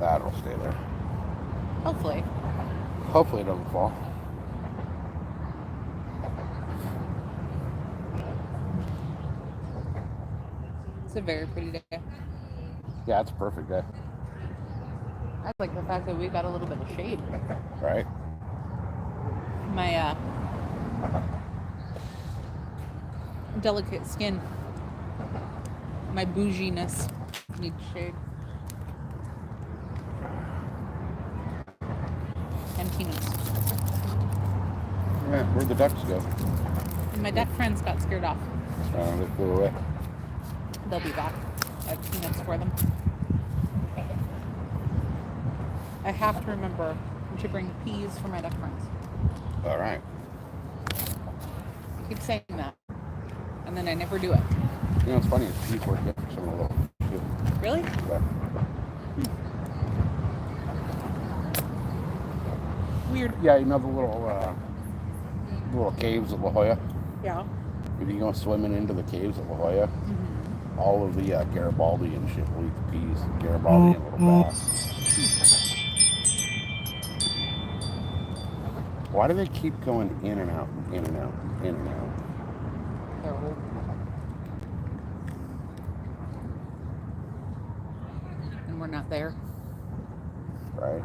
That'll stay there. Hopefully. Hopefully it doesn't fall. It's a very pretty day. Yeah, it's a perfect day. I like the fact that we got a little bit of shade. Right? My delicate skin, my bouginess needs shade. And peanuts. Yeah, where'd the ducks go? My duck friends got scared off. They flew away. They'll be back. I have peanuts for them. I have to remember to bring peas for my duck friends. All right. I keep saying that, and then I never do it. You know, it's funny. Peas work good for some of the little shit. Really? Yeah. Weird. Yeah, you know the little caves at La Jolla? Yeah. If you go swimming into the caves at La Jolla, all of the Garibaldi and shit will eat the peas. Garibaldi and little bass. Why do they keep going in and out, in and out, in and out? They're old. And we're not there. Right?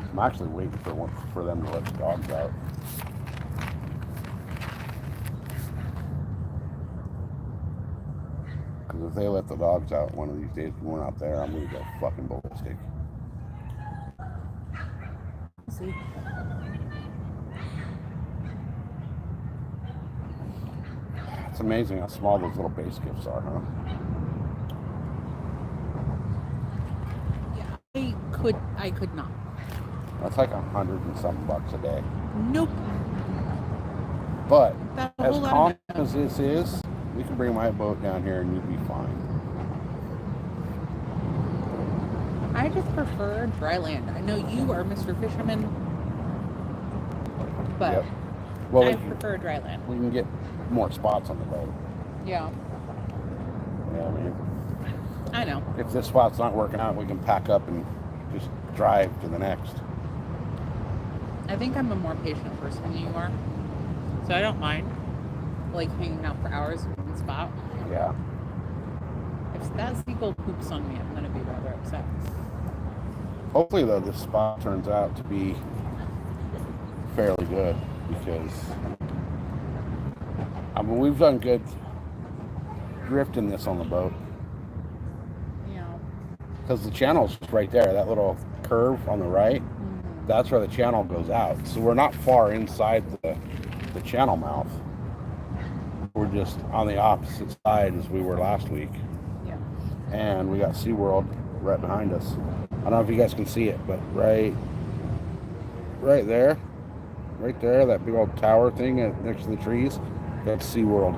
I'm actually waiting for them to let the dogs out. Because if they let the dogs out one of these days when we're not there, I'm going to go fucking ballistic. See? It's amazing how small those little base gifts are, huh? Yeah, I could not. That's like $100 and something bucks a day. Nope. But That's a as whole lot calm of as this is, we can bring my boat down here and you'd be fine. I just prefer dry land. I know you are Mr. Fisherman, but Yep. Well, I prefer dry land. We can get more spots on the boat. Yeah. Yeah, I mean, I know. if this spot's not working out, we can pack up and just drive to the next. I think I'm a more patient person than you are, so I don't mind like hanging out for hours in one spot. Yeah. If that seagull poops on me, I'm gonna be rather upset. Hopefully, though, this spot turns out to be fairly good because I mean we've done good drifting this on the boat. Yeah. Because the channel's right there, that little curve on the right, that's where the channel goes out. So we're not far inside the channel mouth. We're just on the opposite side as we were last week. Yeah. And we got SeaWorld right behind us. I don't know if you guys can see it, but right there, that big old tower thing next to the trees, that's SeaWorld.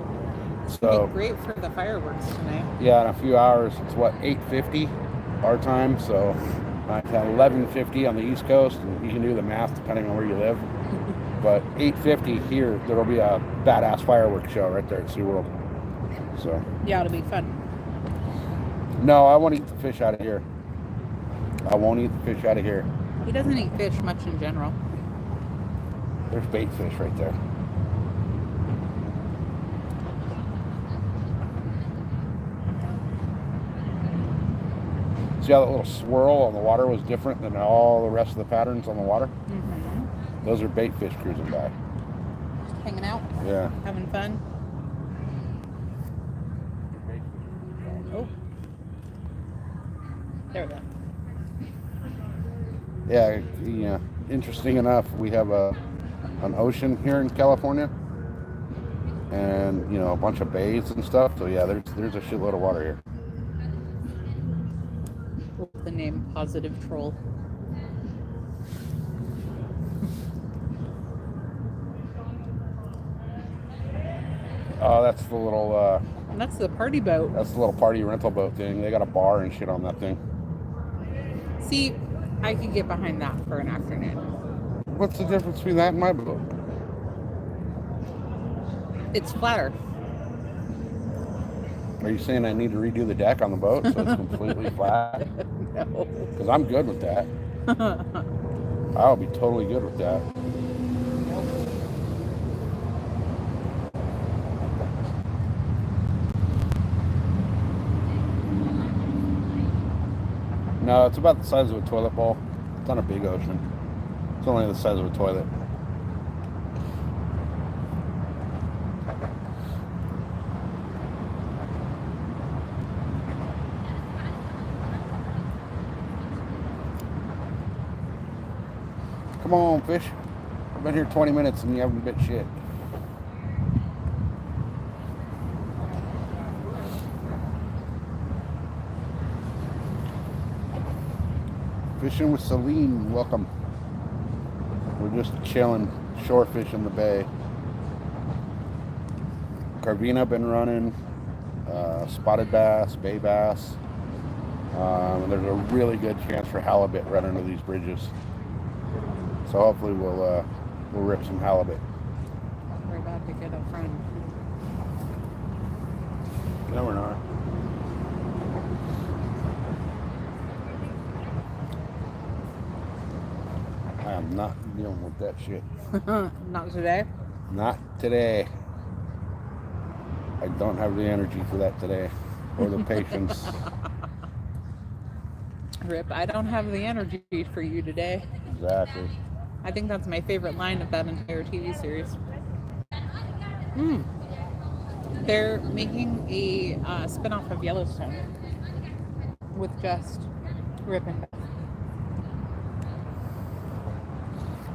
So It'd be great for the fireworks tonight. yeah, in a few hours, it's what, 8:50 our time, so 11:50 on the East Coast, and you can do the math depending on where you live. But 8:50 here, there'll be a badass fireworks show right there at SeaWorld. So Yeah, it'll be fun. no, I won't eat the fish out of here. I won't eat the fish out of here. He doesn't eat fish much in general. There's bait fish right there. See how that little swirl on the water was different than all the rest of the patterns on the water? Mm-hmm. Those are bait fish cruising by. Just hanging out. Yeah. Having fun. Oh. There we go. Yeah, interesting enough, we have an ocean here in California, and a bunch of bays and stuff. So yeah, there's a shitload of water here. With the name Positive Troll. Oh, that's the little. That's the party boat. That's the little party rental boat thing. They got a bar and shit on that thing. See, I could get behind that for an afternoon. What's the difference between that and my boat? It's flatter. Are you saying I need to redo the deck on the boat so it's completely flat? No. Because I'm good with that. I'll be totally good with that. No, it's about the size of a toilet bowl. It's not a big ocean. It's only the size of a toilet. Come on, fish. I've been here 20 minutes and you haven't bit shit. Fishing with Celine, welcome. We're just chilling, shore fishing the bay. Carvina been running, spotted bass, bay bass. And there's a really good chance for halibut right under these bridges. So hopefully we'll rip some halibut. We're about to get up front. No, we're not. I am not dealing with that shit. Not today. Not today. I don't have the energy for that today, or the patience. Rip, I don't have the energy for you today. Exactly. I think that's my favorite line of that entire TV series. They're making a spin-off of Yellowstone with just Rip and Beth.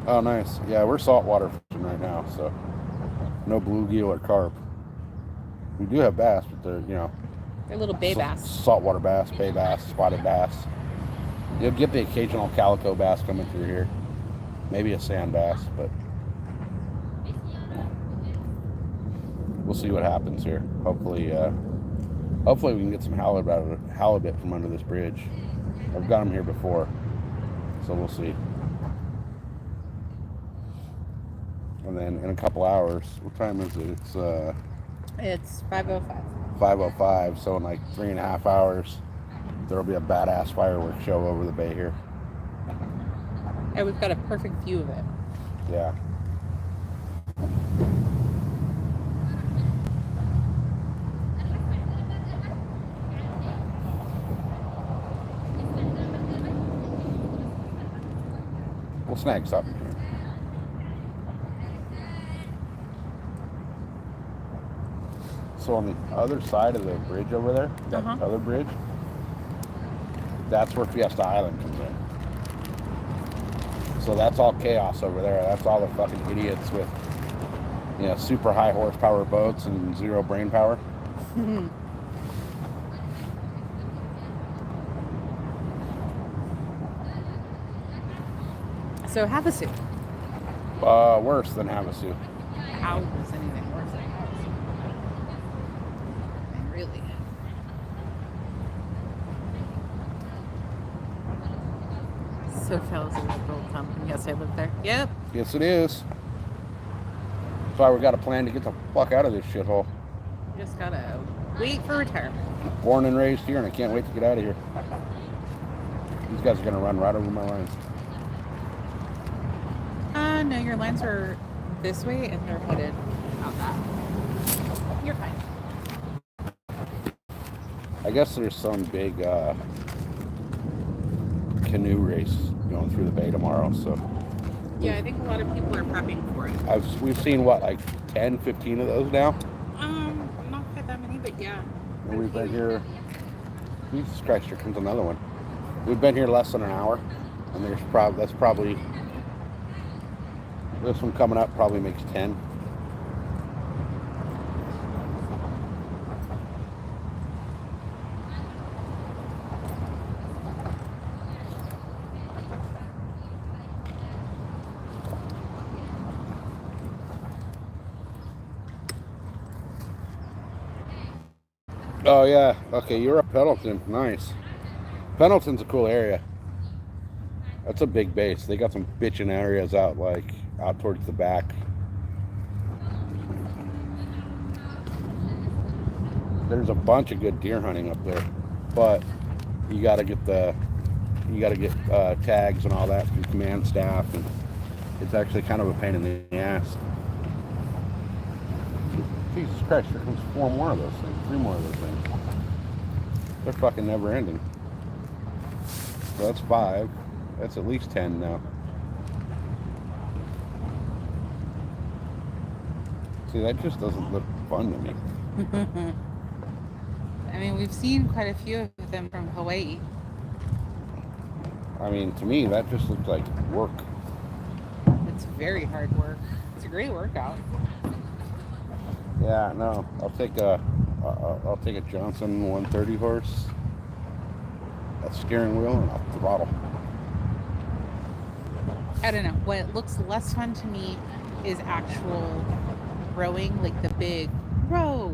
Oh, nice. Yeah, we're saltwater fishing right now, so no bluegill or carp. We do have bass, but they're little bay bass. Saltwater bass, bay bass, spotted bass. You'll get the occasional calico bass coming through here. Maybe a sand bass, but we'll see what happens here. Hopefully we can get some halibut from under this bridge. I've got them here before, so we'll see. And then in a couple hours, what time is it? It's 5:05. 5:05. So in like 3.5 hours, there'll be a badass fireworks show over the bay here. And we've got a perfect view of it. Yeah. We'll snag something here. So on the other side of the bridge over there, that other bridge, that's where Fiesta Island comes in. So that's all chaos over there. That's all the fucking idiots with, super high horsepower boats and zero brain power. So Havasu. Worse than Havasu. How is anything worse than Havasu? I mean, really. So Fells is a gold company. Yes, I live there. Yep. Yes, it is. That's why we got a plan to get the fuck out of this shithole. Just gotta wait for retirement. Born and raised here, and I can't wait to get out of here. These guys are gonna run right over my lines. No, your lines are this way, and they're headed out that. You're fine. I guess there's some big canoe race going through the bay tomorrow, so. Yeah, I think a lot of people are prepping for it. We've seen, what, like 10, 15 of those now? Not quite that many, but yeah. And we've been here, Jesus Christ, here comes another one. We've been here less than an hour, and this one coming up probably makes 10. Oh yeah, okay, you're up Pendleton, nice. Pendleton's a cool area. That's a big base. They got some bitchin' areas out towards the back. there's a bunch of good deer hunting up there, but you got to get tags and all that from command staff, and it's actually kind of a pain in the ass. Jesus Christ, here comes 4 more of those things, 3 more of those things. They're fucking never ending. So that's 5. That's at least 10 now. See, that just doesn't look fun to me. I mean, we've seen quite a few of them from Hawaii. I mean, to me, that just looks like work. It's very hard work. It's a great workout. Yeah, no, I'll take a Johnson 130 horse, a steering wheel, and a throttle. I don't know. What looks less fun to me is actual rowing, like the big row.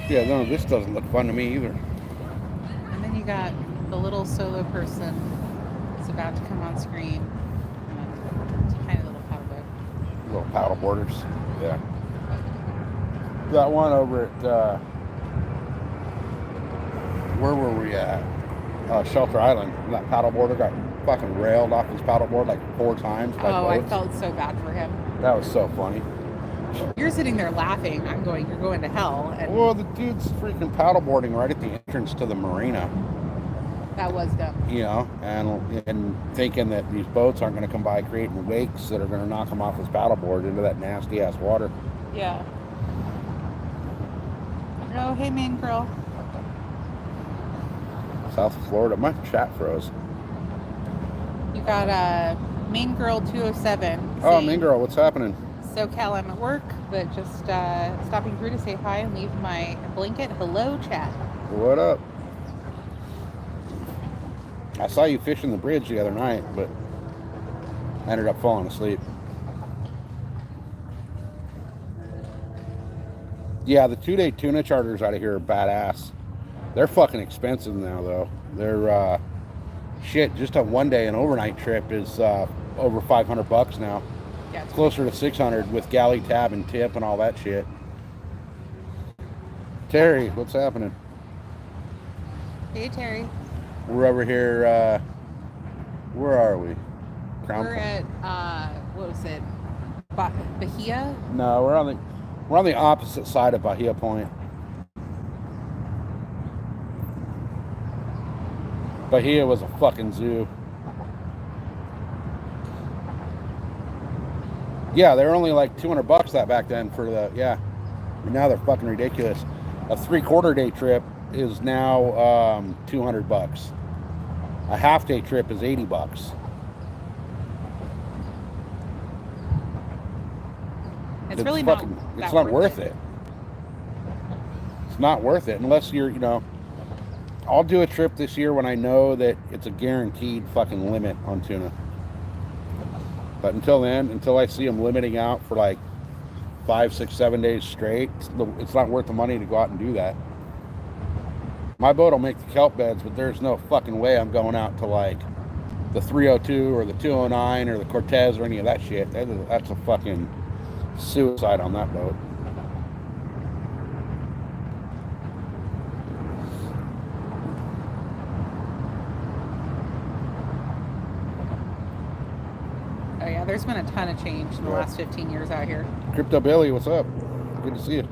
Yeah, no, this doesn't look fun to me either. And then you got the little solo person that's about to come on screen. It's a tiny little paddleboat. Little paddle boarders. Yeah. That one over at where were we at? Shelter Island. And that paddle boarder got fucking railed off his paddleboard like 4 times by boats. I felt so bad for him. That was so funny. You're sitting there laughing. You're going to hell. And well, the dude's freaking paddleboarding right at the entrance to the marina. That was dumb. You know, and thinking that these boats aren't going to come by creating wakes that are going to knock him off his paddleboard into that nasty ass water. Yeah. Oh, hey, main girl. South Florida. My chat froze. You got main girl 207. Oh, main girl, what's happening? SoCal, I'm at work, but just stopping through to say hi and leave my blanket. Hello, chat. What up? I saw you fishing the bridge the other night, but I ended up falling asleep. Yeah, the 2-day tuna charters out of here are badass. They're fucking expensive now, though. They're, shit, just a 1-day and overnight trip is over $500 now. Yeah, it's closer to 600 with galley tab and tip and all that shit. Terry, what's happening? Hey, Terry. We're over here, where are we? We're at, what was it? Bahia? No, we're on the opposite side of Bahia Point. Bahia was a fucking zoo. Yeah, they were only like $200 that back then for the, yeah. Now they're fucking ridiculous. A 3/4 day trip is now $200. A half-day trip is $80. It's really not. It's not worth it. It's not worth it unless you're, you know. I'll do a trip this year when I know that it's a guaranteed fucking limit on tuna. But until then, until I see them limiting out for like 5, 6, 7 days straight, it's not worth the money to go out and do that. My boat will make the kelp beds, but there's no fucking way I'm going out to like the 302 or the 209 or the Cortez or any of that shit. That's a fucking suicide on that boat. Oh yeah, there's been a ton of change in the last 15 years out here. Crypto Billy, what's up? Good to see you.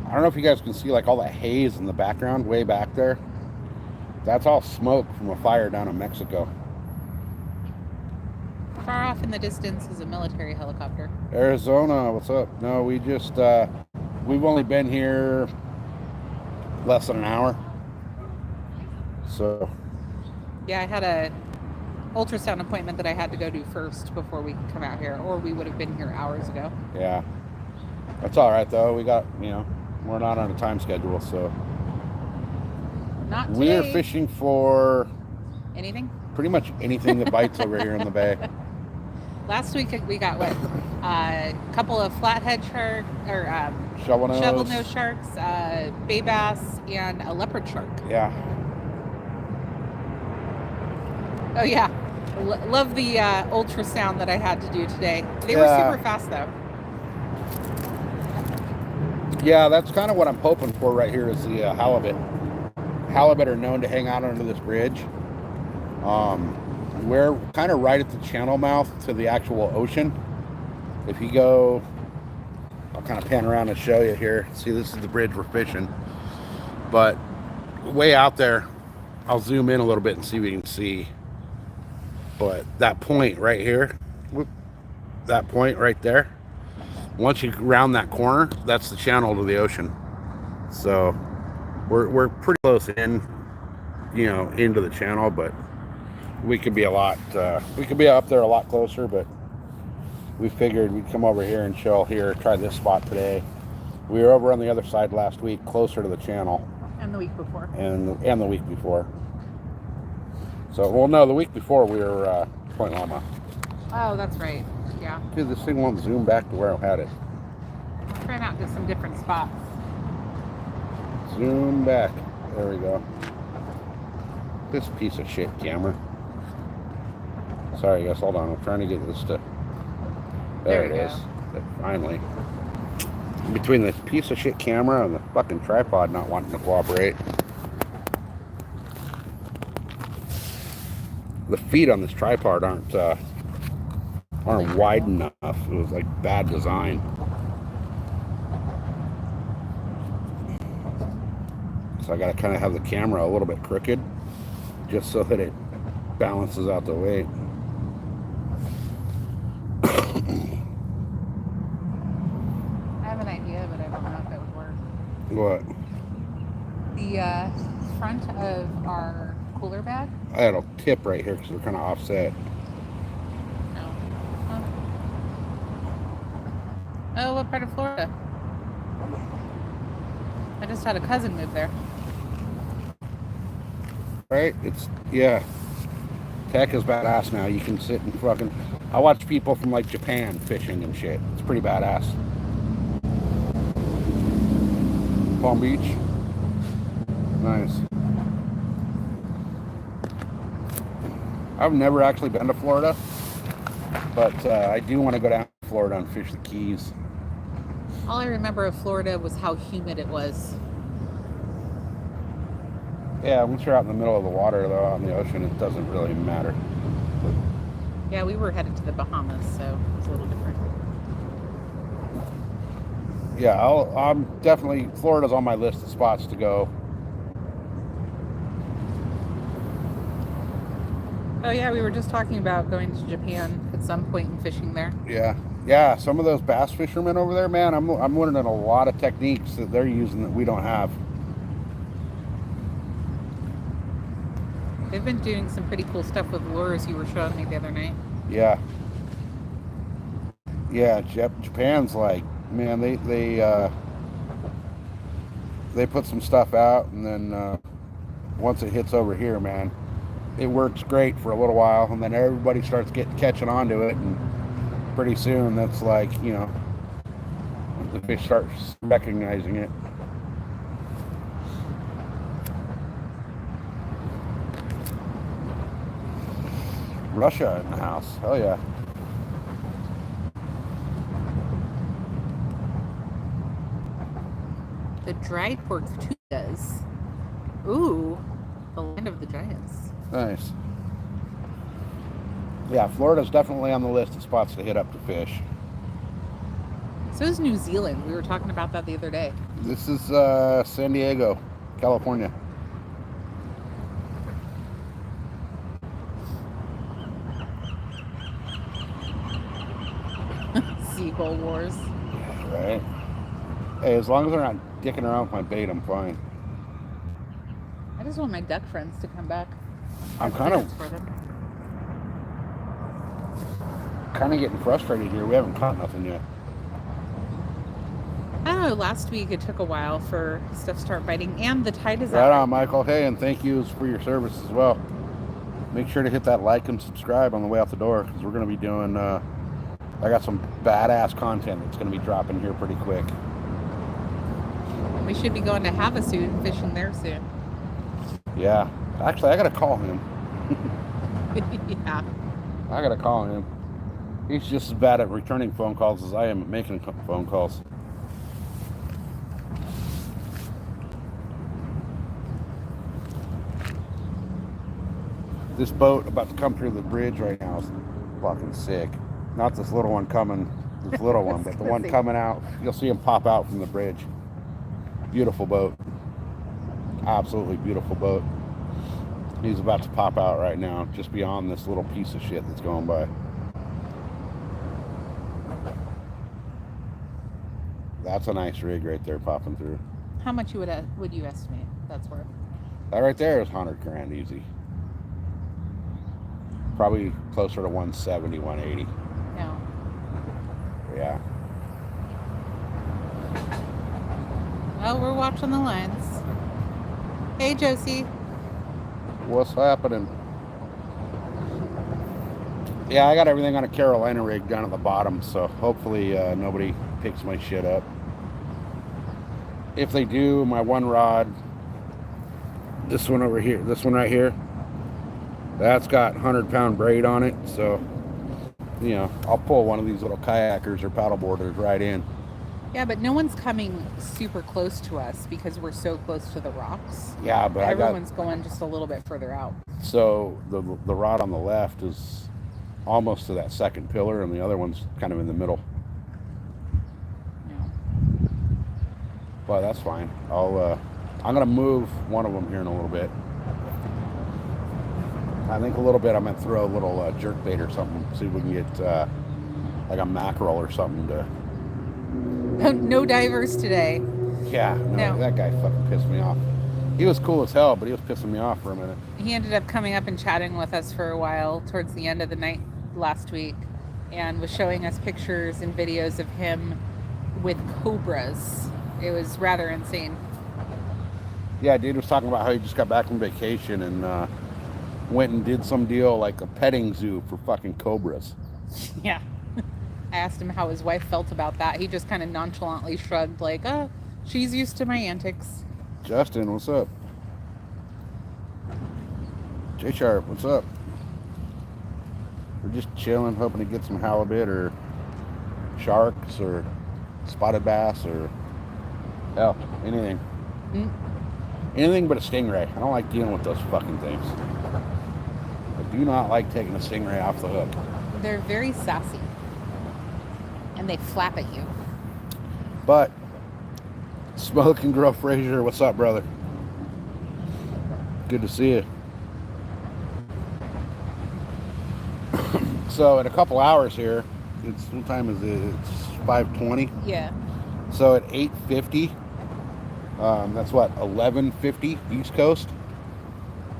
I don't know if you guys can see like all that haze in the background way back there. That's all smoke from a fire down in Mexico. Far off in the distance is a military helicopter. Arizona, what's up? No, we just, we've only been here less than an hour. So. Yeah, I had a ultrasound appointment that I had to go do first before we could come out here, or we would have been here hours ago. Yeah. That's all right, though. We got, you know, we're not on a time schedule, so. Not today. We're fishing for anything? Pretty much anything that bites over here in the bay. Last week we got what? A couple of flathead shark or shovel nose sharks, bay bass, and a leopard shark. Yeah. Oh yeah, love the ultrasound that I had to do today. They were super fast though. Yeah, that's kind of what I'm hoping for right here is the halibut. Halibut are known to hang out under this bridge. We're kind of right at the channel mouth to the actual ocean. If you go, I'll kind of pan around and show you here. See, this is the bridge we're fishing. But way out there, I'll zoom in a little bit and see what you can see. But that point right here, whoop, that point right there, once you round that corner, that's the channel to the ocean. So we're pretty close in, you know, into the channel, but we could be we could be up there a lot closer, but we figured we'd come over here and chill here, try this spot today. We were over on the other side last week, closer to the channel. And the week before. And the week before. So, well, no, the week before we were Point Loma. Oh, that's right. Yeah. Dude, this thing won't zoom back to where I had it. I'll try out to some different spots. Zoom back. There we go. This piece of shit camera. Sorry, guys, hold on. I'm trying to get this to... There it is. Finally. Between this piece of shit camera and the fucking tripod not wanting to cooperate. The feet on this tripod aren't wide enough. It was like bad design. So I gotta kind of have the camera a little bit crooked just so that it balances out the weight. I have an idea, but I don't know if it would work. What? The front of our cooler bag. I had a tip right here because we're kind of offset. No. Oh, what part of Florida? I just had a cousin move there. Right? It's, yeah. Tech is badass now. You can sit and fucking... I watch people from like Japan fishing and shit. It's pretty badass. Palm Beach. Nice. I've never actually been to Florida, but I do want to go down to Florida and fish the Keys. All I remember of Florida was how humid it was. Yeah, once you're out in the middle of the water, though, out in the ocean, it doesn't really matter. Yeah, we were headed to the Bahamas, so it was a little different. Yeah, I'm definitely... Florida's on my list of spots to go. Oh yeah, we were just talking about going to Japan at some point and fishing there. Yeah, some of those bass fishermen over there, man, I'm learning a lot of techniques that they're using that we don't have. They've been doing some pretty cool stuff with lures you were showing me the other night. Yeah. Yeah, Japan's like, man, they put some stuff out, and then once it hits over here, man, it works great for a little while, and then everybody starts catching on to it, and pretty soon that's like, you know, the fish starts recognizing it. Russia in the house. Hell yeah. The dried tortugas. Ooh, the land of the giants. Nice. Yeah, Florida's definitely on the list of spots to hit up to fish. So is New Zealand. We were talking about that the other day. This is San Diego, California. Seagull wars. Right. Hey, as long as they're not dicking around with my bait, I'm fine. I just want my duck friends to come back. I'm kind of getting frustrated here. We haven't caught nothing yet. I don't know, last week it took a while for stuff to start biting, and the tide is Right out. on, Michael. Hey, and thank you for your service as well. Make sure to hit that like and subscribe on the way out the door, because we're going to be doing, I got some badass content that's going to be dropping here pretty quick. We should be going to Havasu and fishing there soon. Yeah. Actually, I got to call him. Yeah. I got to call him. He's just as bad at returning phone calls as I am at making phone calls. This boat about to come through the bridge right now is fucking sick. Not this little one coming, this little one, but the one coming out. You'll see him pop out from the bridge. Beautiful boat. Absolutely beautiful boat. He's about to pop out right now, just beyond this little piece of shit that's going by. That's a nice rig right there popping through. How much would you estimate that's worth? That right there is 100 grand easy. Probably closer to 170, 180. Yeah. Yeah. Well, we're watching the lines. Hey, Josie. What's happening? Yeah, I got everything on a Carolina rig down at the bottom, so hopefully nobody picks my shit up. If they do, my one rod, this one over here, this one right here, that's got 100-pound braid on it, so, you know, I'll pull one of these little kayakers or paddleboarders right in. Yeah, but no one's coming super close to us because we're so close to the rocks. Yeah, but everyone's going just a little bit further out. So the rod on the left is almost to that second pillar, and the other one's kind of in the middle. Yeah. But that's fine. I'm gonna move one of them here in a little bit. I think a little bit. I'm gonna throw a little jerk bait or something. See if we can get like a mackerel or something to. No divers today. Yeah, no, that guy fucking pissed me off. He was cool as hell, but he was pissing me off for a minute. He ended up coming up and chatting with us for a while towards the end of the night last week and was showing us pictures and videos of him with cobras. It was rather insane. Yeah, dude was talking about how he just got back from vacation and went and did some deal like a petting zoo for fucking cobras. Yeah. I asked him how his wife felt about that. He just kind of nonchalantly shrugged like, oh, she's used to my antics. Justin, what's up? J Sharp, what's up? We're just chilling, hoping to get some halibut or sharks or spotted bass or hell, anything. Anything but a stingray. I don't like dealing with those fucking things. I do not like taking a stingray off the hook. They're very sassy. And they flap at you. But Smoke and Grill Frazier, what's up, brother? Good to see you. So in a couple hours here, what time is it? It's 5:20. Yeah. So at 8:50, that's what, 11:50 East Coast.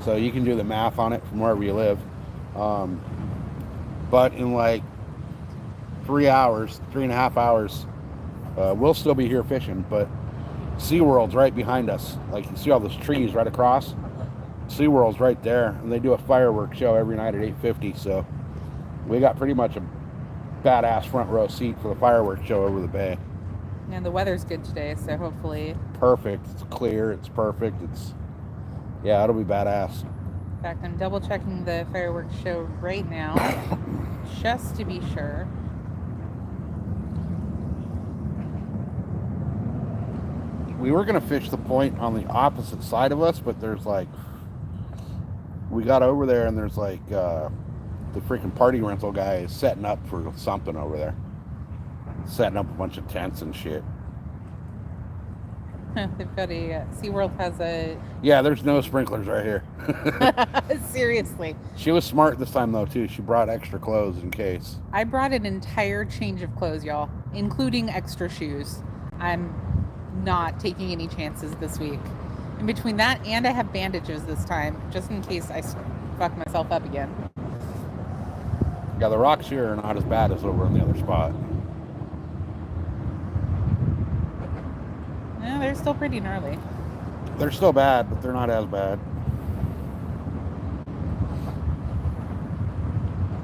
So you can do the math on it from wherever you live. But in like 3.5 hours, we'll still be here fishing, but SeaWorld's right behind us. Like, you see all those trees right across? SeaWorld's right there, and they do a fireworks show every night at 8:50, so we got pretty much a badass front row seat for the fireworks show over the bay. And the weather's good today, so hopefully... Perfect. It's clear. It's perfect. Yeah, it'll be badass. In fact, I'm double checking the fireworks show right now, just to be sure. We were going to fish the point on the opposite side of us, but there's like, we got over there and there's like, the freaking party rental guy is setting up for something over there. Setting up a bunch of tents and shit. They've got SeaWorld has a... Yeah, there's no sprinklers right here. Seriously. She was smart this time though too. She brought extra clothes in case. I brought an entire change of clothes, y'all, including extra shoes. I'm not taking any chances this week. In between that and I have bandages this time, just in case I fuck myself up again. Yeah, the rocks here are not as bad as over in the other spot. Yeah, they're still pretty gnarly. They're still bad, but they're not as bad.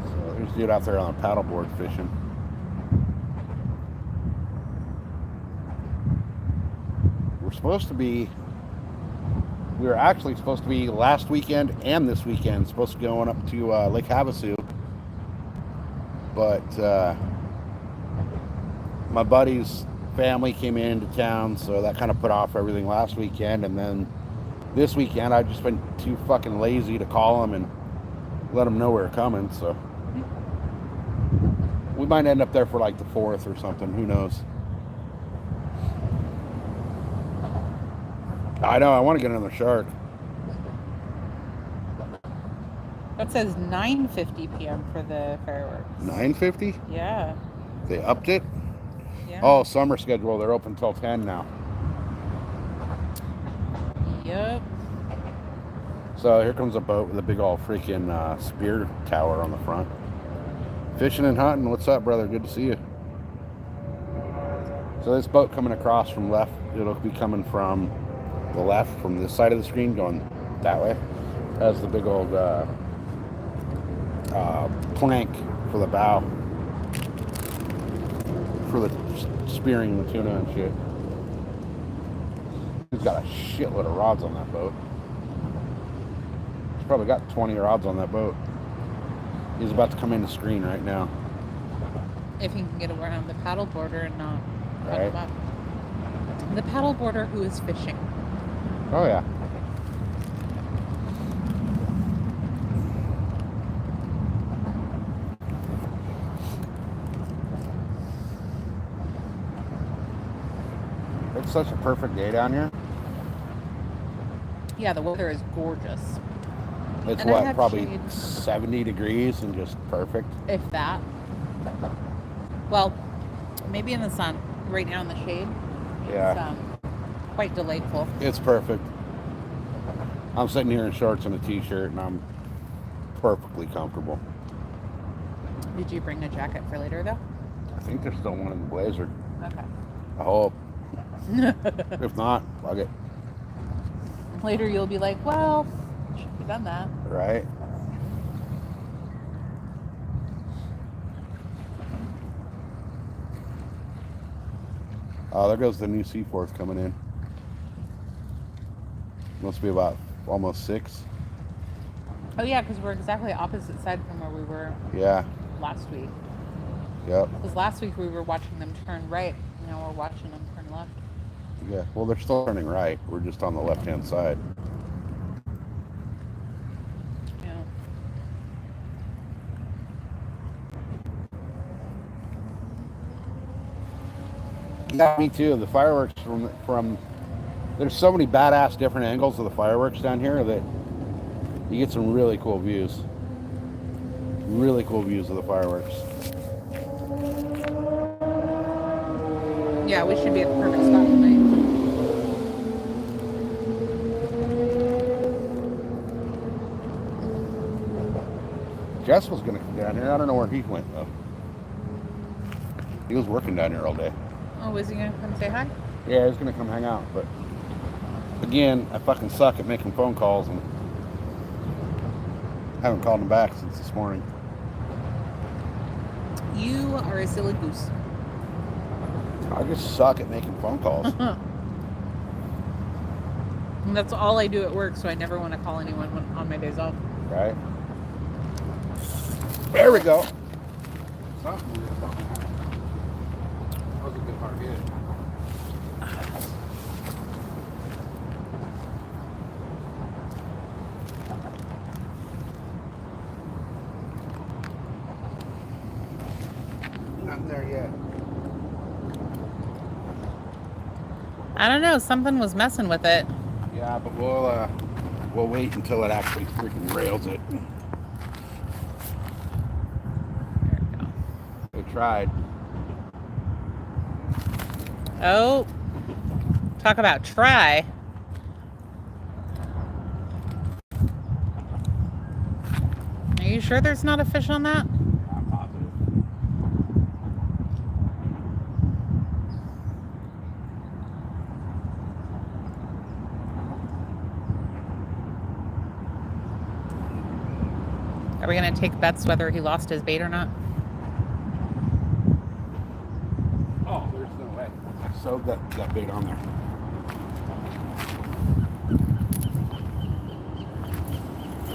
So there's a dude out there on a paddleboard fishing. We were actually supposed to be last weekend and this weekend, supposed to be going up to Lake Havasu. But my buddy's family came into town, so that kind of put off everything last weekend. And then this weekend, I've just been too fucking lazy to call them and let them know we're coming. So we might end up there for like the 4th or something. Who knows? I know. I want to get another shark. That says 9:50 p.m. for the fireworks. 9:50? Yeah. They upped it? Yeah. Oh, summer schedule. They're open till 10 now. Yep. So here comes a boat with a big old freaking spear tower on the front. Fishing and hunting. What's up, brother? Good to see you. So this boat coming across from left, it'll be coming from the left, from this side of the screen, going that way. Has the big old plank for the bow, for the spearing the tuna and shit. He's got a shitload of rods on that boat. He's probably got 20 rods on that boat. He's about to come in the screen right now. If he can get around the paddle boarder and not cut Right. him up. The paddle boarder who is fishing. Oh yeah. It's such a perfect day down here. Yeah, the weather is gorgeous. It's And I what, have probably shade. 70 degrees and just perfect. If that. Well, maybe in the sun. Right now in the shade. Yeah. It's quite delightful. It's perfect. I'm sitting here in shorts and a t-shirt and I'm perfectly comfortable. Did you bring a jacket for later though? I think there's still one in the blazer. Okay. I hope. If not, fuck it. Later you'll be like, well, should have done that. Right? Oh, there goes the new Seaforth coming in. Must be about almost 6. Oh yeah, because we're exactly opposite side from where we were Yeah. last week. Yep. Because last week we were watching them turn right. Now we're watching them turn left. Yeah. Well, they're still turning right. We're just on the left-hand side. Yeah. Yeah, me too. The fireworks from there's so many badass different angles of the fireworks down here that you get some really cool views. Really cool views of the fireworks. Yeah, we should be at the perfect spot tonight. Jess was gonna come down here. I don't know where he went though. He was working down here all day. Oh, was he gonna come say hi? Yeah, he was gonna come hang out, but again, I fucking suck at making phone calls and haven't called him back since this morning. You are a silly goose. I just suck at making phone calls. And that's all I do at work, so I never want to call anyone on my days off. Right? There we go. That was a good part, yeah. Not there yet. I don't know. Something was messing with it. Yeah, but we'll wait until it actually freaking rails it. There we go. They tried. Oh, talk about try. Are you sure there's not a fish on that? I'm positive. Are we going to take bets whether he lost his bait or not? Oh, there's no way. I sewed that bait on there.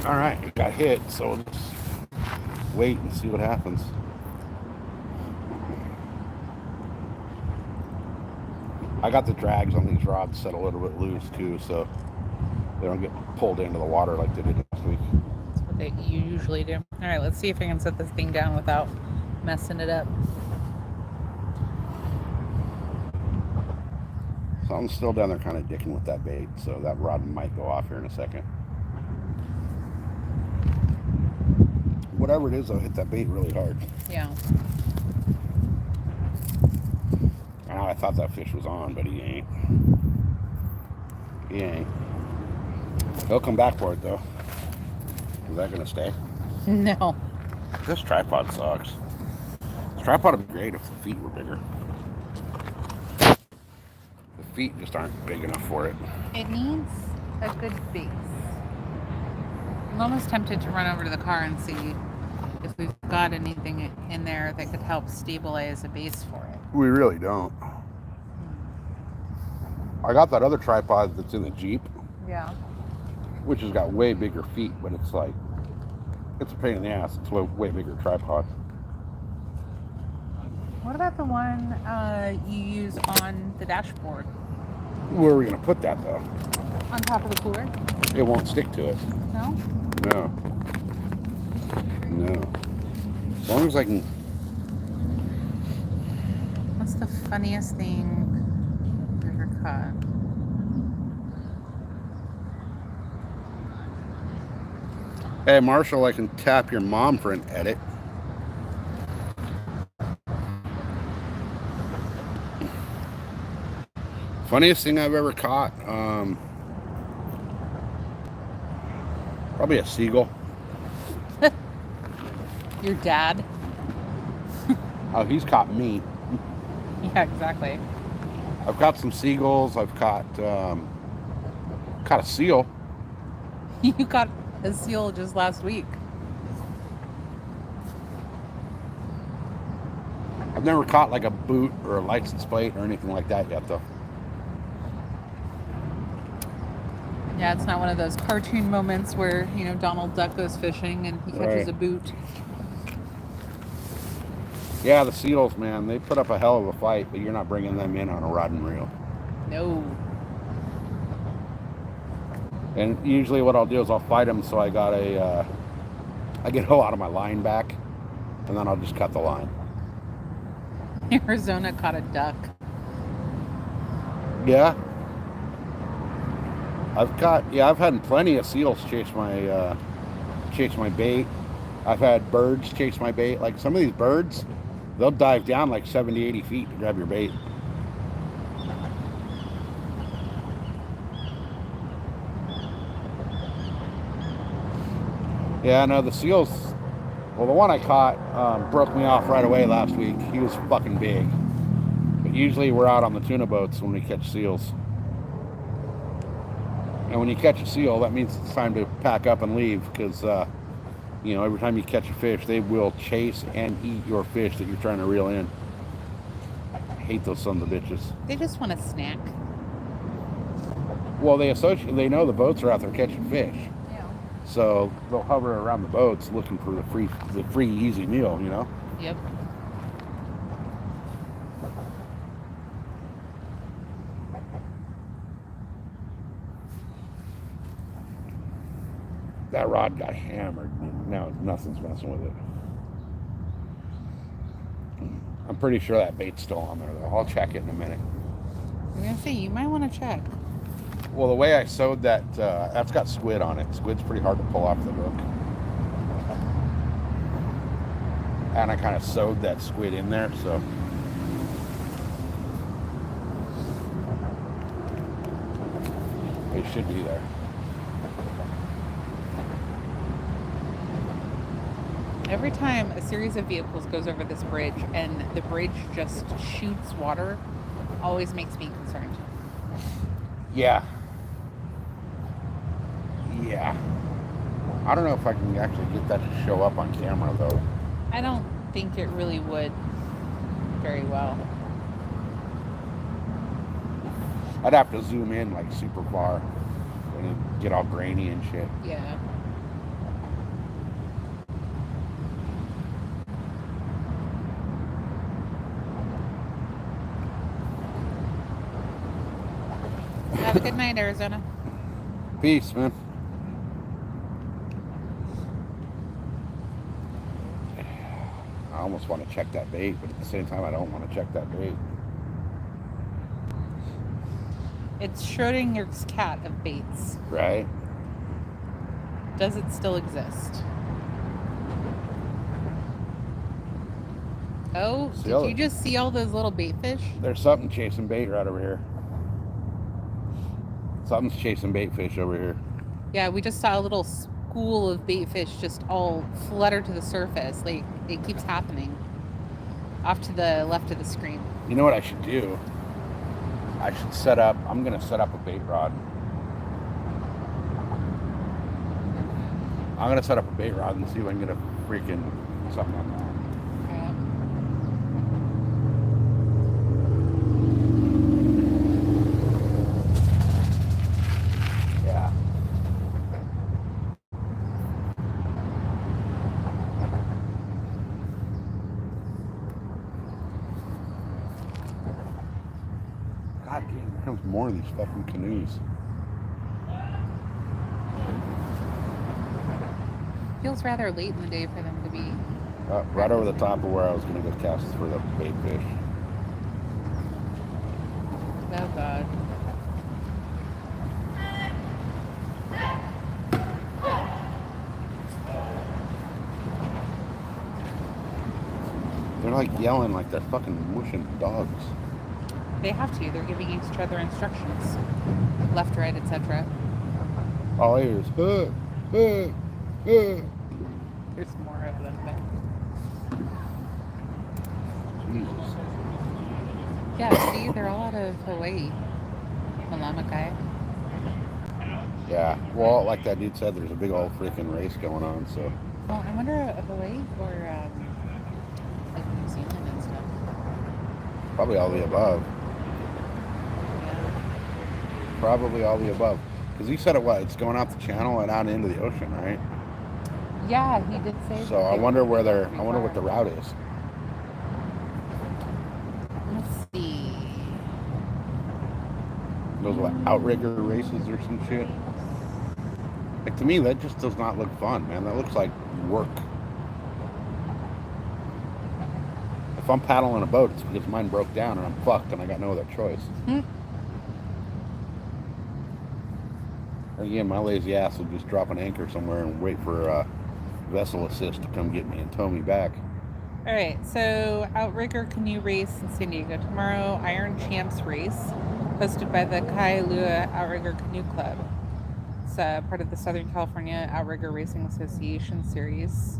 All right, it got hit, so we'll just wait and see what happens. I got the drags on these rods set a little bit loose too, so they don't get pulled into the water like they did last week. That's that you usually do. All right, let's see if I can set this thing down without messing it up. So I'm still down there kind of dicking with that bait, so that rod might go off here in a second. Whatever it is, I'll hit that bait really hard. Yeah. I thought that fish was on, but he ain't. He ain't. He'll come back for it, though. Is that going to stay? No. This tripod sucks. This tripod would be great if the feet were bigger. The feet just aren't big enough for it. It needs a good base. I'm almost tempted to run over to the car and see if we've got anything in there that could help stabilize a base for it. We really don't. I got that other tripod that's in the Jeep. Yeah. Which has got way bigger feet, but it's like, it's a pain in the ass. It's a way bigger tripod. What about the one you use on the dashboard? Where are we going to put that, though? On top of the cooler? It won't stick to it. No? No. No. As long as I can... What's the funniest thing you've ever caught? Hey, Marshall, I can tap your mom for an edit. Funniest thing I've ever caught, probably a seagull. Your dad? Oh, he's caught me. Yeah, exactly. I've caught some seagulls. I've caught a seal. You caught a seal just last week. I've never caught like a boot or a license plate or anything like that yet, though. Yeah, it's not one of those cartoon moments where, you know, Donald Duck goes fishing and he catches Right. a boot. Yeah, the seals, man, they put up a hell of a fight, but you're not bringing them in on a rod and reel. No. And usually what I'll do is I'll fight them so I got I get a lot of my line back, and then I'll just cut the line. Arizona caught a duck. Yeah. I've had plenty of seals chase my bait. I've had birds chase my bait. Like some of these birds, they'll dive down like 70, 80 feet to grab your bait. Yeah, no, the seals, well, the one I caught broke me off right away last week. He was fucking big. But usually we're out on the tuna boats when we catch seals. And when you catch a seal, that means it's time to pack up and leave because, you know, every time you catch a fish, they will chase and eat your fish that you're trying to reel in. I hate those sons of bitches. They just want a snack. Well, they know the boats are out there catching fish. Yeah. So they'll hover around the boats looking for the free easy meal, you know? Yep. That rod got hammered. Now nothing's messing with it. I'm pretty sure that bait's still on there, though. I'll check it in a minute. I'm going to say, you might want to check. Well, the way I sewed that, that's got squid on it. Squid's pretty hard to pull off the hook. And I kind of sewed that squid in there, so. It should be there. Every time a series of vehicles goes over this bridge and the bridge just shoots water, always makes me concerned. Yeah. Yeah. I don't know if I can actually get that to show up on camera, though. I don't think it really would very well. I'd have to zoom in like super far and it'd get all grainy and shit. Yeah. Have a good night, Arizona. Peace, man. almost want to check that bait, but at the same time, I don't want to check that bait. It's Schrodinger's cat of baits. Right? Does it still exist? Oh, did you just see all those little bait fish? There's something chasing bait right over here. Something's chasing bait fish over here. Yeah, we just saw a little school of bait fish just all flutter to the surface. Like, it keeps happening. Off to the left of the screen. You know what I should do? I'm going to set up a bait rod. I'm going to set up a bait rod and see if I can get a freaking something on that. God damn, there's more of these fucking canoes. Feels rather late in the day for them to be. Right over the top of where I was going to go cast for the bait fish. Oh, God. They're like yelling like they're fucking mushing dogs. They have to. They're giving each other instructions. Left, right, etc. All I hear is, There's more of them there. Jesus. Yeah, see, they're all out of Hawaii. Malamakai. Yeah, well, like that dude said, there's a big old freaking race going on, so. Well, I wonder Hawaii or like New Zealand and stuff. Probably all the above. Yeah. Probably all the above. Because he said it's going out the channel and out into the ocean, right? Yeah, he did say. So I wonder what the route is. Let's see. Those what, outrigger races or some shit. Like to me, that just does not look fun, man. That looks like work. If I'm paddling a boat, it's because mine broke down and I'm fucked and I got no other choice. Again, my lazy ass will just drop an anchor somewhere and wait for vessel assist to come get me and tow me back. All right, so outrigger canoe race in San Diego tomorrow. Iron Champs race, hosted by the Kailua Outrigger Canoe Club. It's part of the Southern California Outrigger Racing Association series.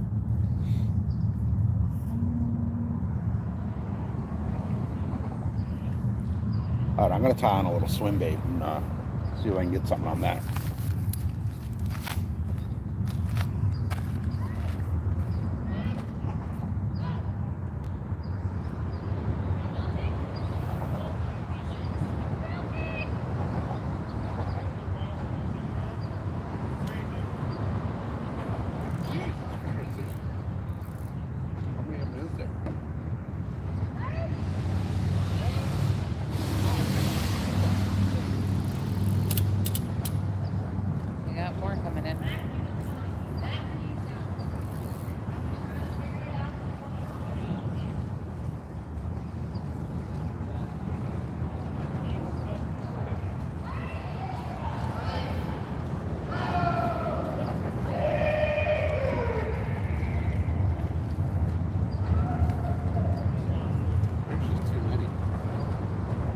All right, I'm gonna tie on a little swim bait and see if I can get something on that.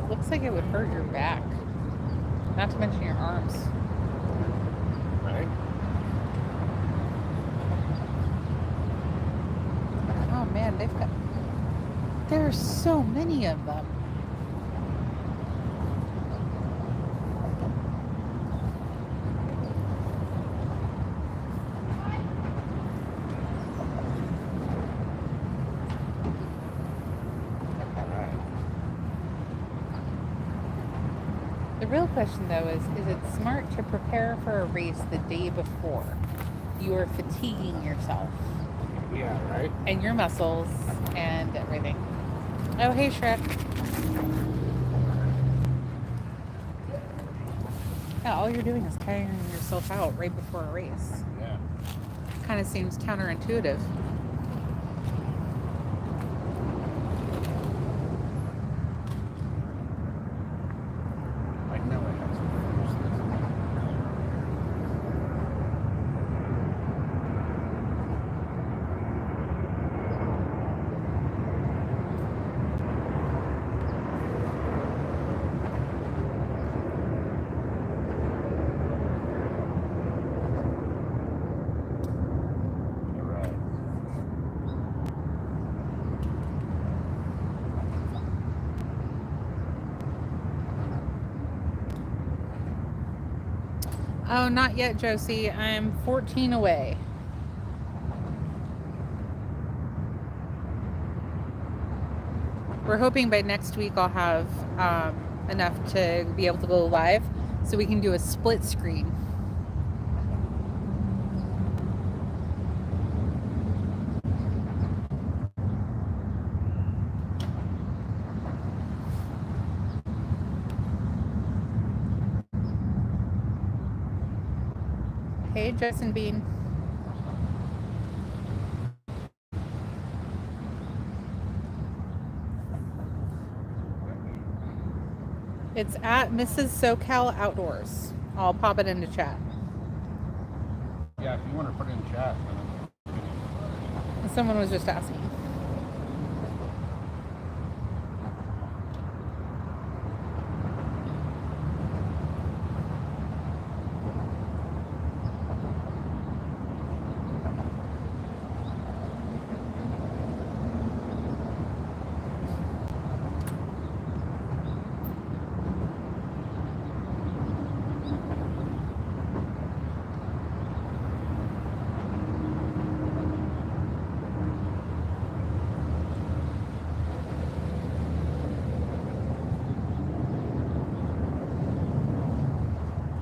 Looks like it would hurt your back, not to mention your arms. Right? Oh man, there's so many of them. The real question, though, is it smart to prepare for a race the day before? You are fatiguing yourself. Yeah, right? And your muscles and everything. Oh, hey, Shrek. Yeah, all you're doing is tiring yourself out right before a race. Yeah. Kind of seems counterintuitive. Oh, not yet, Josie. I'm 14 away. We're hoping by next week I'll have enough to be able to go live so we can do a split screen. Hey, Justin Bean. It's at Mrs. SoCal Outdoors. I'll pop it into chat. Yeah, if you want to put it in chat. Someone was just asking.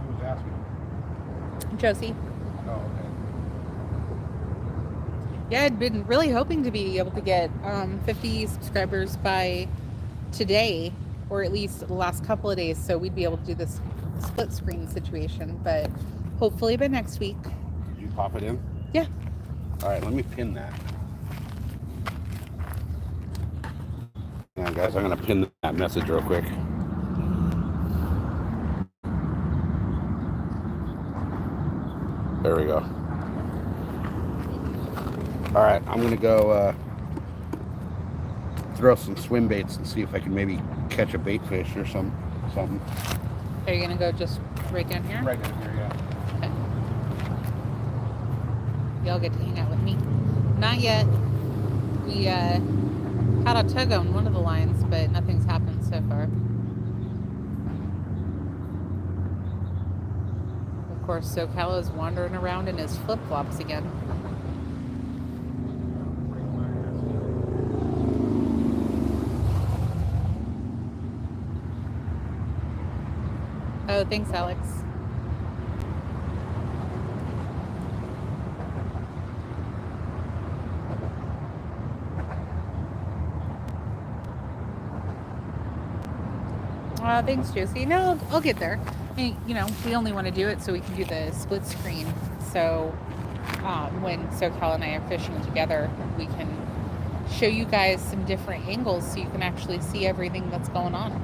Who was asking? Josie. Oh, okay. Yeah, I'd been really hoping to be able to get 50 subscribers by today, or at least the last couple of days, so we'd be able to do this split screen situation, but hopefully by next week. Did you pop it in? Yeah. All right, let me pin that. Now, guys, I'm going to pin that message real quick. There we go. All right, I'm going to go throw some swim baits and see if I can maybe catch a bait fish or something. Are you gonna go just right down here? Right down here, yeah. Okay. Y'all get to hang out with me. Not yet. We had a tug on one of the lines, but nothing's happened so far. Of course, SoCal is wandering around in his flip-flops again. Oh, thanks, Alex. Thanks, Josie. No, I'll get there. I mean, you know, we only want to do it so we can do the split screen. So when SoCal and I are fishing together, we can show you guys some different angles so you can actually see everything that's going on.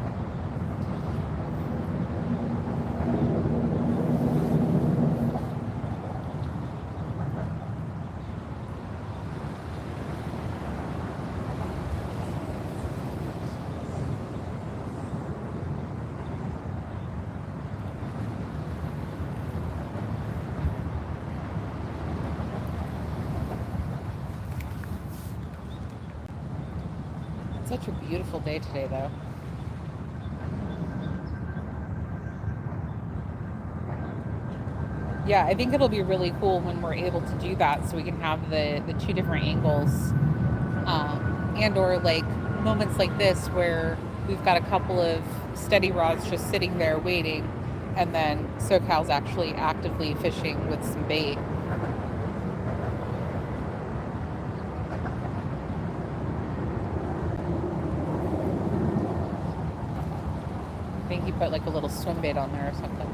Such a beautiful day today, though. Yeah, I think it'll be really cool when we're able to do that, so we can have the two different angles, and or like moments like this where we've got a couple of steady rods just sitting there waiting, and then SoCal's actually actively fishing with some bait. I think he put like a little swim bait on there or something.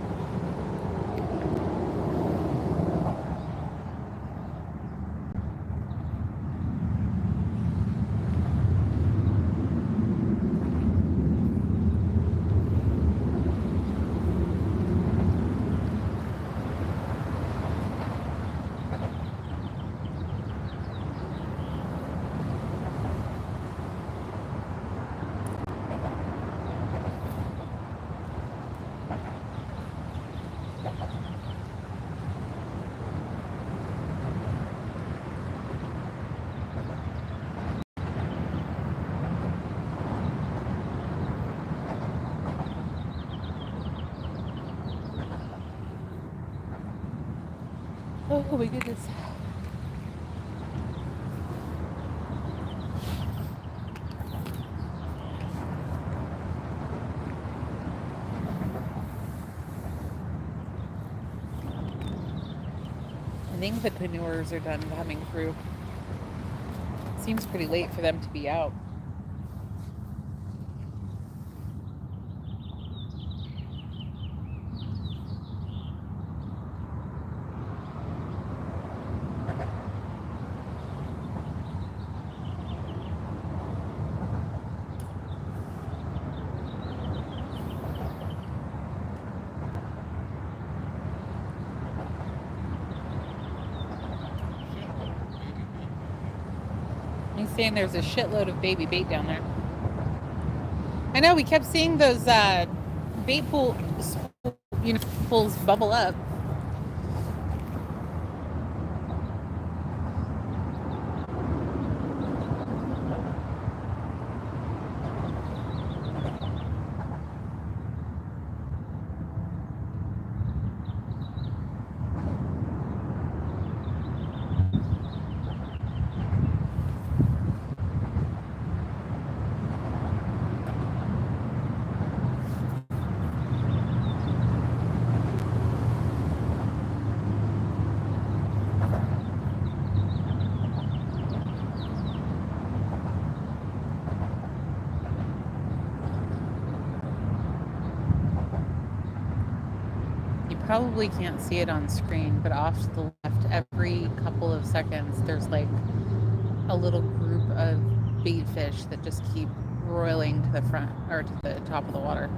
Oh my goodness. I think the canoers are done coming through. Seems pretty late for them to be out. He's saying there's a shitload of baby bait down there. I know, we kept seeing those bait pools bubble up. Probably can't see it on screen, but off to the left, every couple of seconds, there's like a little group of bait fish that just keep roiling to the front or to the top of the water.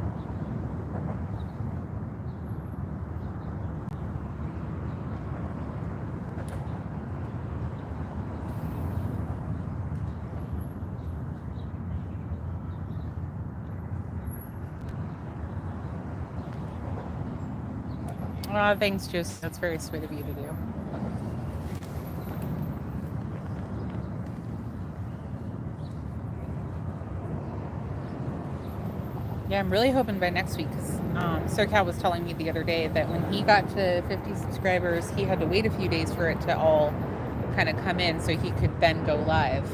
Thanks, Juice. That's very sweet of you to do. Yeah, I'm really hoping by next week, because SoCal was telling me the other day that when he got to 50 subscribers, he had to wait a few days for it to all kind of come in so he could then go live.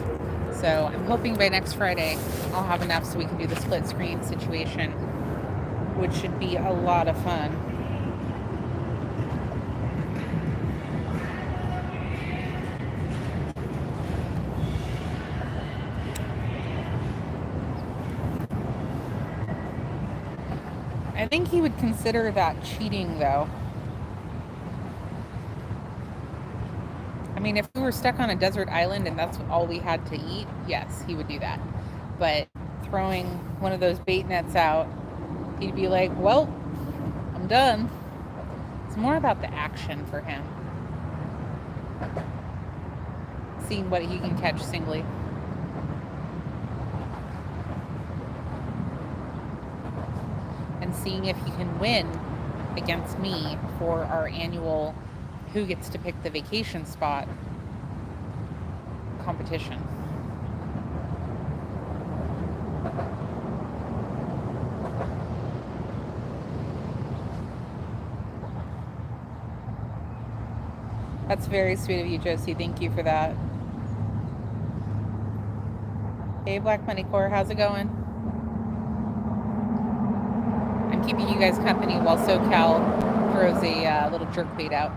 So I'm hoping by next Friday I'll have enough so we can do the split screen situation, which should be a lot of fun. I think he would consider that cheating, though. I mean, if we were stuck on a desert island and that's all we had to eat, yes, he would do that. But throwing one of those bait nets out, he'd be like, well, I'm done. It's more about the action for him. Seeing what he can catch singly. And seeing if he can win against me for our annual who gets to pick the vacation spot competition. That's very sweet of you, Josie. Thank you for that. Hey, Black Money Core, how's it going? I'm keeping you guys company while SoCal throws a little jerk bait out.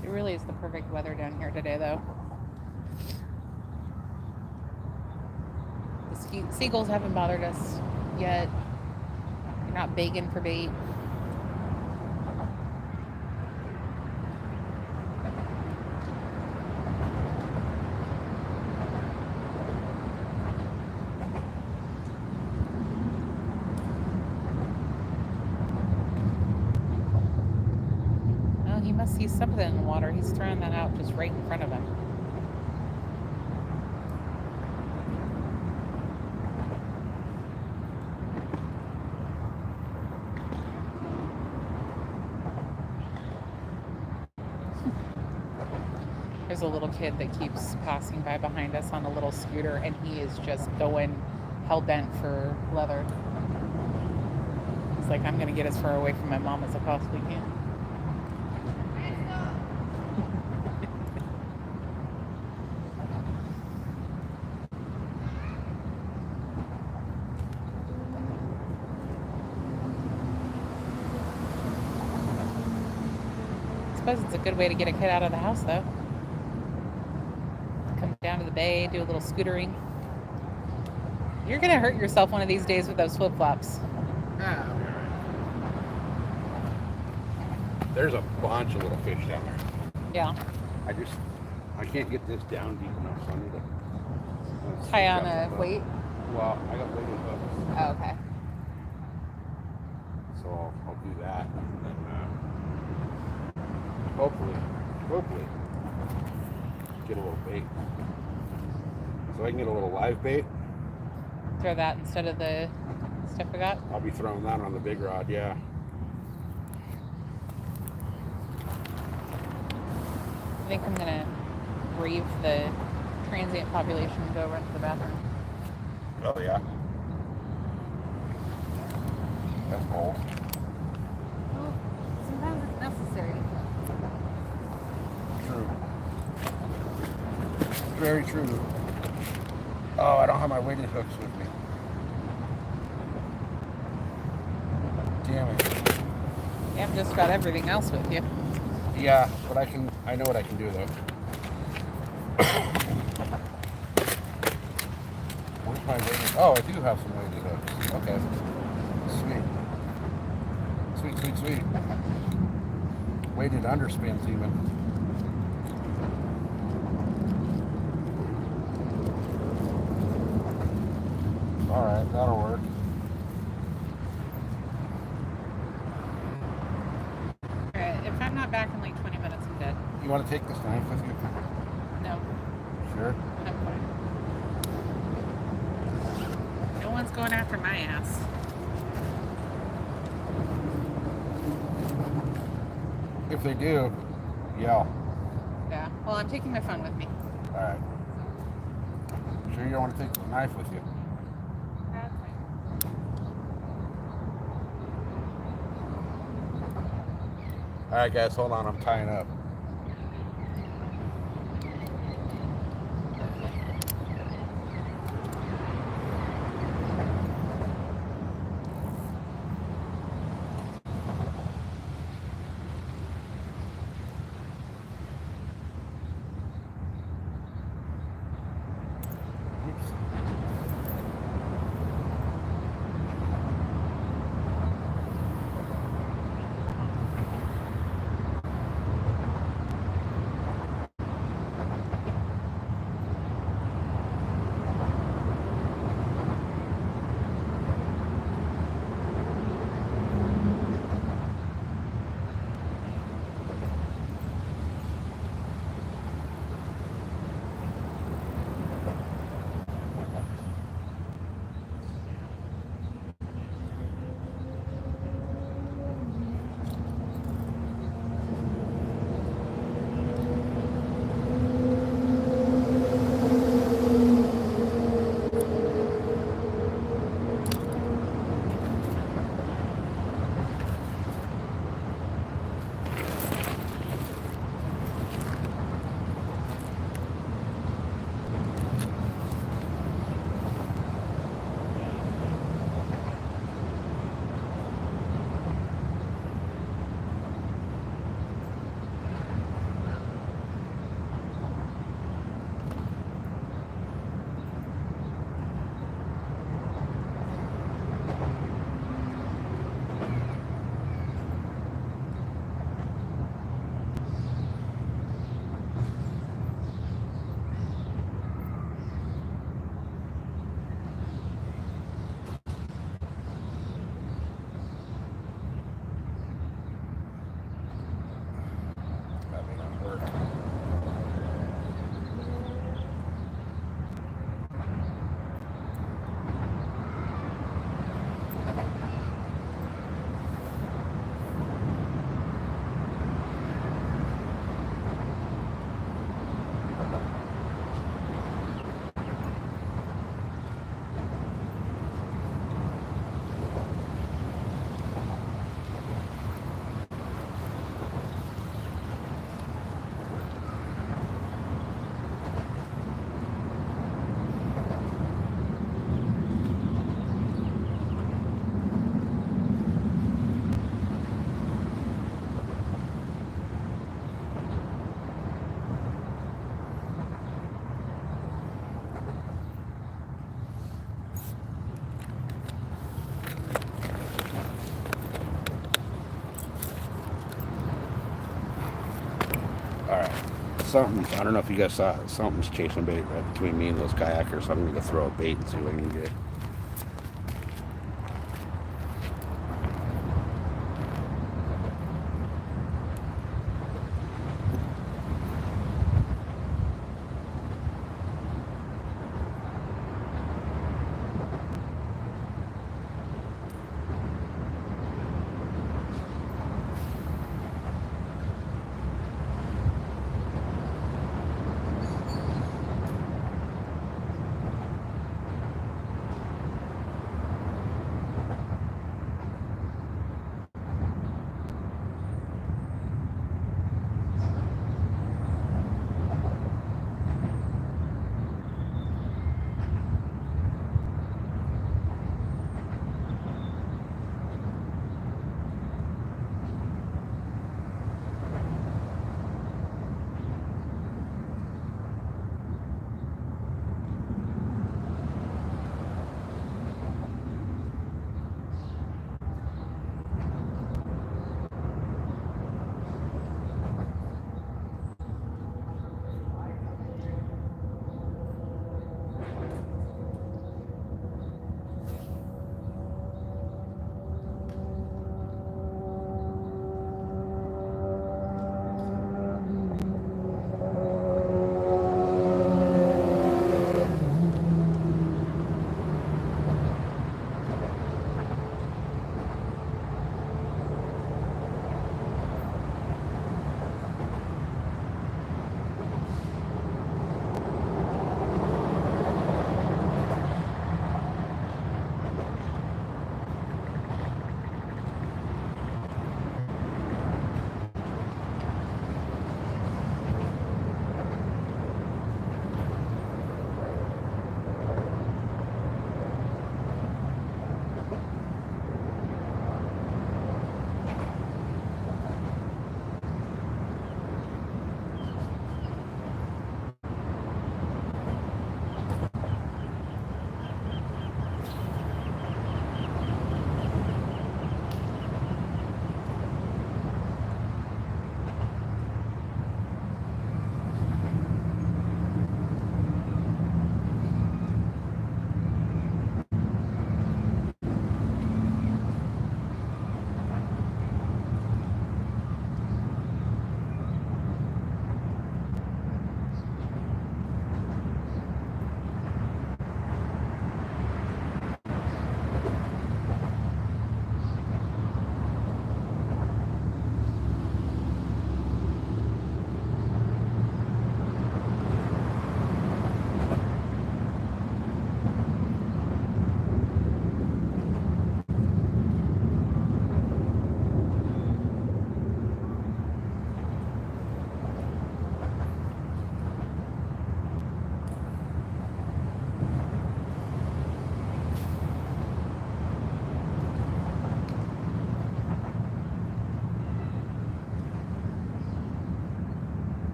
It really is the perfect weather down here today, though. The seagulls haven't bothered us yet. They're not begging for bait. He must see something in the water. He's throwing that out just right in front of him. There's a little kid that keeps passing by behind us on a little scooter, and he is just going hell bent for leather. He's like, I'm gonna get as far away from my mom as I possibly can. I suppose it's a good way to get a kid out of the house, though. Come down to the bay, do a little scootering. You're gonna hurt yourself one of these days with those flip-flops. Yeah, I'll be all right. There's a bunch of little fish down there. Yeah. I can't get this down deep enough, so I need to Tie on a weight. Well, I got weighted hooks, Oh, okay. so I'll do that, and then hopefully get a little bait. So I can get a little live bait. Throw that instead of the stuff we got. I'll be throwing that on the big rod, yeah. I think I'm gonna brave the transient population and go run to the bathroom. Oh yeah. That's bold. Well, sometimes it's necessary. True. Very true. Oh, I don't have my weighted hooks with me. Damn it. You have just about everything else with you. Yeah, but I know what I can do though. Where's my weighted? Oh, I do have some weighted hooks. Okay. Sweet. Weighted underspins even. Alright, that'll work. Alright, if I'm not back in like 20 minutes, I'm dead. You want to take this knife with you? No, Sure. I'm fine. No one's going after my ass. If they do, yell. Yeah, well, I'm taking my phone with me. Alright. Sure you don't want to take the knife with you? That's fine. Alright guys, hold on, I'm tying up. something. I don't know if you guys saw it. Something's chasing bait right between me and those kayakers. So I'm going to throw a bait and see what I can get.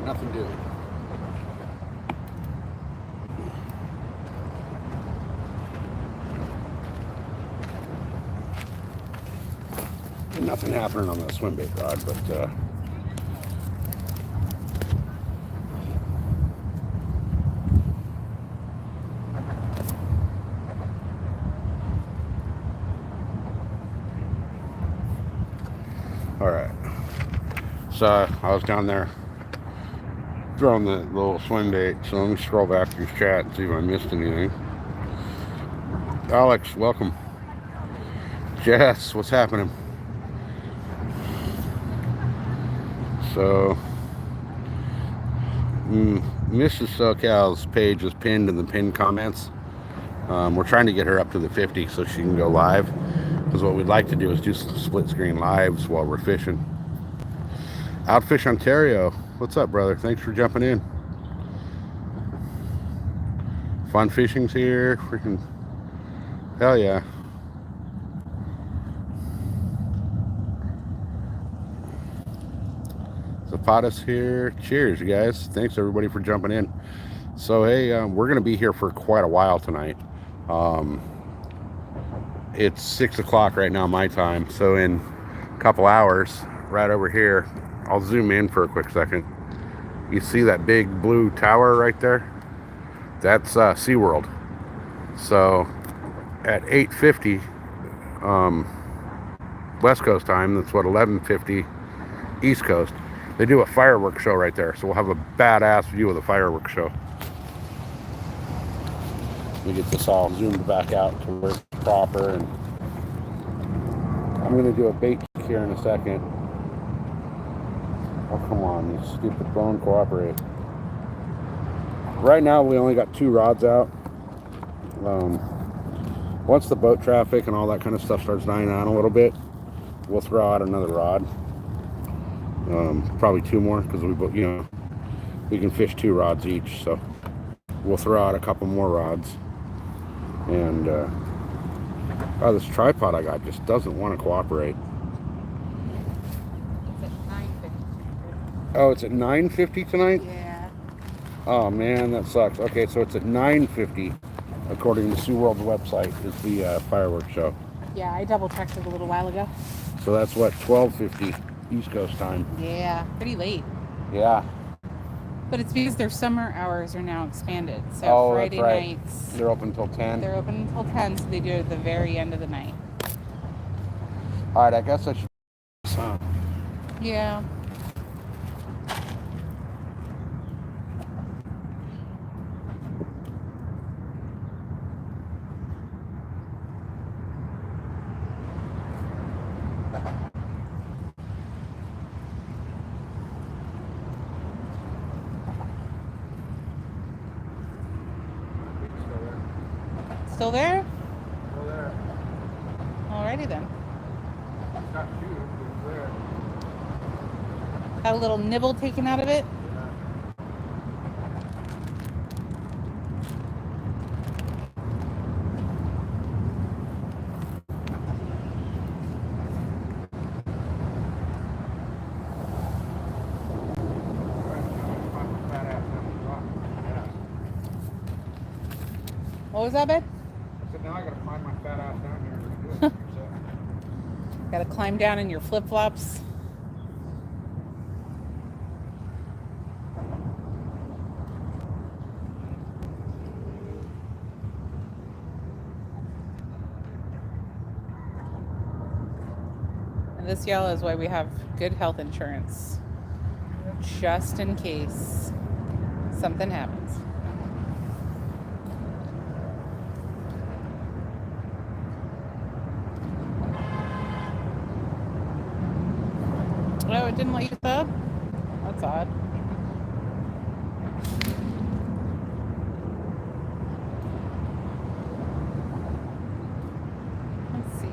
Nothing doing. Nothing happening on the swim bait rod, but all right. So I was down there throwing the little swim bait. So let me scroll back through chat and see if I missed anything. Alex, welcome. Jess, what's happening? So, Mrs. SoCal's page is pinned in the pinned comments. We're trying to get her up to the 50 so she can go live. Because what we'd like to do is do some split screen lives while we're fishing. Outfish Ontario, what's up, brother? Thanks for jumping in. Fun fishing's here. Freaking hell yeah. Zapata's here. Cheers, you guys. Thanks everybody for jumping in. So hey, we're gonna be here for quite a while tonight. It's 6 o'clock right now my time, so in a couple hours right over here, I'll zoom in for a quick second. You see that big blue tower right there? That's SeaWorld. So at 8:50 West Coast time, that's what, 11:50 East Coast, they do a fireworks show right there. So we'll have a badass view of the fireworks show. Let me get this all zoomed back out to where it's proper, and I'm gonna do a bait here in a second. Oh, come on, you stupid phone, cooperate. Right now we only got 2 rods out. Once the boat traffic and all that kind of stuff starts dying out a little bit, we'll throw out another rod. Probably 2 more, because we can fish 2 rods each, so we'll throw out a couple more rods. And oh, this tripod I got just doesn't want to cooperate. It's at 9:50. Oh, it's at 9:50 tonight? Yeah. Oh man, that sucks. Okay, so it's at 9:50 according to SeaWorld's website is the fireworks show. Yeah, I double checked it a little while ago. So that's what, 12:50 East Coast time. Yeah, pretty late. Yeah. But it's because their summer hours are now expanded. So Friday that's right. nights, They're open until 10. they're open until 10, so they do it at the very end of the night. All right, I guess I should. Yeah. Still there? Still there. Alrighty then. It's not huge, but it's there. Got a little nibble taken out of it. What was that, babe? I said, now I gotta find my fat ass down here and do it. Gotta climb down in your flip-flops. And this, y'all, is why we have good health insurance. Just in case something happens. Oh, it didn't let you sub? That's odd. Let's see.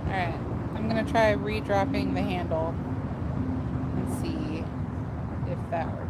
Alright, I'm gonna try redropping the handle and see if if that works.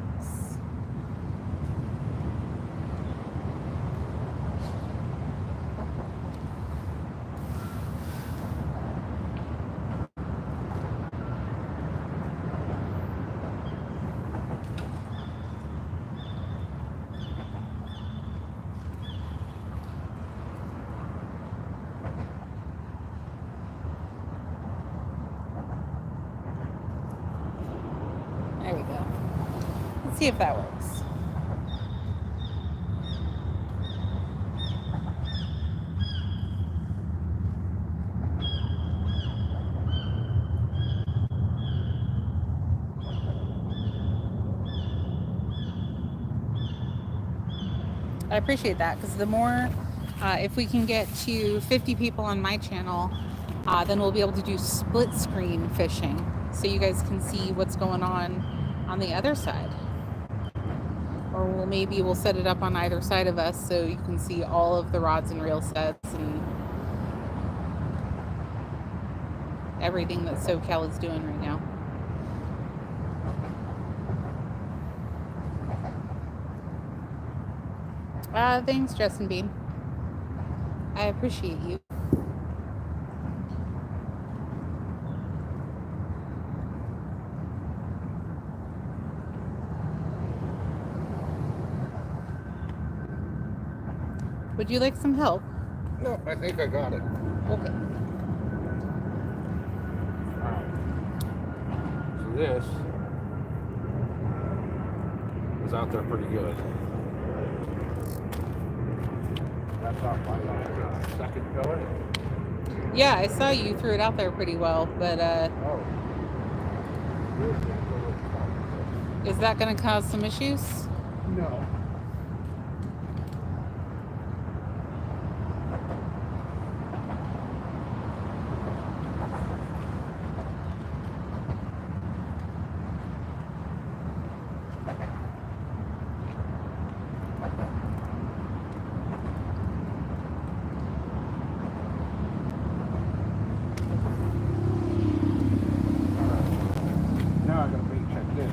There we go. Let's see if that works. I appreciate that, because the more, if we can get to 50 people on my channel, then we'll be able to do split screen fishing, so you guys can see what's going on the other side. Or maybe we'll set it up on either side of us so you can see all of the rods and reel sets and everything that SoCal is doing right now. Thanks, Justin Bean. I appreciate you. Would you like some help? No, I think I got it. Okay. Alright. So this is out there pretty good. That's not my second pillar. Yeah, I saw you threw it out there pretty well, but Oh. is that going to cause some issues? No. Now I gotta bait check this.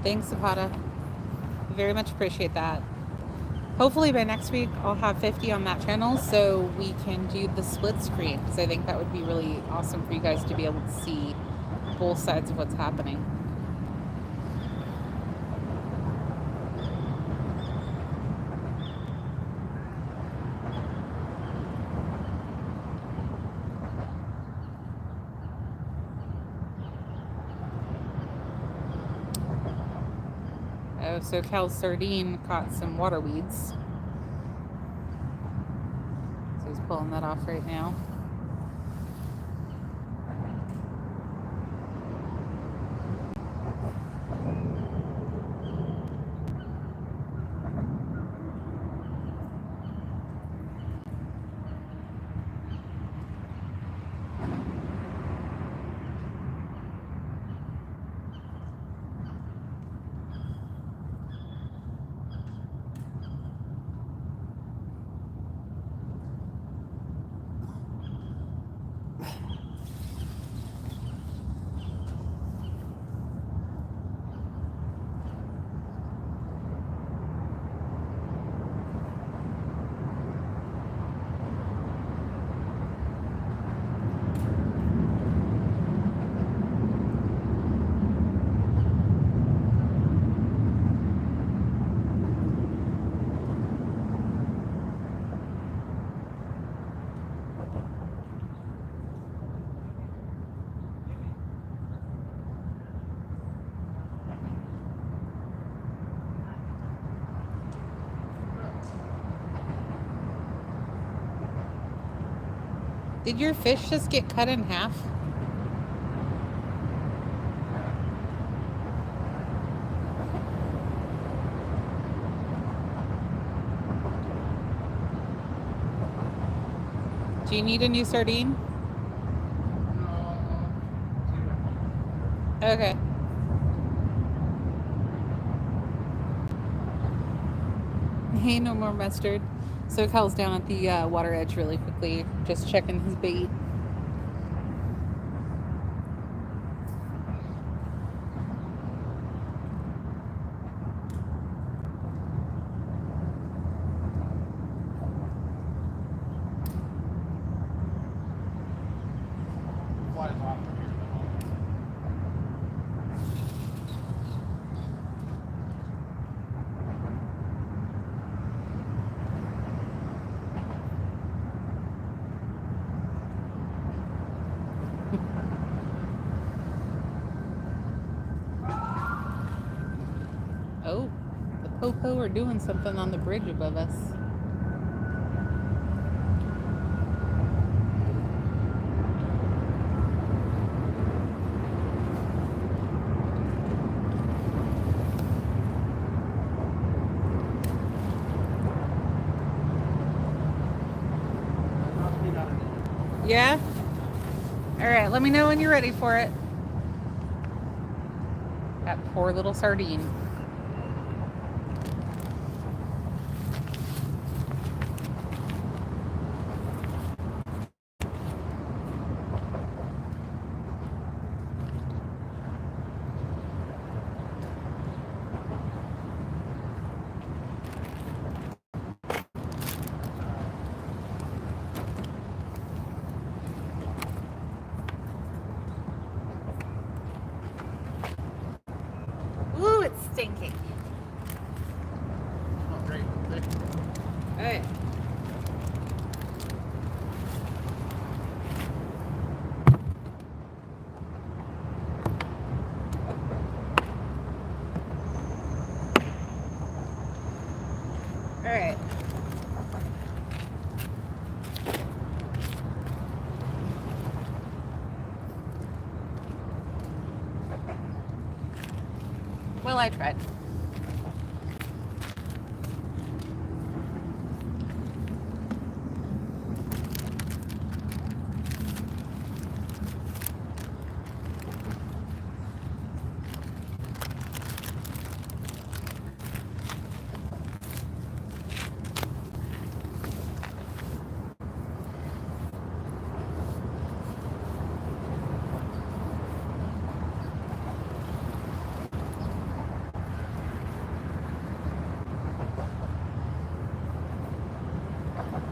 Thanks, Zapata. Very much appreciate that. Hopefully by next week I'll have 50 on that channel so we can do the split screen, because I think that would be really awesome for you guys to be able to see both sides of what's happening. Oh, so Cal Sardine caught some water weeds. So he's pulling that off right now. Did your fish just get cut in half? Do you need a new sardine? Okay. Hey, no more mustard. So Cal's down at the water edge really quickly, just checking his bait. Oh, the popo are doing something on the bridge above us. Yeah? All right, let me know when you're ready for it. That poor little sardine. Ooh, it's stinking. Oh, great. Hey. All right. Well, I tried.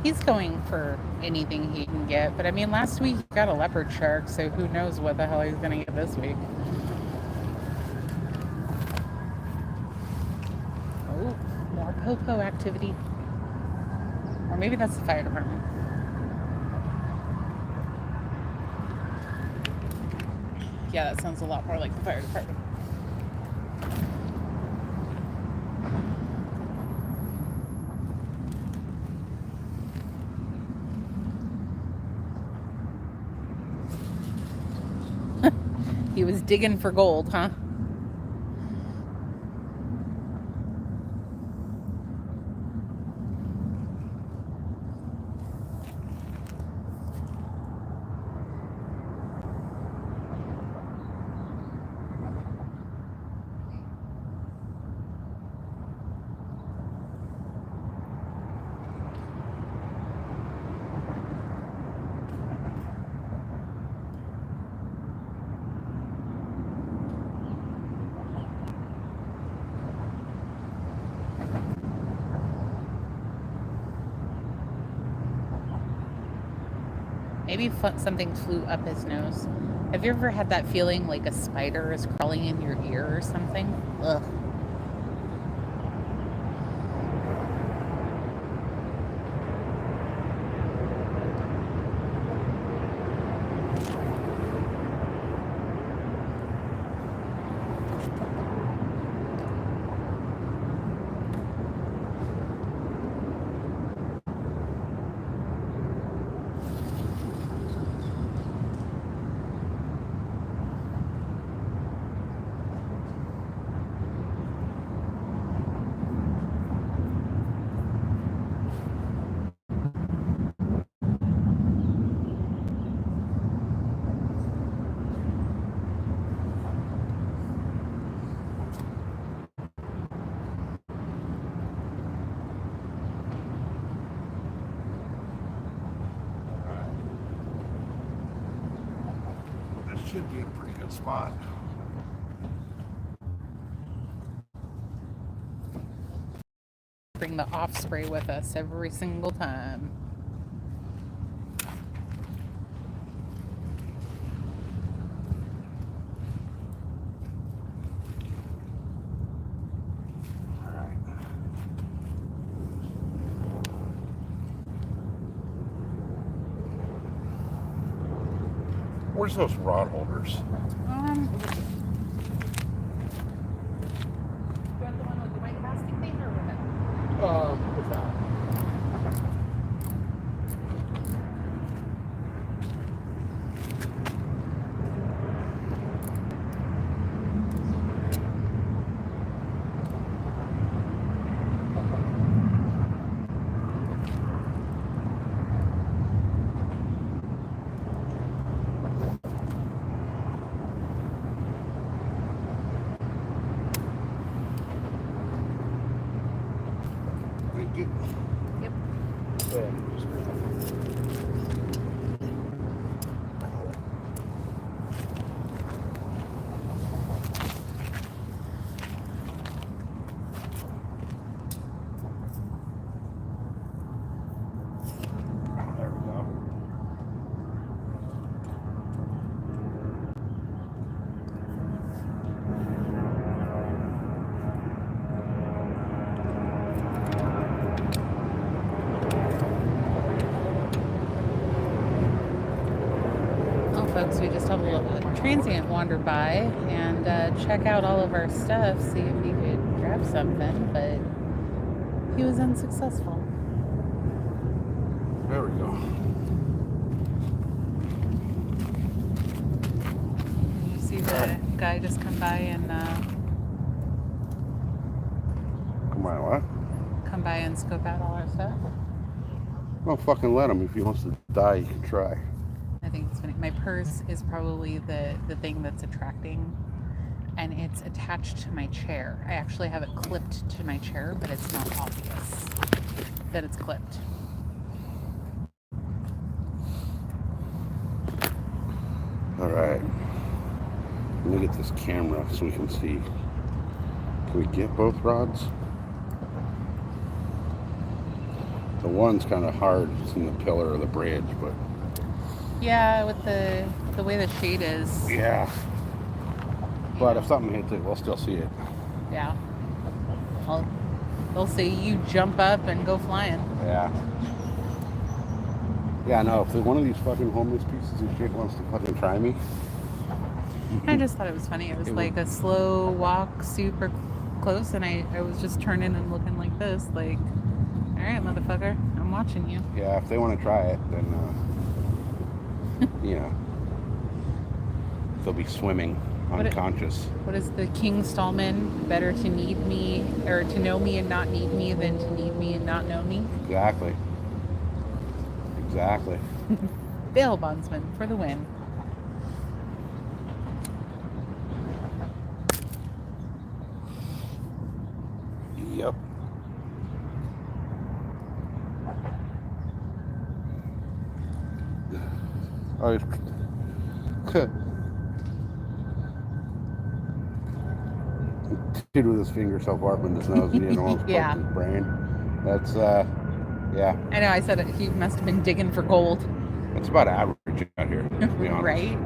He's going for anything he can get, but I mean, last week he got a leopard shark, so who knows what the hell he's gonna get this week. Oh, more popo activity. Or maybe that's the fire department. Yeah, that sounds a lot more like the fire department. He was digging for gold, huh? Maybe something flew up his nose. Have you ever had that feeling like a spider is crawling in your ear or something? Ugh. Should be a pretty good spot. Bring the off spray with us every single time. Where's those rod holders? You want the one with the white plastic thing or with it? What's that? Thank you. Yep. There we go. Well, folks, we just had a transient wander by and check out all of our stuff, see if he could grab something, but he was unsuccessful. There we go. You see the guy just come by and Come on, what? come by and scope out all our stuff? Well, fucking let him. If he wants to die, he can try. I think it's funny. My purse is probably the thing that's attracting, and it's attached to my chair. I actually have it clipped to my chair, but it's not obvious that it's clipped. All right. Let me get this camera so we can see. Can we get both rods? The one's kind of hard. It's in the pillar of the bridge, but Yeah, with the way the shade is. yeah. But if something hits it, we'll still see it. Yeah. Well, they'll say you jump up and go flying. Yeah. Yeah, no, if one of these fucking homeless pieces of shit wants to fucking try me. I just thought it was funny. It was like a slow walk, super close, and I was just turning and looking like this, like, all right, motherfucker, I'm watching you. Yeah, if they want to try it, then, you know, they'll be swimming unconscious. What is the King Stallman? Better to need me, or to know me and not need me than to need me and not know me? Exactly. Exactly. Bail bondsman for the win. Yep. Oh, it's dude with his finger so far up in his nose, he didn't almost Yeah. his brain. That's yeah. I know. I said it, he must have been digging for gold. That's about average out here, to be honest. Right?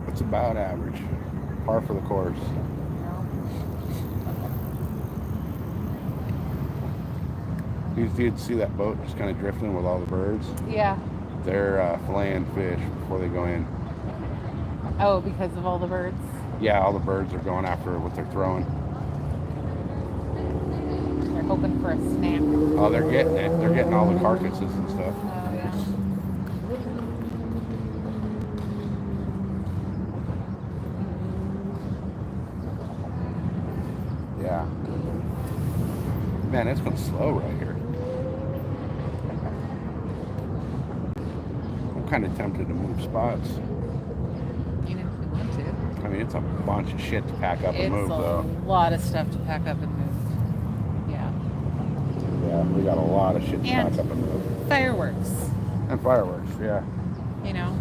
It's about average. Par for the course. You'd see that boat just kind of drifting with all the birds. Yeah. They're filleting fish before they go in. Oh, because of all the birds? Yeah, all the birds are going after what they're throwing. They're hoping for a snack. Oh, they're getting it. They're getting all the carcasses and stuff. Oh, yeah. Yeah. Man, it's been slow right here. I'm kind of tempted to move spots. You know, if you want to. I mean, it's a bunch of shit to pack up and It's move, a though. lot of stuff to pack up and move. Yeah. Yeah, we got a lot of shit And stocked up in the fireworks. and fireworks. Yeah. You know,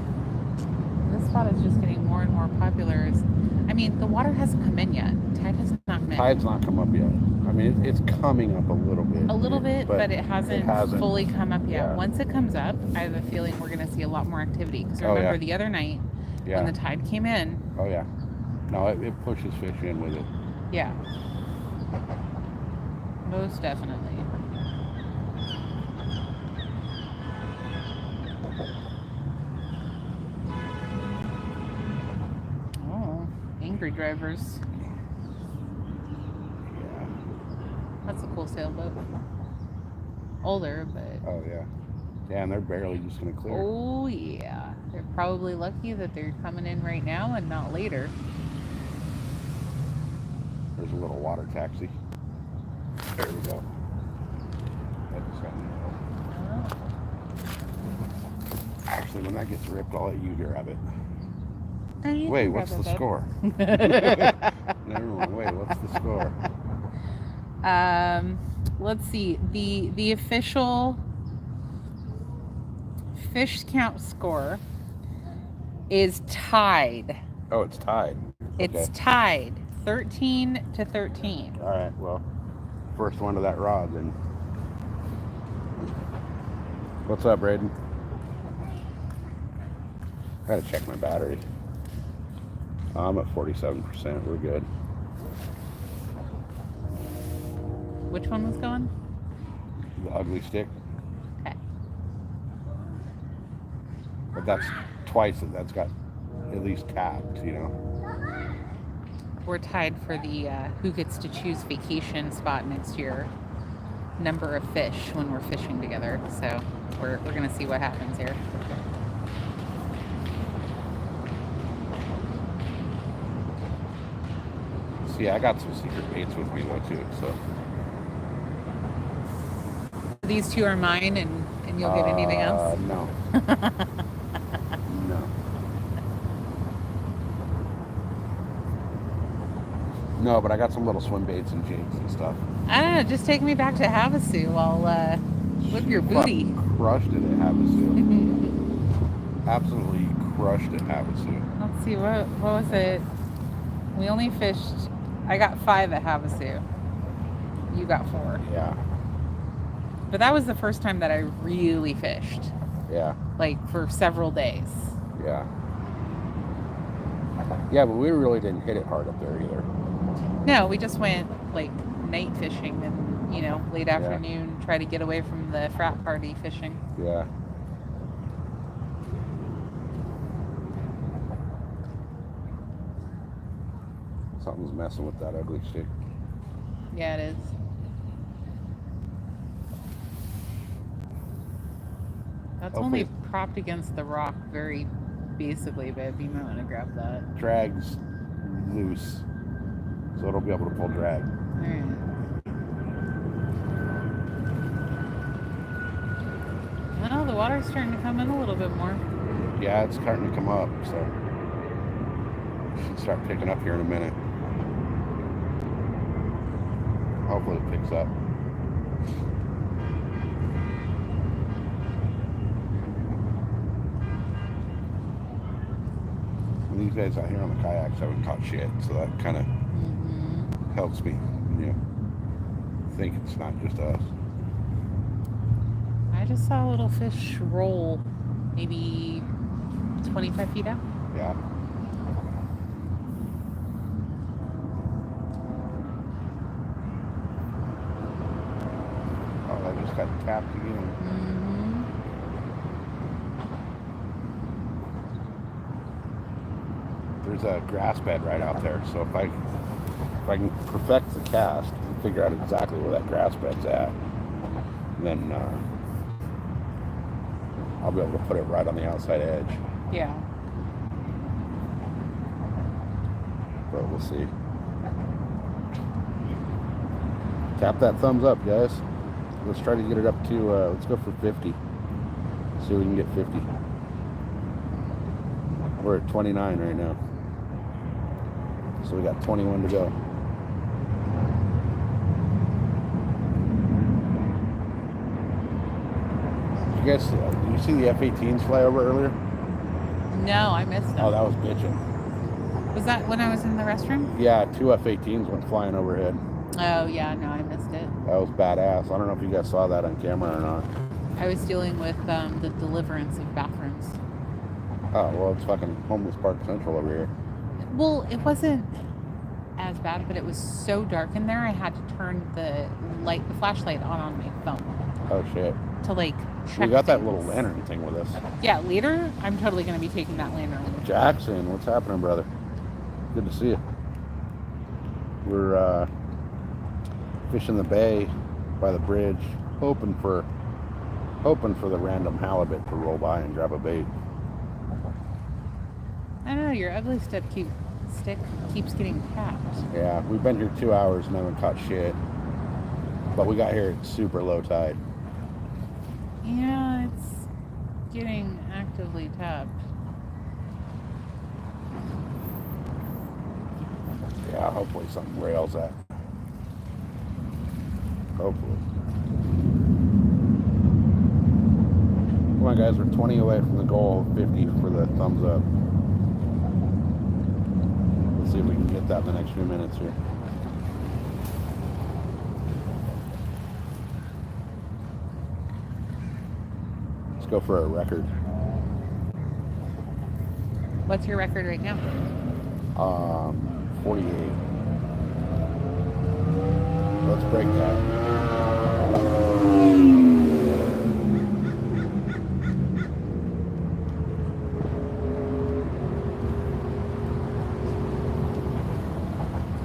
this spot is just getting more and more popular. I mean, the water hasn't come in yet. Tide has not come in. Tide's not come up yet. I mean, it's coming up a little bit. A little bit, but it hasn't fully come up yet. Yeah. Once it comes up, I have a feeling we're going to see a lot more activity. Because Oh, remember yeah. the other night Yeah. when the tide came in. Oh yeah. No, it pushes fish in with it. Yeah. Most definitely. Oh, angry drivers. Yeah. That's a cool sailboat. Older, but... Oh yeah. Yeah, and they're barely just gonna clear. Oh yeah. They're probably lucky that they're coming in right now and not later. There's a little water taxi. There we go. Oh. Actually, when that gets ripped, I'll let you grab it. Oh, you Wait, can what's grab the it, score? Never mind. Wait, what's the score? Let's see. The official fish count score is tied. Oh, it's tied. It's tied 13-13. All right. Well, first one to that rod then. What's up, Braden? Gotta check my battery. I'm at 47%. We're good. Which one was going? The ugly stick. Okay. But that's twice that's got at least tapped, you know. We're tied for the who gets to choose vacation spot next year. Number of fish when we're fishing together. So we're gonna see what happens here. See, I got some secret baits with me though too, so. These two are mine, and you'll get anything else? No. No. No, but I got some little swim baits and jigs and stuff. I don't know. Just take me back to Havasu. I'll whip your booty. Crushed it at Havasu. Absolutely crushed at Havasu. Let's see, what was it? We only fished. I got 5 at Havasu. You got 4. Yeah. But that was the first time that I really fished. Yeah. Like for several days. Yeah. Yeah, but we really didn't hit it hard up there either. No, we just went like night fishing and, you know, late afternoon, try to get away from the frat party fishing. Yeah. Something's messing with that ugly stick. Yeah, it is. That's Hopefully only propped against the rock very basically, babe. You might want to grab that. Drag's loose, so it'll be able to pull drag. Alright. Well, the water's starting to come in a little bit more. Yeah, it's starting to come up, so it should start picking up here in a minute. Hopefully it picks up. And these guys out here on the kayaks haven't caught shit, so that kind of helps me, you know, think it's not just us. I just saw a little fish roll maybe 25 feet out. Yeah. Oh, that just got tapped again. There's a grass bed right out there, so if I can perfect the cast and figure out exactly where that grass bed's at, then I'll be able to put it right on the outside edge. Yeah. But we'll see. Tap that thumbs up, guys. Let's try to get it up to, let's go for 50. See if we can get 50. We're at 29 right now. So we got 21 to go. guess, did you see the F-18s fly over earlier? No, I missed them. Oh, that was bitching. Was that when I was in the restroom? Yeah, 2 F-18s went flying overhead. Oh, yeah, no, I missed it. That was badass. I don't know if you guys saw that on camera or not. I was dealing with the deliverance of bathrooms. Oh, well, it's fucking homeless park central over here. Well, it wasn't as bad, but it was so dark in there, I had to turn the flashlight on my phone. Oh, shit. To, like, check We got that things. little lantern thing with us. Yeah, later, I'm totally going to be taking that lantern. Jackson, what's happening, brother? Good to see you. We're fishing the bay by the bridge, hoping for the random halibut to roll by and grab a bait. I don't know, your ugly stick keeps getting tapped. Yeah, we've been here 2 hours and haven't caught shit. But we got here at super low tide. Yeah, it's getting actively tapped. Yeah, hopefully something rails that. Hopefully. Come on, guys, we're 20 away from the goal of 50 for the thumbs up. Let's see if we can get that in the next few minutes here. Let's go for a record. What's your record right now? 48. Let's break that.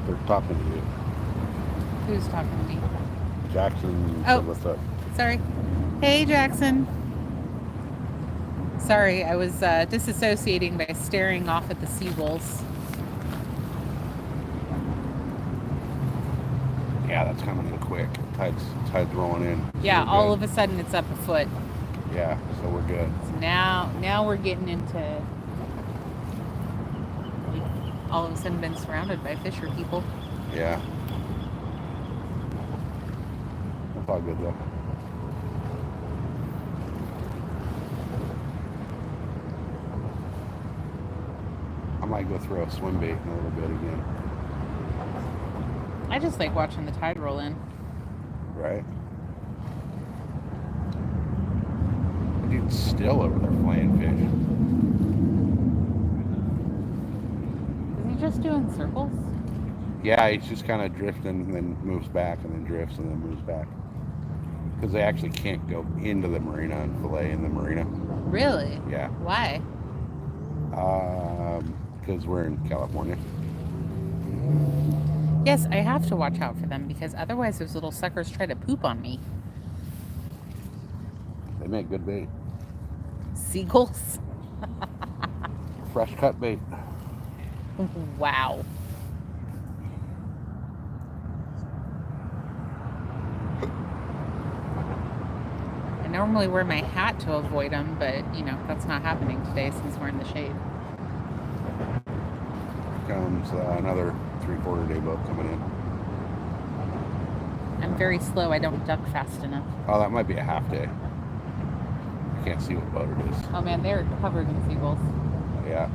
They're talking to you. Who's talking to me? Jackson Oh. said, what's up? Sorry. Hey, Jackson. Sorry, I was disassociating by staring off at the seagulls. Yeah, that's coming in quick. Tide's rolling in. Yeah, So all of a sudden it's up a foot. Yeah, so we're good. So now we're getting into, we've all of a sudden been surrounded by fisher people. Yeah. That's all good though. I might go throw a swim bait in a little bit again. I just like watching the tide roll in. Right? The dude's still over there flaying fish. Is he just doing circles? Yeah, he's just kind of drifting and then moves back and then drifts and then moves back. Because they actually can't go into the marina and fillet in the marina. Really? Yeah. Why? Because we're in California. Yes, I have to watch out for them because otherwise those little suckers try to poop on me. They make good bait. Seagulls? Fresh cut bait. Wow. I normally wear my hat to avoid them, but you know, that's not happening today since we're in the shade. Comes another 3/4 day boat coming in. I'm very slow. I don't duck fast enough. Oh, that might be a half day. I can't see what boat it is. Oh man, they're covered in seagulls. Yeah.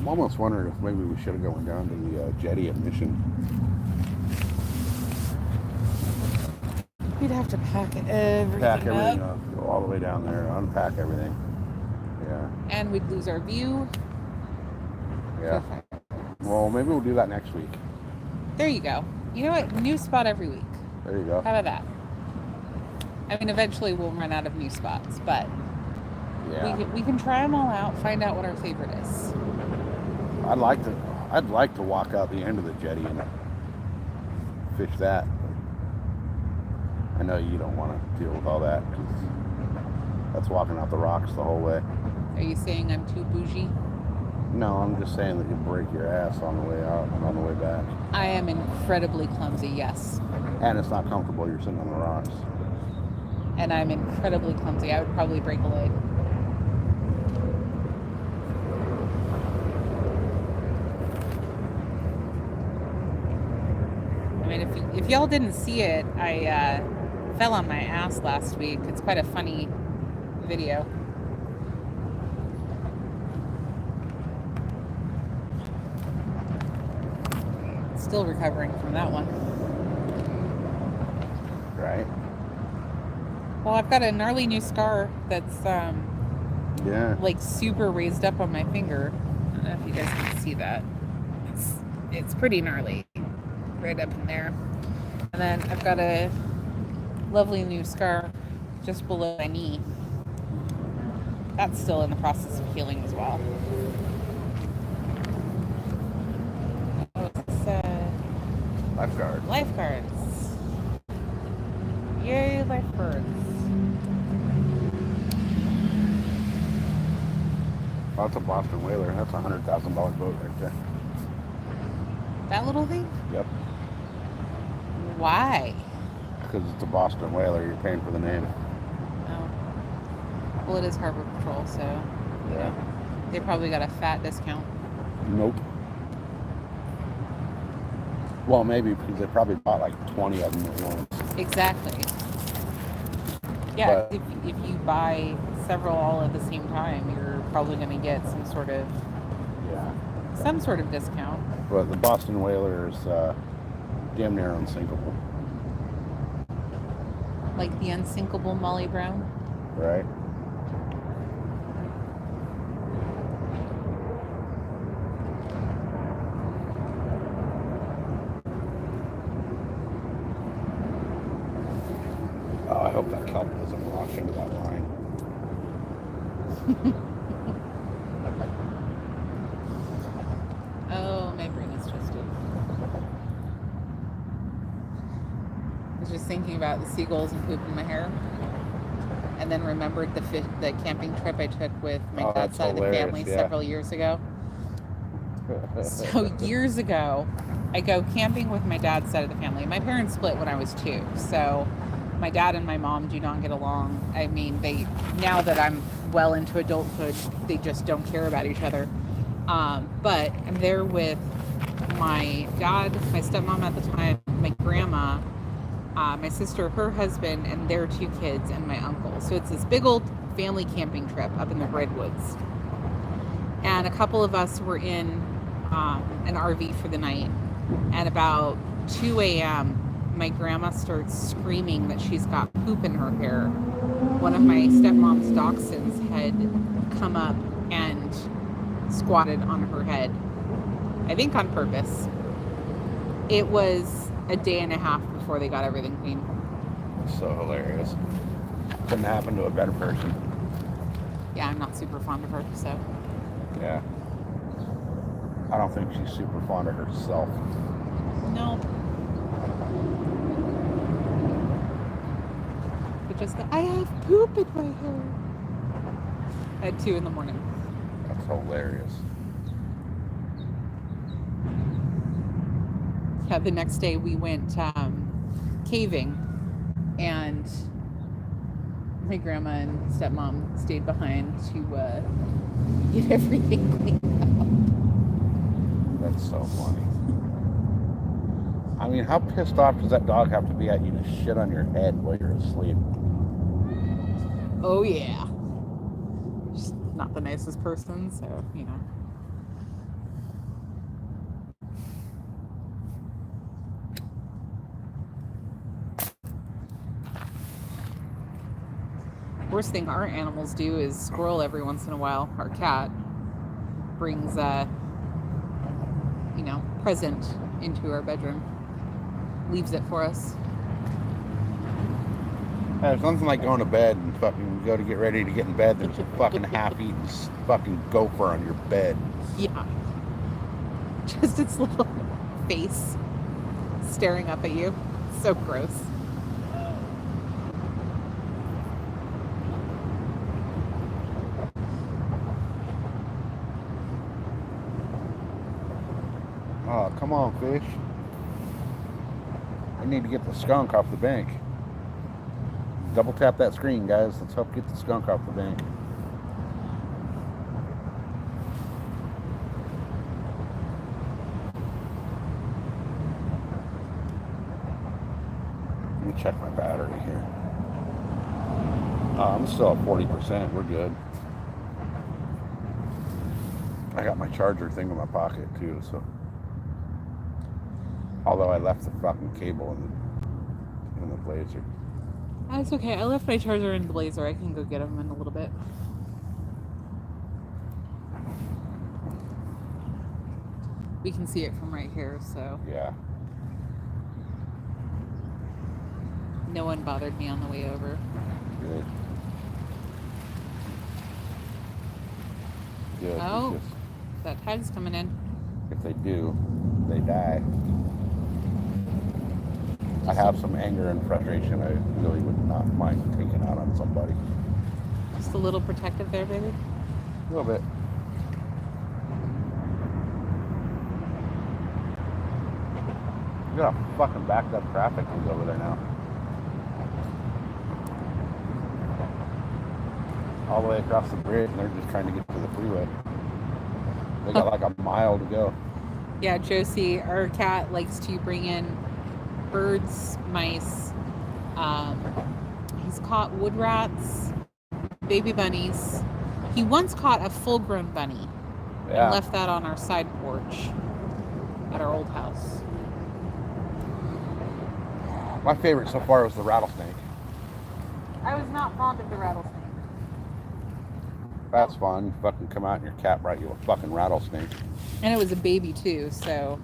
I'm almost wondering if maybe we should have gone down to the jetty at Mission. We'd have to pack everything Pack everything up. up, go all the way down there, unpack everything. Yeah. And we'd lose our view. Yeah. Well, maybe we'll do that next week. There you go. You know what? New spot every week. There you go. How about that? I mean, eventually we'll run out of new spots, but Yeah. we can try them all out, find out what our favorite is. I'd like to walk out the end of the jetty and fish that. I know you don't want to deal with all that because that's walking out the rocks the whole way. Are you saying I'm too bougie? No, I'm just saying that you break your ass on the way out and on the way back. I am incredibly clumsy, yes. And it's not comfortable. You're sitting on the rocks. And I'm incredibly clumsy. I would probably break a leg. And if y'all didn't see it, I fell on my ass last week. It's quite a funny video. Still recovering from that one. Right. Well, I've got a gnarly new scar that's Yeah. like super raised up on my finger. I don't know if you guys can see that. It's pretty gnarly, right up in there. And then I've got a lovely new scar just below my knee. That's still in the process of healing as well. Oh, it's Lifeguard. lifeguards. Yay, lifeguards. Oh, that's a Boston Whaler. That's a $100,000 boat right there. That little thing? Yep. Why? Because it's a Boston Whaler. You're paying for the name. Oh. Well, it is Harbor Patrol, so Yeah. they probably got a fat discount. Nope. Well, maybe because they probably bought like 20 of them at once. Exactly. Yeah, But- if you buy several all at the same time, you're probably going to get some sort of discount. But the Boston Whaler is damn near unsinkable. Like the unsinkable Molly Brown. Right? Oh, I hope that kelp doesn't wash into that line. Oh, my brain is twisted. I was just thinking about the seagulls and poop in my hair, and then remembered the camping trip I took with my Oh, dad's that's side of the hilarious, family yeah. several years ago. So years ago, I go camping with my dad's side of the family. My parents split when I was 2, so my dad and my mom do not get along. I mean, now that I'm well into adulthood, they just don't care about each other. But I'm there with my dad, my stepmom at the time, my grandma, my sister, her husband, and their 2 kids, and my uncle. So it's this big old family camping trip up in the redwoods. And a couple of us were in an RV for the night. And about 2 a.m., my grandma starts screaming that she's got poop in her hair. One of my stepmom's dachshunds had come up and squatted on her head. I think on purpose. It was a day and a half before they got everything clean. So hilarious. Couldn't happen to a better person. Yeah, I'm not super fond of her, so. Yeah. I don't think she's super fond of herself. No. But just I have poop in my hair. At 2 a.m. That's hilarious. Yeah, the next day we went caving, and my grandma and stepmom stayed behind to get everything cleaned up. That's so funny. I mean, how pissed off does that dog have to be at you to shit on your head while you're asleep? Oh yeah. Just not the nicest person, so, you know. Worst thing our animals do is squirrel every once in a while. Our cat brings present into our bedroom. Leaves it for us. It's nothing like going to bed and fucking go to get ready to get in bed. There's a fucking half-eaten fucking gopher on your bed. Yeah. Just its little face staring up at you. So gross. Oh, come on, fish. I need to get the skunk off the bank. Double tap that screen, guys. Let's help get the skunk off the bank. check my battery here. I'm still at 40%. We're good. I got my charger thing in my pocket too, so. Although I left the fucking cable in the Blazer. That's okay. I left my charger in the Blazer. I can go get them in a little bit. We can see it from right here, so. Yeah. No one bothered me on the way over. Good. Good. Oh, that tag's coming in. If they do, they die. I have some anger and frustration I really would not mind taking out on somebody. Just a little protective there, baby? A little bit. You got a fucking backed up traffic who's over there now. All the way across the bridge, and they're just trying to get to the freeway. They got like a mile to go. Yeah, Josie, our cat, likes to bring in birds, mice. He's caught wood rats, baby bunnies. He once caught a full-grown bunny and left that on our side porch at our old house. My favorite so far was the rattlesnake. I was not fond of the rattlesnake. That's fun. Fucking come out and your cat brought you a fucking rattlesnake. And it was a baby too, so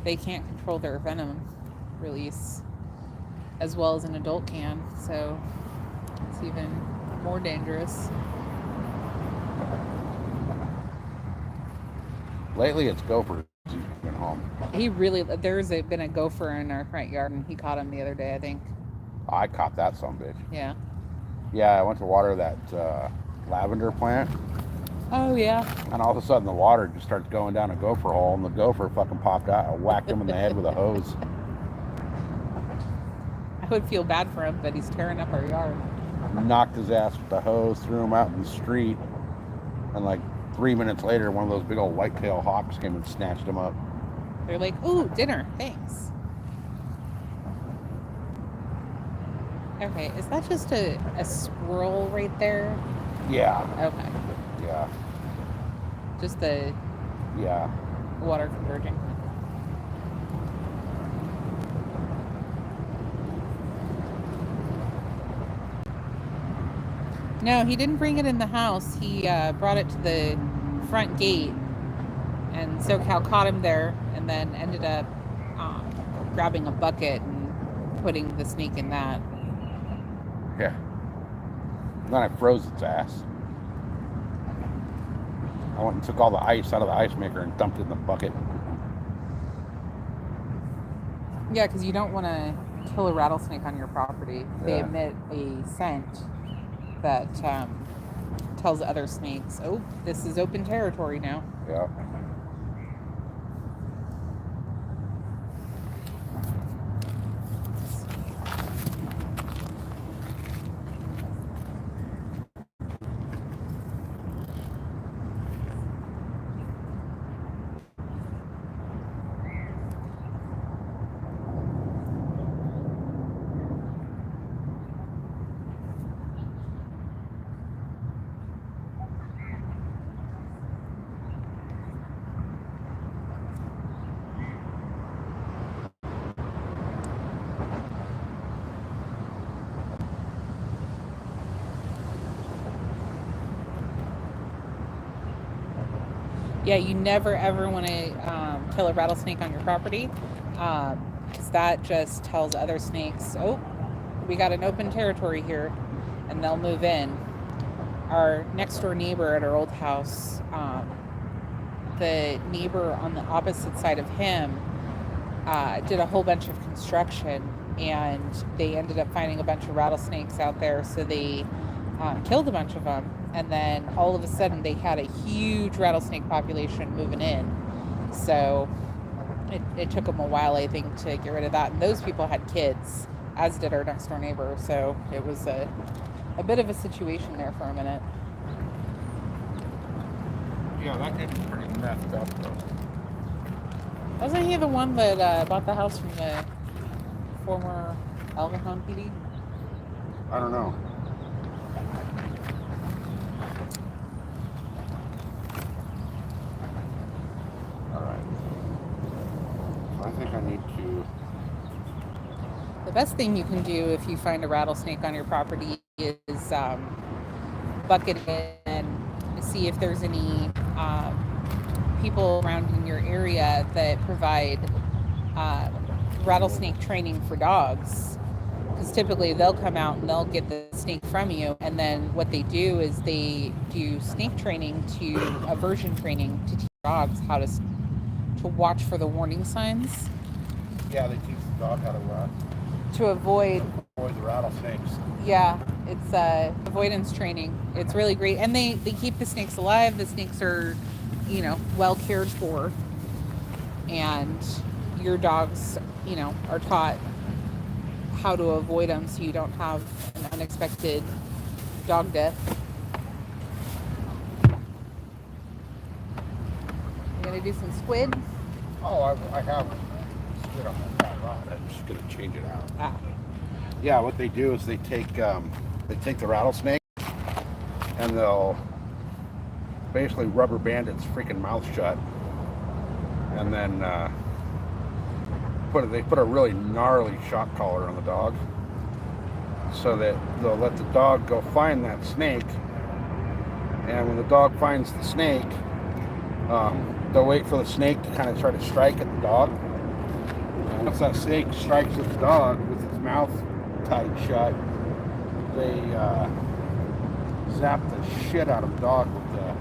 they can't control their venom release as well as an adult can, so it's even more dangerous. Lately it's gophers he's been home. Been a gopher in our front yard, and he caught him the other day, I think. I caught that son of a bitch. Yeah. Yeah, I went to water that lavender plant. Oh, yeah. And all of a sudden the water just starts going down a gopher hole, and the gopher fucking popped out. I whacked him in the head with a hose. I would feel bad for him, but he's tearing up our yard. Knocked his ass with the hose, threw him out in the street, and like 3 minutes later, one of those big old whitetail hawks came and snatched him up. They're like, ooh, dinner, thanks. Okay, is that just a squirrel right there? Yeah. Okay. Yeah. Just the water converging. No, he didn't bring it in the house. He brought it to the front gate, and SoCal caught him there, and then ended up grabbing a bucket and putting the snake in that. Yeah. Then I froze its ass. I went and took all the ice out of the ice maker and dumped it in the bucket. Yeah, because you don't want to kill a rattlesnake on your property. They emit a scent that tells other snakes, oh, this is open territory now. Yeah. Yeah, you never ever want to kill a rattlesnake on your property, because that just tells other snakes, oh, we got an open territory here, and they'll move in. Our next door neighbor at our old house, the neighbor on the opposite side of him did a whole bunch of construction, and they ended up finding a bunch of rattlesnakes out there, so they killed a bunch of them. And then all of a sudden they had a huge rattlesnake population moving in. So it took them a while, I think, to get rid of that. And those people had kids, as did our next door neighbor. So it was a bit of a situation there for a minute. Yeah, that kid's pretty messed up, though. Wasn't he the one that bought the house from the former El Cajon PD? I don't know. All right. So I think I need to. The best thing you can do if you find a rattlesnake on your property is bucket it and see if there's any people around in your area that provide rattlesnake training for dogs. Because typically they'll come out and they'll get the snake from you, and then what they do is they do snake training to aversion training to teach dogs how to watch for the warning signs. Yeah, they teach the dog how to to avoid the rattlesnakes. Yeah, it's avoidance training. It's really great, and they keep the snakes alive. The snakes are, well cared for, and your dogs, are taught how to avoid them, so you don't have an unexpected dog death. You're gonna do some squid. Oh, I have squid on that rod. I'm just gonna change it out. Yeah, what they do is they take the rattlesnake and they'll basically rubber band its freaking mouth shut, and then they put a really gnarly shock collar on the dog, so that they'll let the dog go find that snake, and when the dog finds the snake, they'll wait for the snake to kind of try to strike at the dog. And once that snake strikes at the dog with its mouth tight shut, they zap the shit out of the dog with the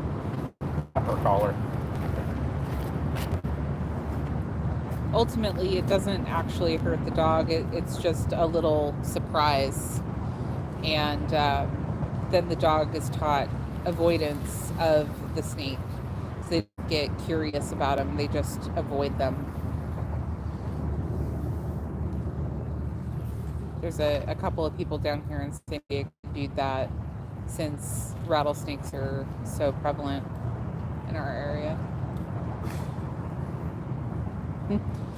upper collar. Ultimately, it doesn't actually hurt the dog. It's just a little surprise, and then the dog is taught avoidance of the snake. So they don't get curious about them; they just avoid them. There's a couple of people down here in San Diego who do that, since rattlesnakes are so prevalent in our area.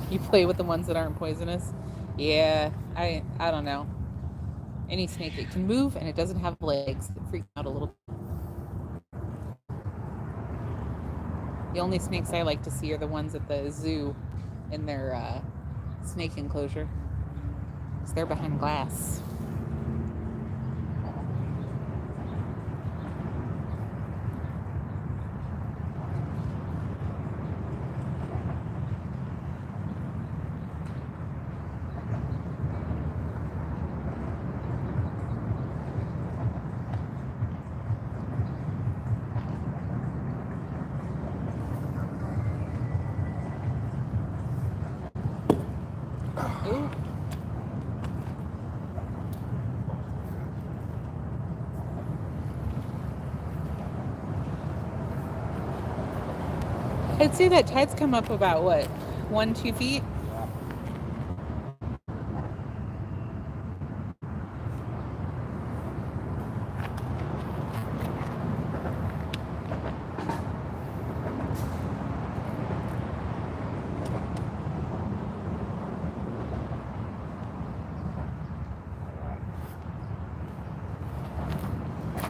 You play with the ones that aren't poisonous? Yeah, I don't know. Any snake, it can move and it doesn't have legs. It freaks me out a little. The only snakes I like to see are the ones at the zoo in their snake enclosure. Because they're behind glass. Ooh. I'd say that tides come up about what, 1-2 feet?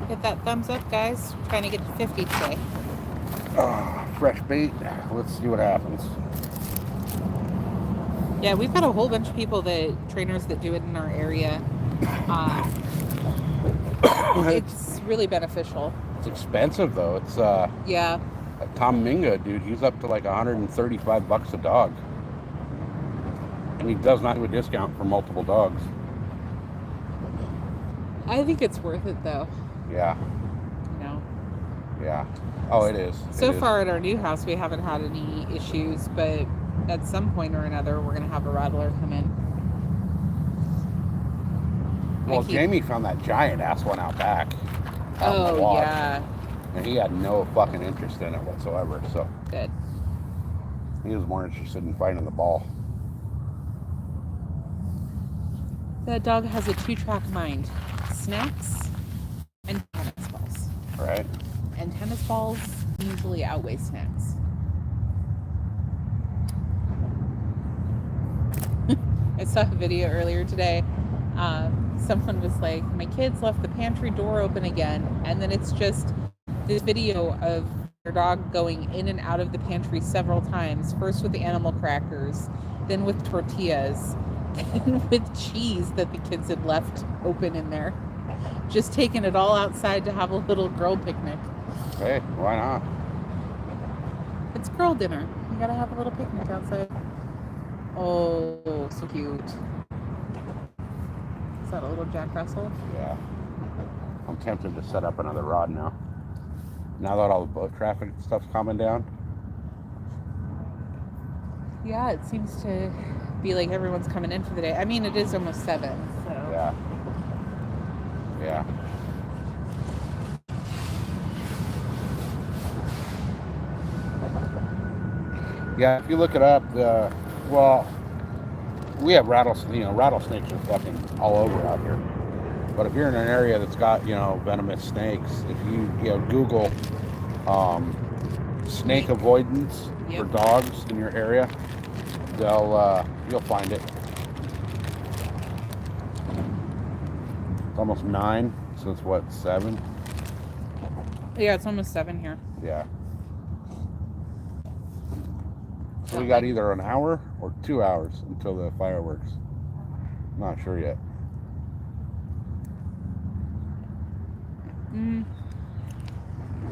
Hit that thumbs up, guys. I'm trying to get to 50 today. Fresh bait. Let's see what happens. Yeah, we've got a whole bunch of people trainers that do it in our area. It's really beneficial. It's expensive though. It's Yeah. Tom Minga, dude, he's up to like $135 a dog, and he does not do a discount for multiple dogs. I think it's worth it though. Yeah. Yeah. Oh, it is. So far at our new house, we haven't had any issues, but at some point or another, we're going to have a rattler come in. Well, Jamie found that giant ass one out back. Oh, yeah. And he had no fucking interest in it whatsoever, so. Good. He was more interested in finding the ball. That dog has a 2-track mind. Snacks and tennis balls. Right. And tennis balls usually outweigh snacks. I saw a video earlier today Someone was like, my kids left the pantry door open again, and then it's just this video of their dog going in and out of the pantry several times, first with the animal crackers, then with tortillas, then with cheese that the kids had left open in there. Just taking it all outside to have a little girl picnic. Hey, why not? It's girl dinner. You gotta have a little picnic outside. Oh, so cute. Is that a little Jack Russell? Yeah. I'm tempted to set up another rod now. Now that all the boat traffic stuff's calming down. Yeah, it seems to be like everyone's coming in for the day. I mean, it is almost 7, so. Yeah. Yeah. Yeah, if you look it up, well, we have rattlesnakes are fucking all over out here. But if you're in an area that's got, venomous snakes, if you Google snake avoidance for dogs in your area, you'll find it. It's almost 9, so it's what, 7? Yeah, it's almost 7 here. Yeah. So we got either an hour or 2 hours until the fireworks. Not sure yet.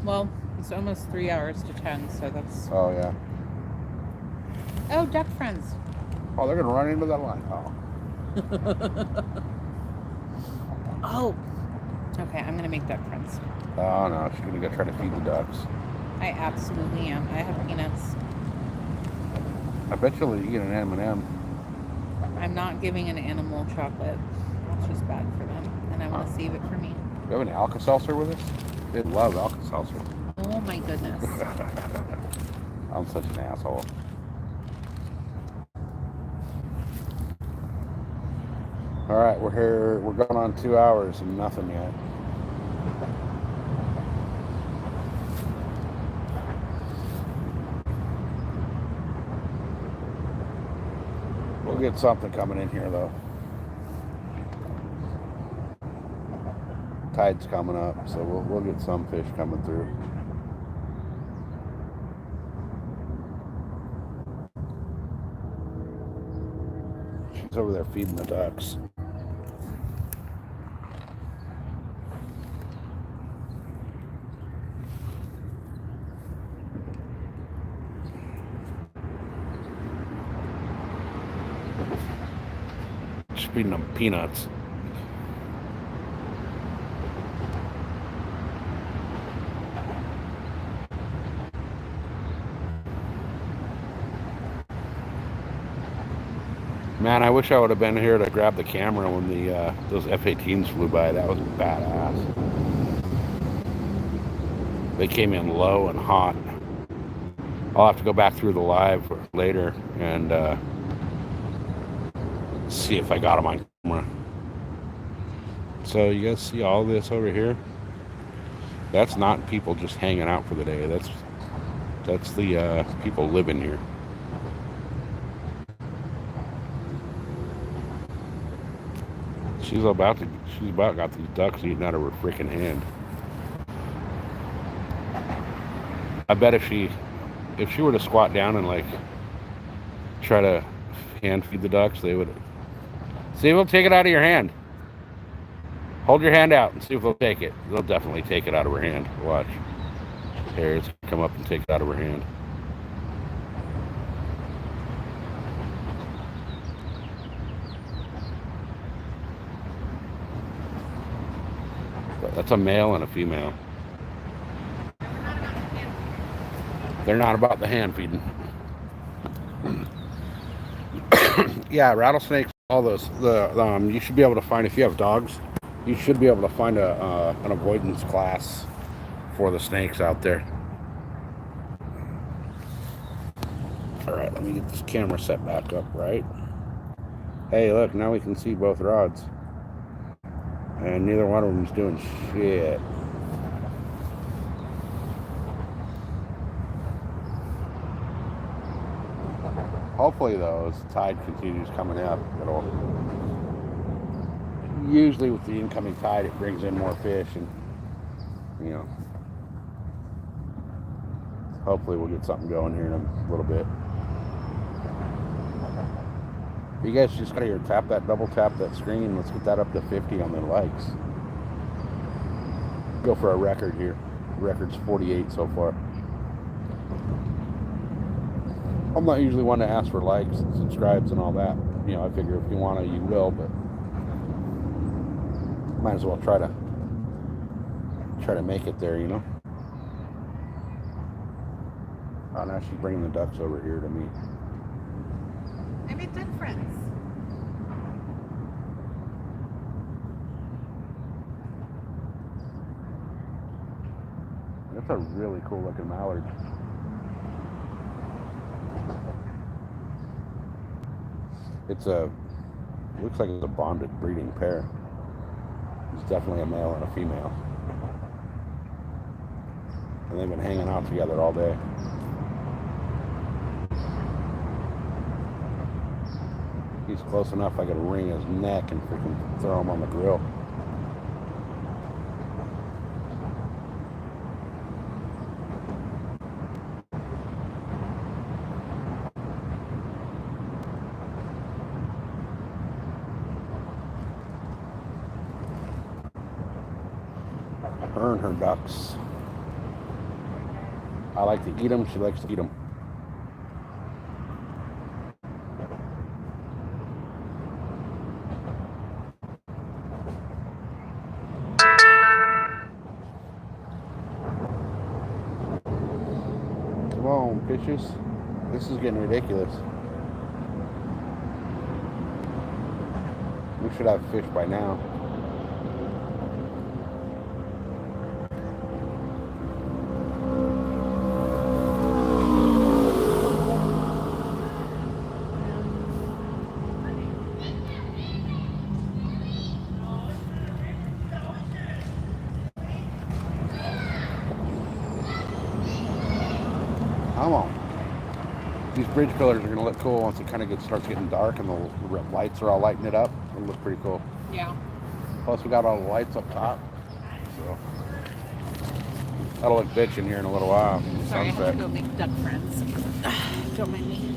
Well, it's almost 3 hours to 10, so that's... Oh, yeah. Oh, duck friends. Oh, they're going to run into that line. Oh. Oh. Okay, I'm going to make duck friends. Oh, no. She's going to go try to feed the ducks. I absolutely am. I have peanuts. I bet you'll eat an M&M. I'm not giving an animal chocolate. That's just bad for them. And I want to save it for me. Do you have an Alka-Seltzer with us? They love Alka-Seltzer. Oh, my goodness. I'm such an asshole. All right, we're here. We're going on 2 hours and nothing yet. We'll get something coming in here, though. Tide's coming up, so we'll get some fish coming through. She's over there feeding the ducks. She's feeding them peanuts. Man, I wish I would have been here to grab the camera when those F-18s flew by. That was badass. They came in low and hot. I'll have to go back through the live later and see if I got them on camera. So you guys see all this over here? That's not people just hanging out for the day. That's the people living here. She's about got these ducks eating out of her freaking hand. I bet if she were to squat down and like try to hand feed the ducks, they would see if they'll take it out of your hand. Hold your hand out and see if they'll take it. They'll definitely take it out of her hand. Watch. Hares come up and take it out of her hand. That's a male and a female. They're not about the hand feeding. Yeah, rattlesnakes, all those. You should be able to find, if you have dogs, you should be able to find an avoidance class for the snakes out there. All right, let me get this camera set back up, right? Hey, look, now we can see both rods. And neither one of them's doing shit. Hopefully, though, as the tide continues coming up, usually with the incoming tide, it brings in more fish, and you know, hopefully we'll get something going here in a little bit. You guys just gotta here double tap that screen. Let's get that up to 50 on the likes. Go for a record here. Record's 48 so far. I'm not usually one to ask for likes and subscribes and all that. You know, I figure if you want to, you will, but might as well try to make it there, you know. Oh, now she's bringing the ducks over here to me. I made duck friends. That's a really cool looking mallard. Looks like it's a bonded breeding pair. It's definitely a male and a female. And they've been hanging out together all day. He's close enough I could wring his neck and freaking throw him on the grill. Her and her ducks. I like to eat them. She likes to eat them. Come on, fishes. This is getting ridiculous. We should have fish by now. Come on. These bridge pillars are going to look cool once it kind of starts getting dark and the lights are all lighting it up. It'll look pretty cool. Yeah. Plus we got all the lights up top. So that'll look bitchin' here in a little while. Sorry, I have to go make duck friends. Don't mind me.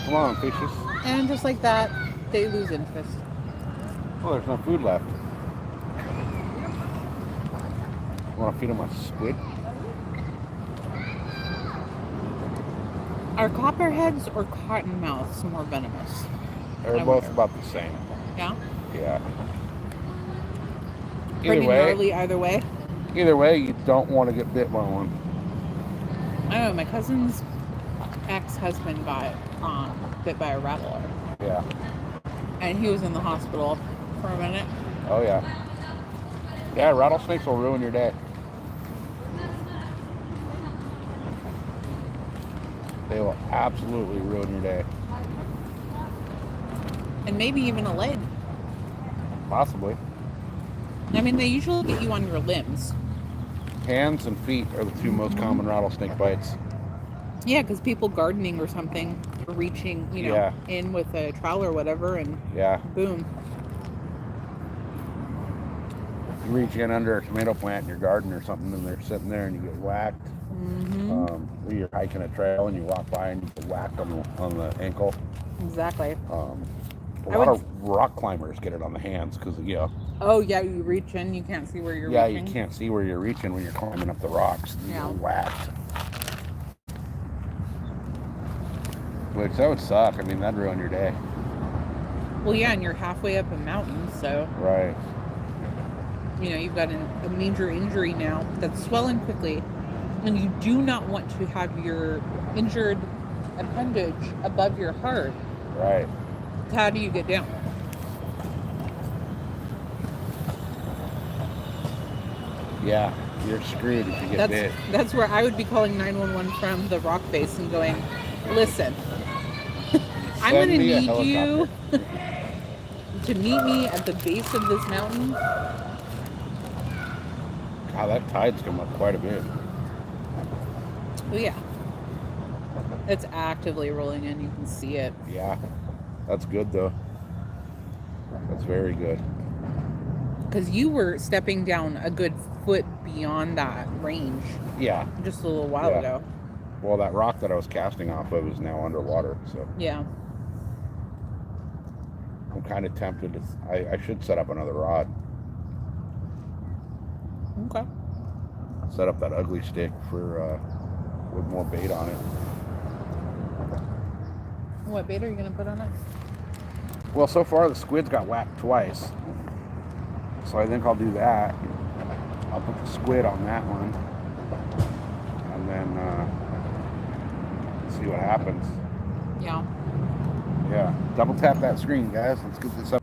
Come on, fishes. And just like that, they lose interest. Oh, there's no food left. Want to feed them a squid? Are copperheads or cottonmouths more venomous? They're both about the same. Yeah? Yeah. Pretty gnarly either way? Either way, you don't want to get bit by one. I don't know, my cousin's ex-husband got bit by a rattler. Yeah. And he was in the hospital for a minute. Oh, yeah. Yeah, rattlesnakes will ruin your day. They will absolutely ruin your day. And maybe even a leg. Possibly. I mean, they usually get you on your limbs. Hands and feet are the two most common rattlesnake bites. Yeah, because people gardening or something are reaching, in with a trowel or whatever, and boom. You reach in under a tomato plant in your garden or something, and they're sitting there, and you get whacked. Or you're hiking a trail and you walk by and you get whacked on the ankle. Exactly. A lot of rock climbers get it on the hands because Oh yeah, you reach in, you can't see where you're reaching. Yeah, you can't see where you're reaching when you're climbing up the rocks. You get whacked. Which that would suck. I mean, that'd ruin your day. Well, yeah, and you're halfway up a mountain, so. Right. You've got a major injury now that's swelling quickly, and you do not want to have your injured appendage above your heart. Right. How do you get down? Yeah, you're screwed if you get bit. That's where I would be calling 911 from the rock base and going, listen, I'm going to need you to meet me at the base of this mountain. God, that tide's come up quite a bit. Oh yeah. It's actively rolling in. You can see it. Yeah, that's good though. That's very good. Because you were stepping down a good foot beyond that range Yeah, just a little while yeah. ago. Well, that rock that I was casting off of is now underwater, so Yeah. I'm kind of tempted. I should set up another rod. Okay. Set up that ugly stick for with more bait on it. What bait are you going to put on it? Well, so far the squid's got whacked twice, so I think I'll do that. I'll put the squid on that one, and then see what happens. Yeah. Yeah, double tap that screen, guys. Let's get this up.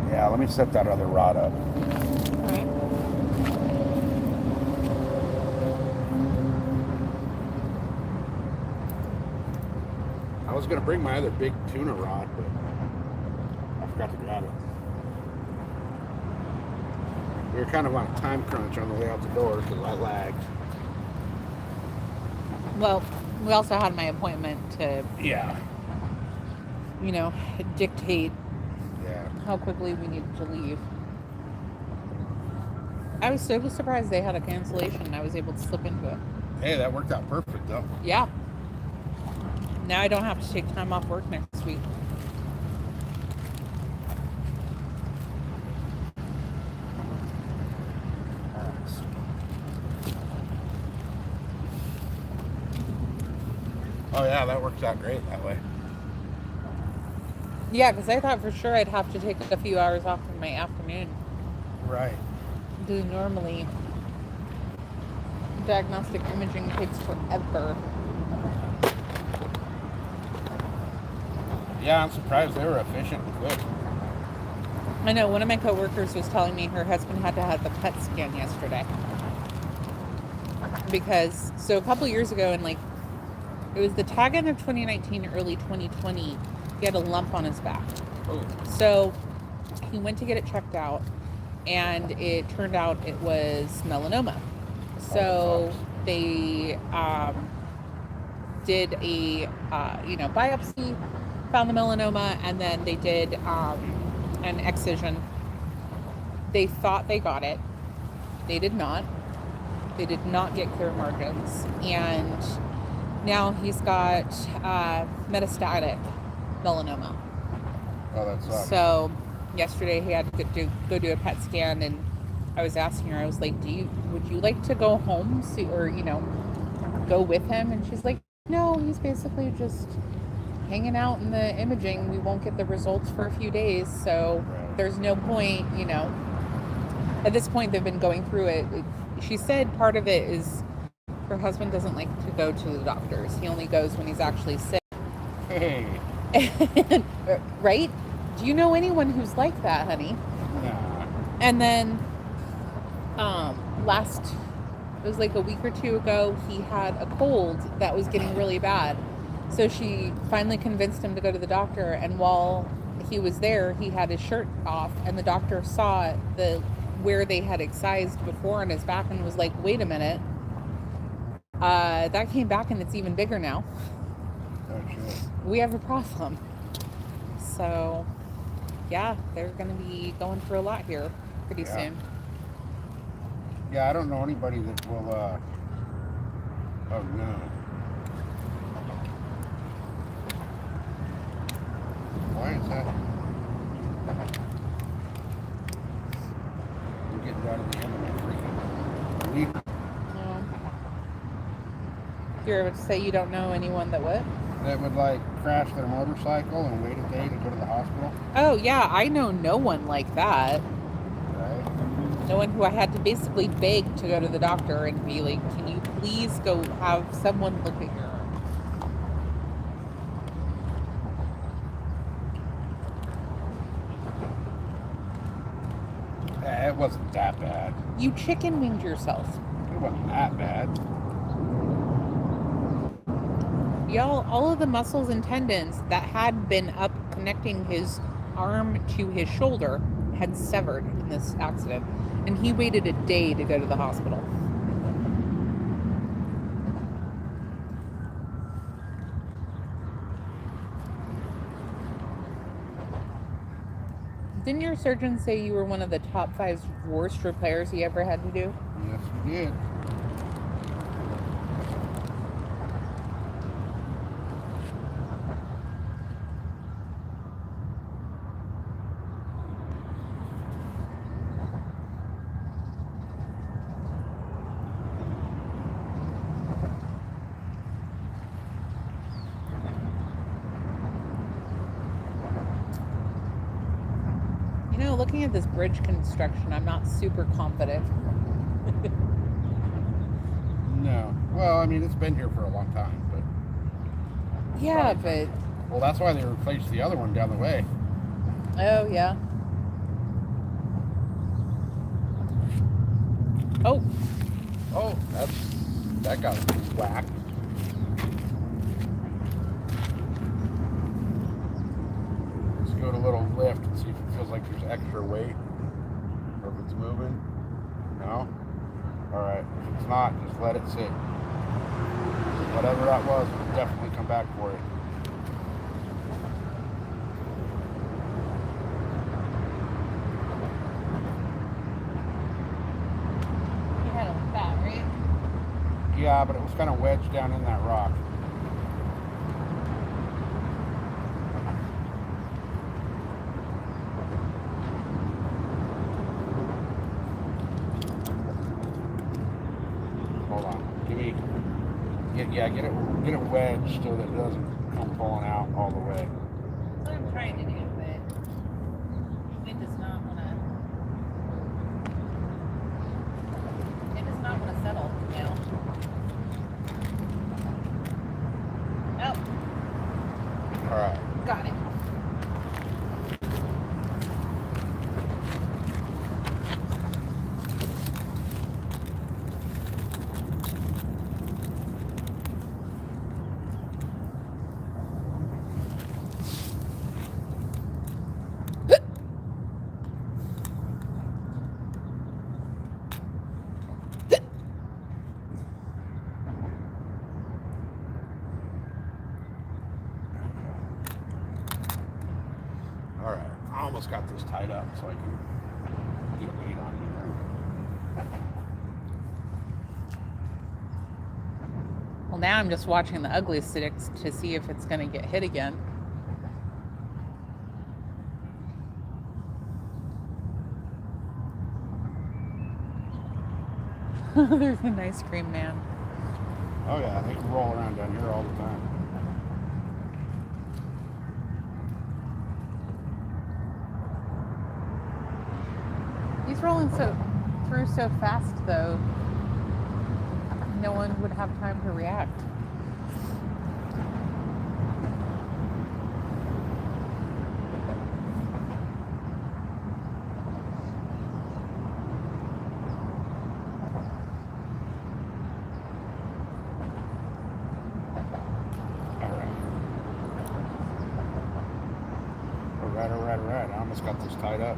Yeah, let me set that other rod up. All right. I was gonna bring my other big tuna rod, but I forgot to grab it. We were kind of on a time crunch on the way out the door because I lagged. Well, we also had my appointment to, Yeah. dictate Yeah. how quickly we needed to leave. I was so surprised they had a cancellation. I was able to slip into it. Hey, that worked out perfect though. Yeah. Now I don't have to take time off work next week. Oh yeah, that works out great that way. Yeah, because I thought for sure I'd have to take a few hours off in my afternoon. Right. Because normally diagnostic imaging takes forever. Yeah, I'm surprised they were efficient and quick. I know one of my coworkers was telling me her husband had to have the PET scan yesterday. Because, so a couple years ago in it was the tag end of 2019, early 2020, he had a lump on his back. Oh. So he went to get it checked out, and it turned out it was melanoma. So they did a biopsy, found the melanoma, and then they did an excision. They thought they got it. They did not. They did not get clear margins, and now he's got metastatic melanoma. Oh, that sucks. So yesterday he had to go do a PET scan, and I was asking her, I was like, would you like to go home or go with him? And she's like, no, he's basically just hanging out in the imaging. We won't get the results for a few days, so there's no point, At this point, they've been going through it. She said part of it is her husband doesn't like to go to the doctors. He only goes when he's actually sick. Hey. Right? Do you know anyone who's like that, honey? Nah. And then it was like a week or two ago, he had a cold that was getting really bad. So she finally convinced him to go to the doctor, and while he was there, he had his shirt off, and the doctor saw where they had excised before on his back and was like, wait a minute, that came back and it's even bigger now. Oh shit. We have a problem. So yeah, they're gonna be going through a lot here pretty soon. Yeah, I don't know anybody that will oh no. Why is that? We're getting down to the end of my freaking week. You're able to say you don't know anyone that would? That would crash their motorcycle and wait a day to go to the hospital. Oh yeah, I know no one like that. Right. No one who I had to basically beg to go to the doctor and be like, can you please go have someone look at your It wasn't that bad. You chicken winged yourself. It wasn't that bad. Y'all, all of the muscles and tendons that had been up connecting his arm to his shoulder had severed in this accident. And he waited a day to go to the hospital. Didn't your surgeon say you were one of the top 5 worst repairs he ever had to do? Yes, we did. You know, looking at this bridge construction, I'm not super confident. No. Well, I mean, it's been here for a long time, but... Yeah, but... Well, that's why they replaced the other one down the way. Oh, yeah. Oh. Oh, that got whacked. Let's go to a little lift and see if it feels like there's extra weight or if it's moving. No? Alright, if it's not, just let it sit. Whatever that was, we'll definitely come back for it. You had it like that, right? Yeah, but it was kind of wedged down in that rock. Hold on. Get it wedged so that it doesn't come falling out all the way. That's what I'm trying to do, but it does not want to settle now. Oh. Alright. Got it. Alright. I almost got this tied up so I can get a weight on here. Well, now I'm just watching the ugly sticks to see if it's going to get hit again. There's an ice cream man. Oh yeah, they can roll around down here all the time. He's rolling through so fast, though. No one would have time to react. Alright. I almost got this tied up.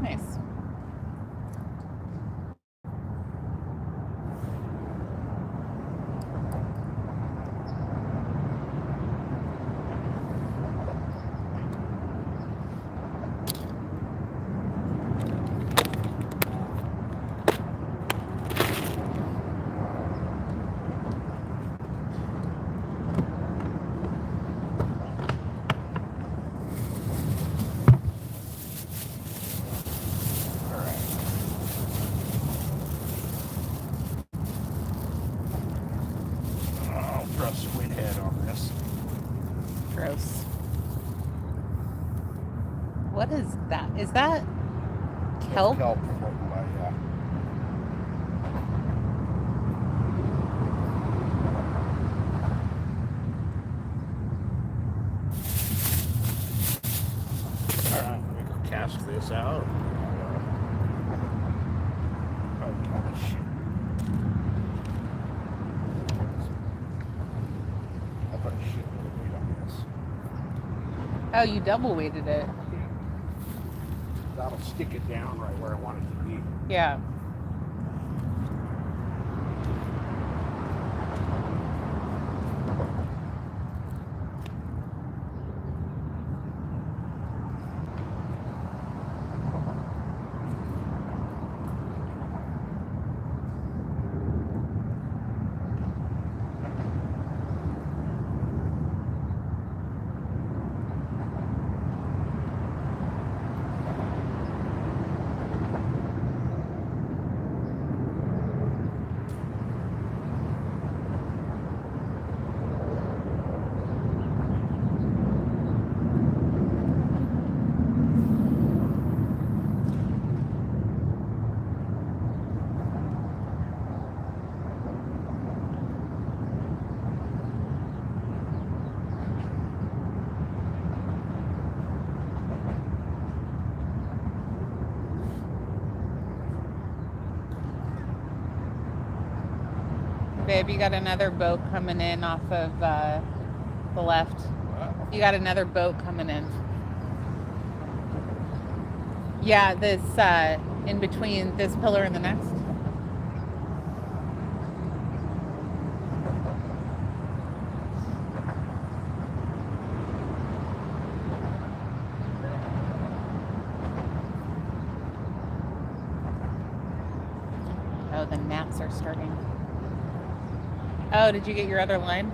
Nice. Gross. What is that? Is that kelp? Kelp floating by, yeah. Alright, let me go cast this out. Oh, shit. I put a shitload of weight on this. Oh, you double weighted it. That'll stick it down right where I want it to be. Yeah. Babe, you got another boat coming in off of the left. You got another boat coming in. Yeah, this in between this pillar and the next. Oh, the gnats are starting. Oh, did you get your other line?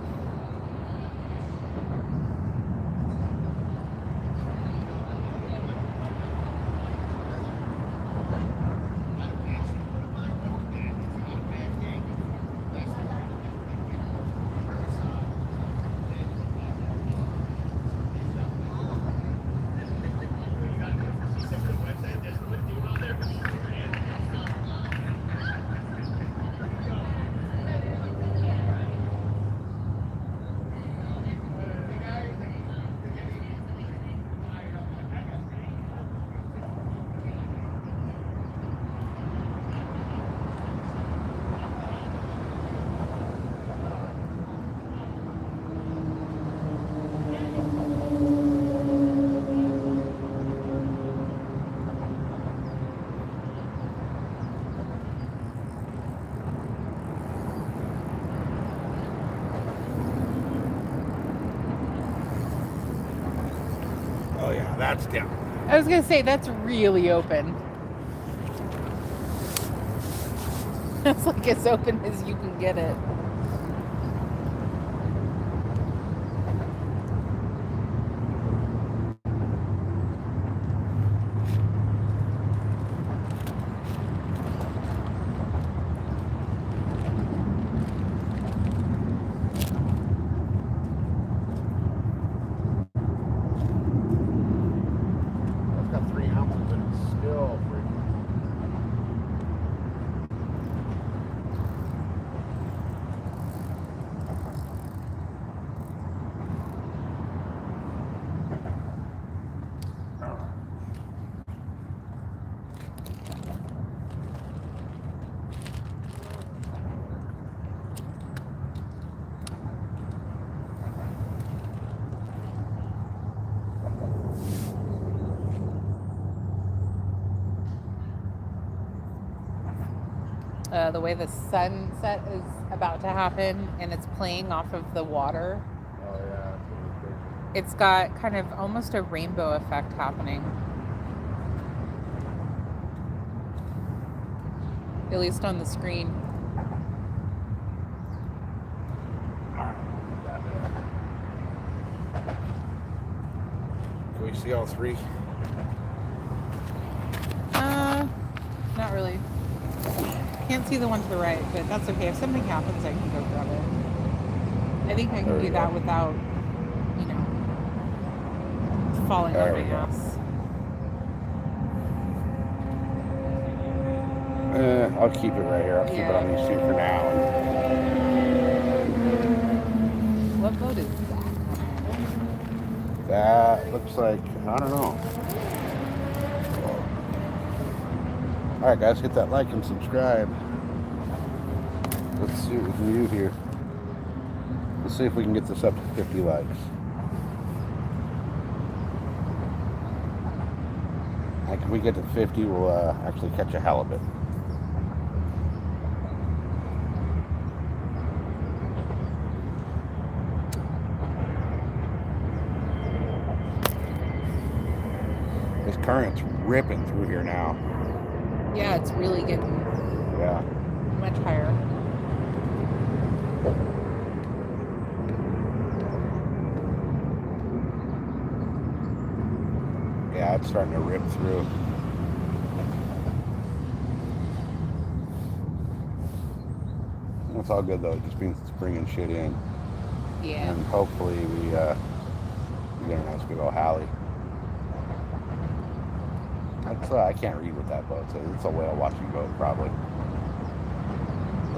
Oh yeah, that's down. I was gonna say that's really open. It's like as open as you can get it. I've got 3 ounces and it's still pretty. The way the sunset is about to happen and it's playing off of the water. Oh yeah, It's got kind of almost a rainbow effect happening. At least on the screen. Can we see all 3? Not really. Can't see the one to the right, but that's okay. If something happens, I can go grab it. I think I can do that without, you know, falling on my ass. I'll keep it right here. I'll keep it on these 2 for now. What boat is that? That looks like, I don't know. Alright guys, hit that like and subscribe. Let's see what we can do here. Let's see if we can get this up to 50 likes. Like if we get to 50, we'll actually catch a halibut. This current's ripping through here now. Yeah, it's really getting much higher. Yeah, it's starting to rip through. It's all good though. It just means it's bringing shit in. Yeah. And hopefully we get a nice big old Hallie. That's, I can't read what that boat says. It's a whale watching boat, probably.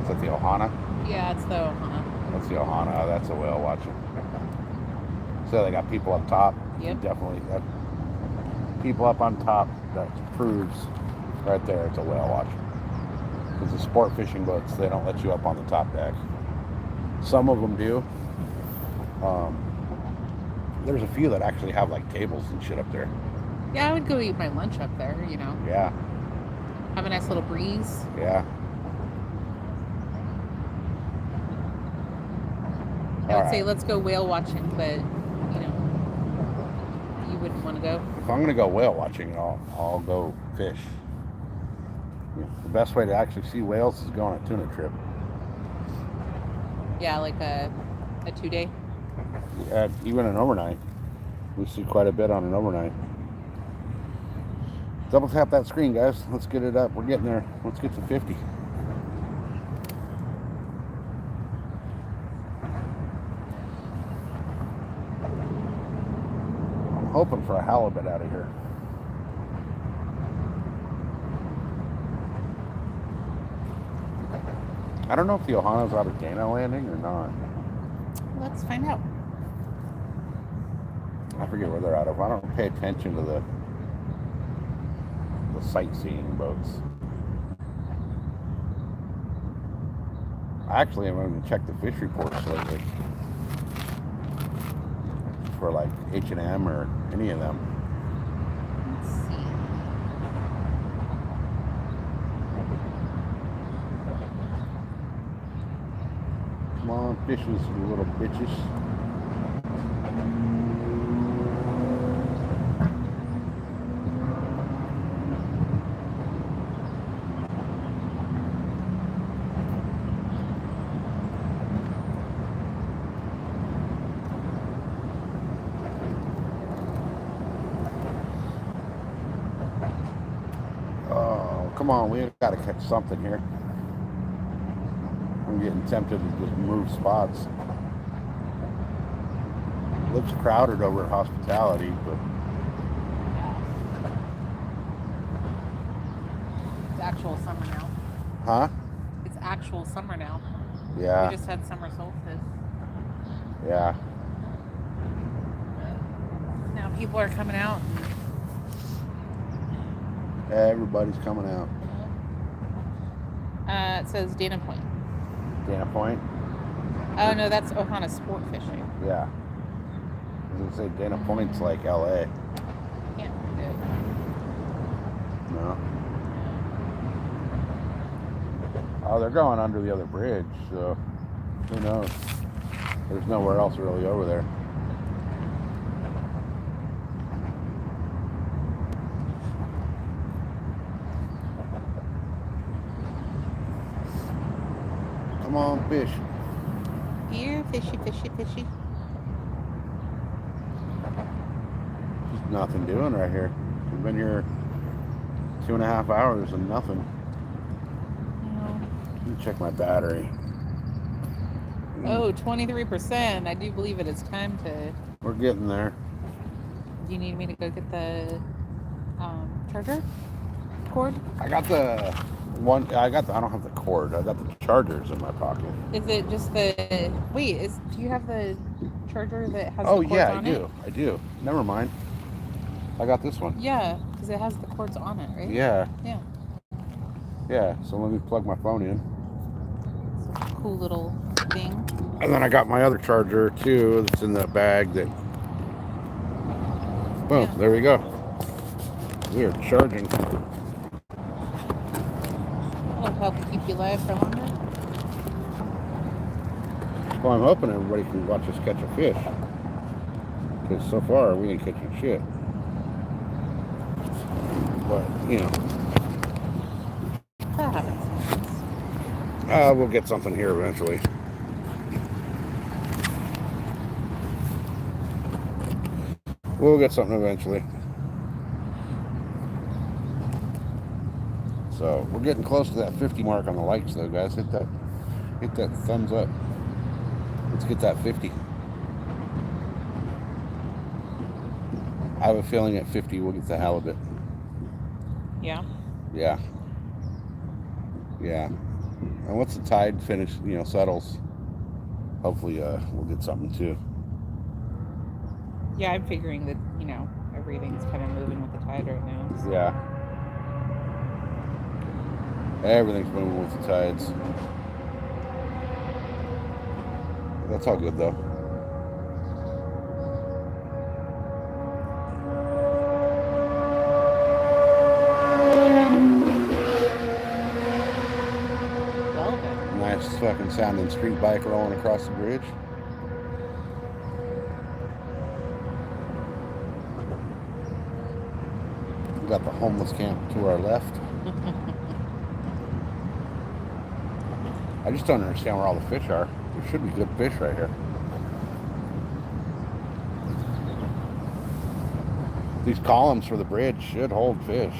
Is that the Ohana? Yeah, it's the Ohana. That's the Ohana. That's a whale watching. So they got people up top. Yep. Definitely. That people up on top. That proves right there it's a whale watching. Because the sport fishing boats, they don't let you up on the top deck. Some of them do. There's a few that actually have like tables and shit up there. Yeah, I would go eat my lunch up there, you know. Yeah. Have a nice little breeze. Yeah. I would say let's go whale watching, but, you know, you wouldn't want to go. If I'm going to go whale watching, I'll go fish. The best way to actually see whales is go on a tuna trip. Yeah, like a 2-day. Even an overnight. We see quite a bit on an overnight. Double tap that screen, guys. Let's get it up. We're getting there. Let's get to 50. I'm hoping for a halibut out of here. I don't know if the Ohana's out of Dana Landing or not. Let's find out. I forget where they're out of. I don't pay attention to the sightseeing boats. I actually haven't even checked the fish reports lately for like H&M or any of them. Let's see. Come on, fishes, you little bitches. Come on, we got to catch something here. I'm getting tempted to just move spots. Looks crowded over at Hospitality, but It's actual summer now. huh? It's actual summer now. Yeah. We just had summer solstice. Yeah. Now people are coming out. Everybody's coming out. It says Dana Point. Dana Point? Oh no, that's Ohana sport fishing. Yeah. I was gonna say Dana Point's like LA. Can't read it. No. Oh, they're going under the other bridge, so who knows? There's nowhere else really over there. Come on, fish. Here, fishy, fishy, fishy. Just nothing doing right here. We've been here 2.5 hours and nothing. No. Let me check my battery. Oh, 23%. I do believe it is time to... We're getting there. Do you need me to go get the charger cord? I got the one. I don't have the cord. I got the chargers in my pocket. Is it just the... Wait, do you have the charger that has Oh the cords yeah, on I it? do. I do. Never mind. I got this one. Yeah, because it has the cords on it, right? Yeah. Yeah. Yeah. So let me plug my phone in. It's a cool little thing. And then I got my other charger too. That's in the bag. That. Boom. Yeah. There we go. We are charging. That'll help keep you live for longer. Well, I'm hoping everybody can watch us catch a fish. Because so far, we ain't catching shit. But, you know. That happens. We'll get something here eventually. We'll get something eventually. So we're getting close to that 50 mark on the likes though, guys. Hit that thumbs up. Let's get that 50. I have a feeling at 50 we'll get the halibut. Yeah. Yeah. Yeah. And once the tide settles, hopefully we'll get something too. Yeah, I'm figuring that, everything's kind of moving with the tide right now. So. Yeah. Everything's moving with the tides. That's all good though. Well then. Nice fucking sounding street bike rolling across the bridge. We got the homeless camp to our left. I just don't understand where all the fish are. There should be good fish right here. These columns for the bridge should hold fish.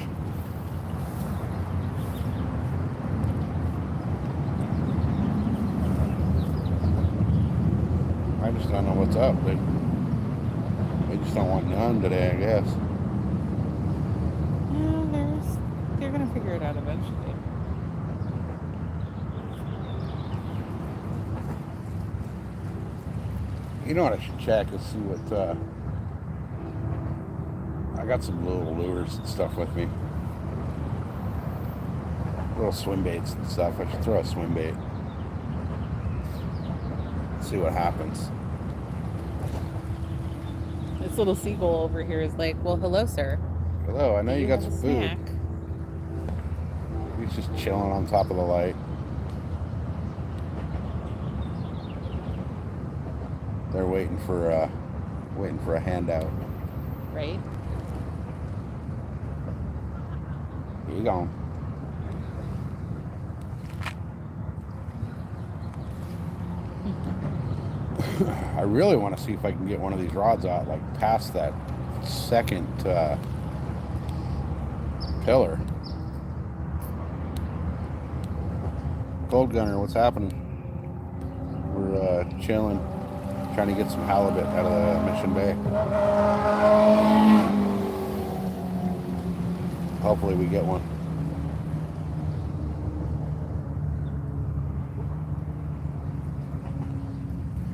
I just don't know what's up. They just don't want none today, I guess. Yeah, they're gonna figure it out eventually. You know what I should check is see what I got some little lures and stuff with me. Little swim baits and stuff. I should throw a swim bait. See what happens. This little seagull over here is like, well, hello, sir. Hello, I know you got some food. Snack? He's just chilling on top of the light. They're waiting for a handout. Right? Here you go. I really want to see if I can get one of these rods out, like past that second pillar. Cold Gunner, what's happening? We're chilling, trying to get some halibut out of the Mission Bay. Hopefully we get one.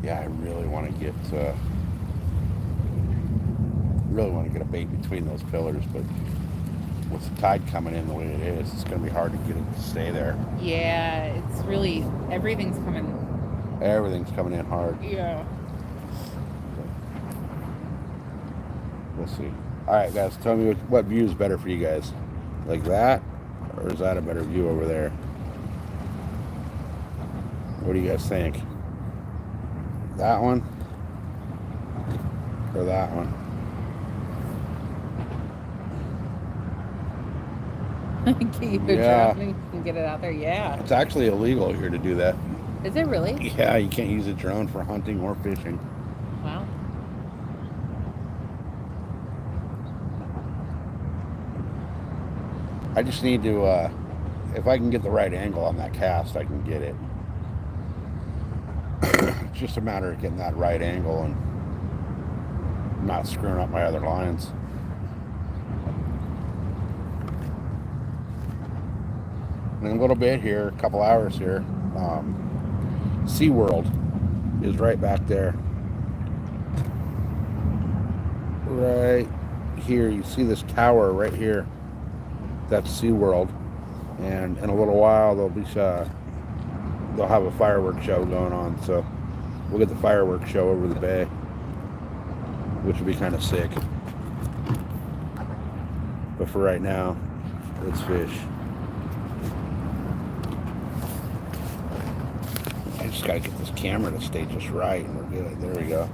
Yeah, I really want to get a bait between those pillars, but with the tide coming in the way it is, it's going to be hard to get it to stay there. Yeah, it's really, everything's coming in hard. Yeah. We'll see. All right, guys, tell me what view is better for you guys. Like that, or is that a better view over there? What do you guys think? That one or that one? Keep it dropping and get it out there. Yeah. It's actually illegal here to do that. Is it really? Yeah, you can't use a drone for hunting or fishing. Wow. I just need to, if I can get the right angle on that cast, I can get it. It's just a matter of getting that right angle and not screwing up my other lines. In a little bit here, a couple hours here, SeaWorld is right back there. Right here, you see this tower right here. That's SeaWorld. And in a little while, they'll have a fireworks show going on. So we'll get the fireworks show over the bay, which would be kind of sick. The But for right now, let's fish. I just gotta get this camera to stay just right, and we're good. There we go.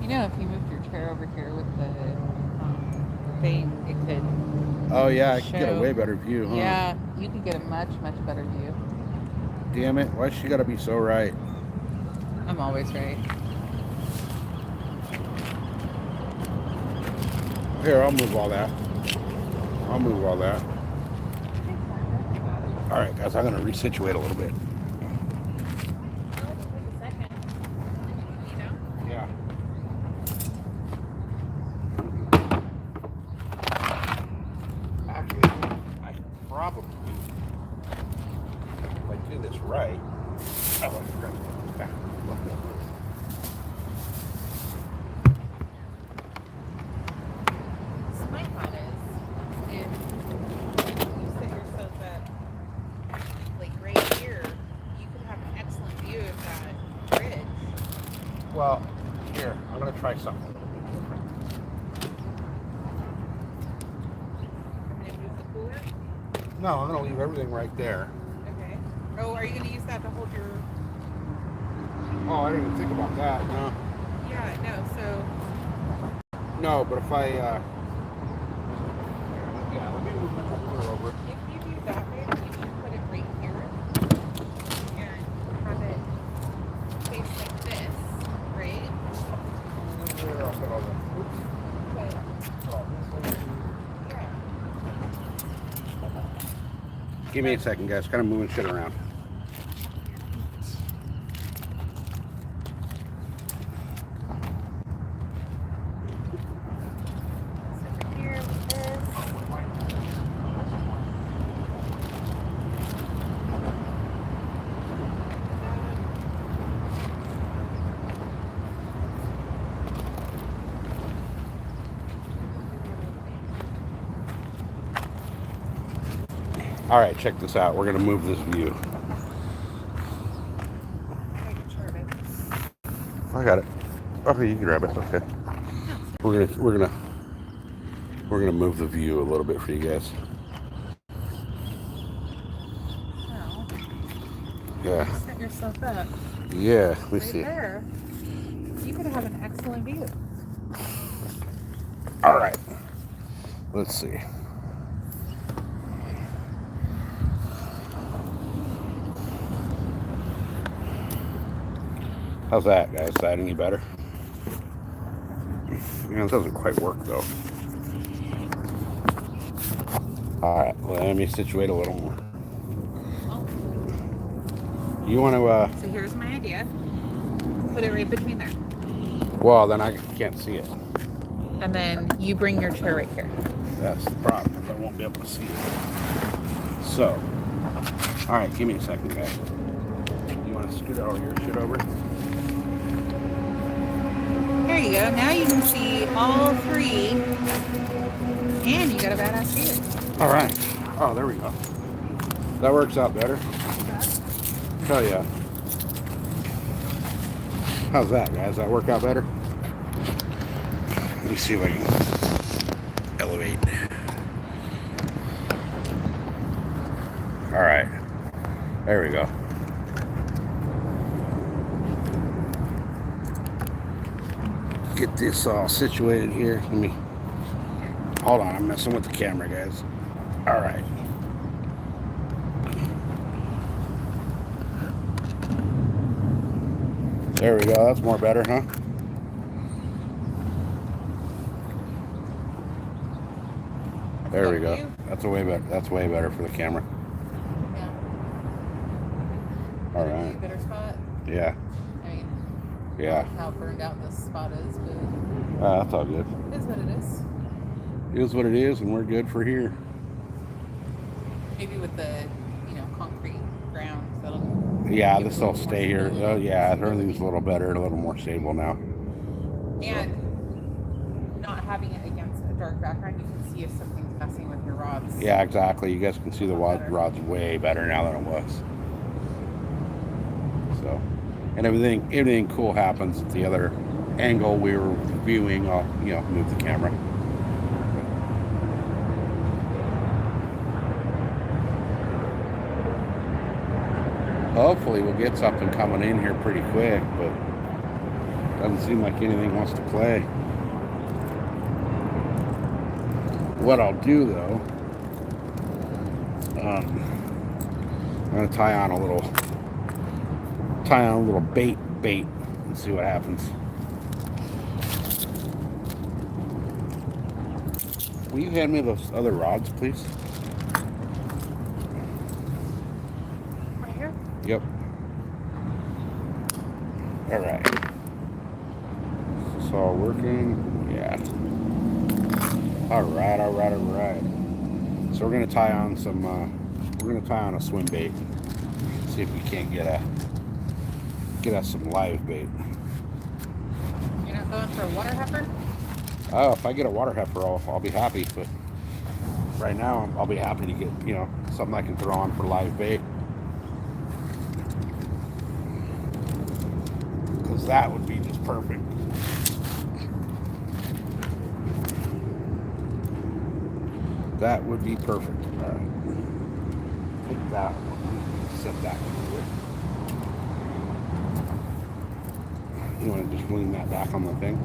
You know, if you moved your chair over here with the thing, it could. Oh yeah, I could get a show- way better view, huh? Yeah, you could get a much better view. Damn it! Why she gotta be so right? I'm always right. Here, I'll move all that. I'll move all that. All right, guys, I'm gonna resituate a little bit. Yeah. Actually, I probably, if I do this right, I want to grab it back. So my thought is, if you set yourself up like right here, you could have an excellent view of that bridge. Well, here, I'm gonna try something a little bit different. I'm gonna move the cooler. No, I'm gonna leave everything right there. Okay. Oh, are you gonna use that to hold your? Oh, I didn't even think about that. No. Yeah. No. So. No, but if I, yeah, let me move my cooler over. If you do that way, then you should put it right here and have it face like this, right? Where else did I go? Oops. But, Oh, this way. yeah. Give me a second, guys. Kind of moving shit around. So over here with this. All right, check this out. We're gonna move this view. I got it. Okay, you can grab it. Okay. We're gonna move the view a little bit for you guys. Well, Yeah. set yourself up Yeah. Let me right see. there. You could have an excellent view. All right. Let's see. How's that, guys? Is that any better? It doesn't quite work though. All right, well, let me situate a little more. You want to? So here's my idea. Put it right between there. Well, then I can't see it. And then you bring your chair right here. That's the problem. I won't be able to see it. So, all right, give me a second, guys. You want to scoot all your shit over? There you go. Now you can see all three. And you got a badass view. All right. Oh, there we go. That works out better. Hell yeah. How's that, guys? That work out better? Let me see if I can elevate. All right. There we go. Get this all situated here. Let me. Hold on, I'm messing with the camera, guys. All right. There we go. That's more better, huh? There we go. That's a way better. That's way better for the camera. Yeah. All right. Better spot. Yeah. I mean, Yeah. how burned out this spot is, but That's all good. it is what it is. It is what it is, and we're good for here. Maybe with the, concrete ground, that'll. Yeah, give this it a will little stay more here. stability. Oh, yeah, everything's a little better, a little more stable now. And not having it against a dark background, you can see if something's messing with your rods. Yeah, exactly. You guys can see the rod's way better now than it was. So, and everything cool happens at the other angle we were viewing. I'll, move the camera. Hopefully we'll get something coming in here pretty quick, but doesn't seem like anything wants to play. What I'll do though, I'm gonna tie on a little bait and see what happens. Will you hand me those other rods, please? Right here? Yep. All right. Is this all working? Yeah. All right. So we're gonna tie on some. We're gonna tie on a swim bait. See if we can't get us some live bait. You're not going for a water heifer? Oh, if I get a water heifer, I'll be happy. But right now, I'll be happy to get something I can throw on for live bait. Because that would be just perfect. That would be perfect. All right. Take that one. Set that one here. You want to just lean that back on the thing?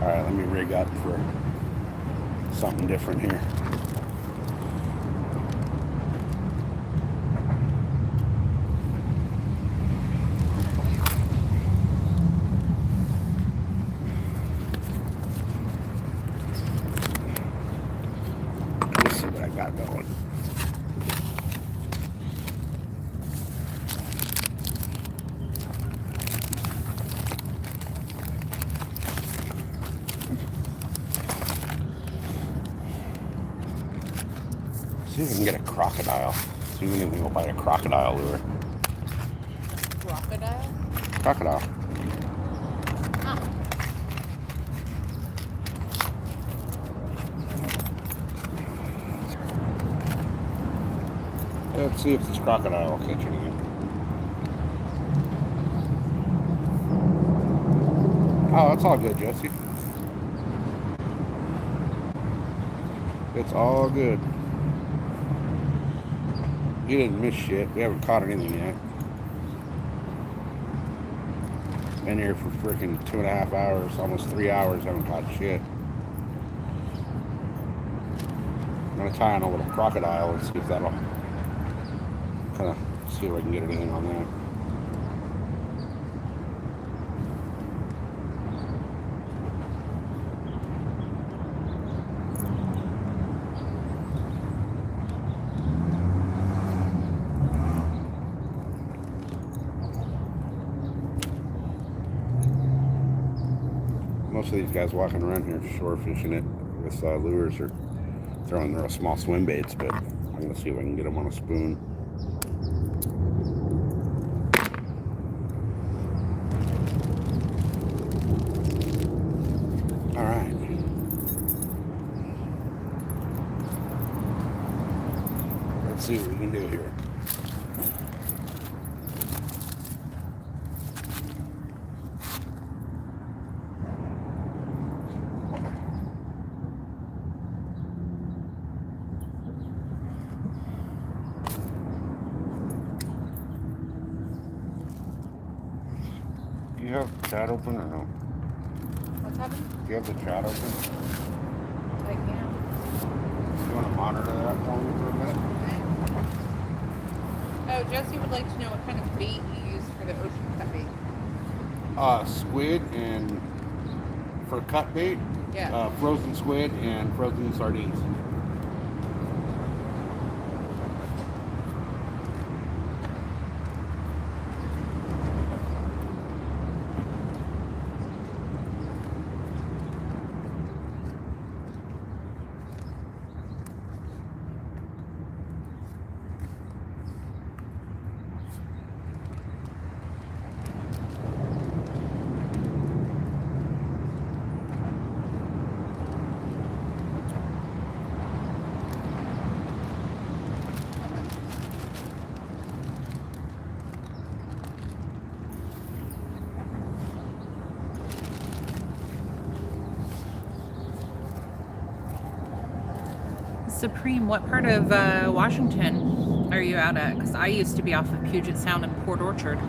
All right, let me rig up for something different here. Let's see what I got going. See if we can get a crocodile. See if anything will bite a crocodile lure. Crocodile? Crocodile. Huh. Let's see if this crocodile will catch anything. Oh, it's all good, Jesse. It's all good. You didn't miss shit. We haven't caught anything yet. Been here for freaking 2.5 hours, almost 3 hours, haven't caught shit. I'm gonna tie on a little crocodile and see if that'll kind of see if I can get anything on that. Most of these guys walking around here shore fishing it with lures or throwing their small swim baits, but I'm gonna see if I can get them on a spoon. All right. Let's see what we can do here. Do you have the chat open or no? What's happening? Do you have the chat open? I can. You want to monitor that for me for a minute? Oh, Jesse would like to know what kind of bait you use for the ocean cut bait. Squid and for cut bait, Yeah. frozen squid and frozen sardines. Supreme, what part of Washington are you out at? Because I used to be off of Puget Sound and Port Orchard.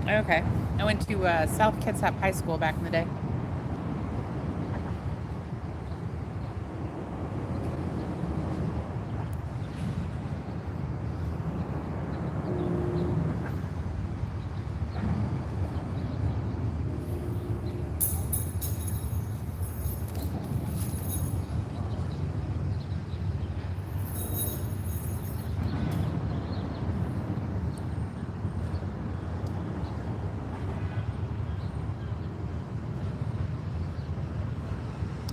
Okay. I went to South Kitsap High School back in the day.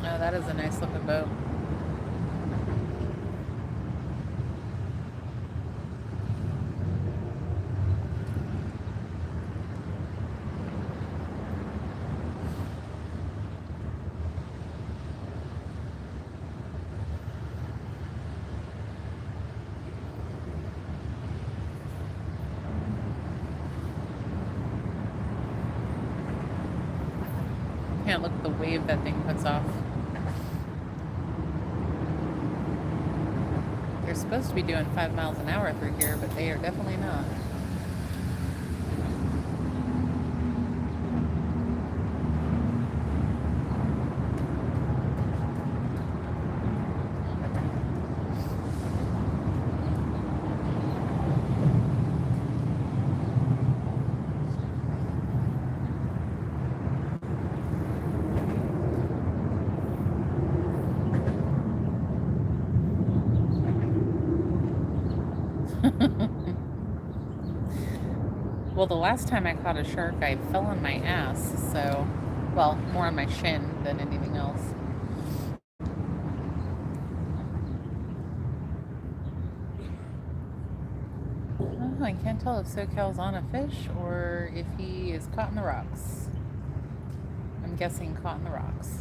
Oh, that is a nice looking boat. Can't look at the wave that thing puts off. They're supposed to be doing 5 miles an hour through here, but they are definitely not. Well, the last time I caught a shark, I fell on my ass, so, well, more on my shin than anything else. Oh, I can't tell if SoCal's on a fish or if he is caught in the rocks. I'm guessing caught in the rocks.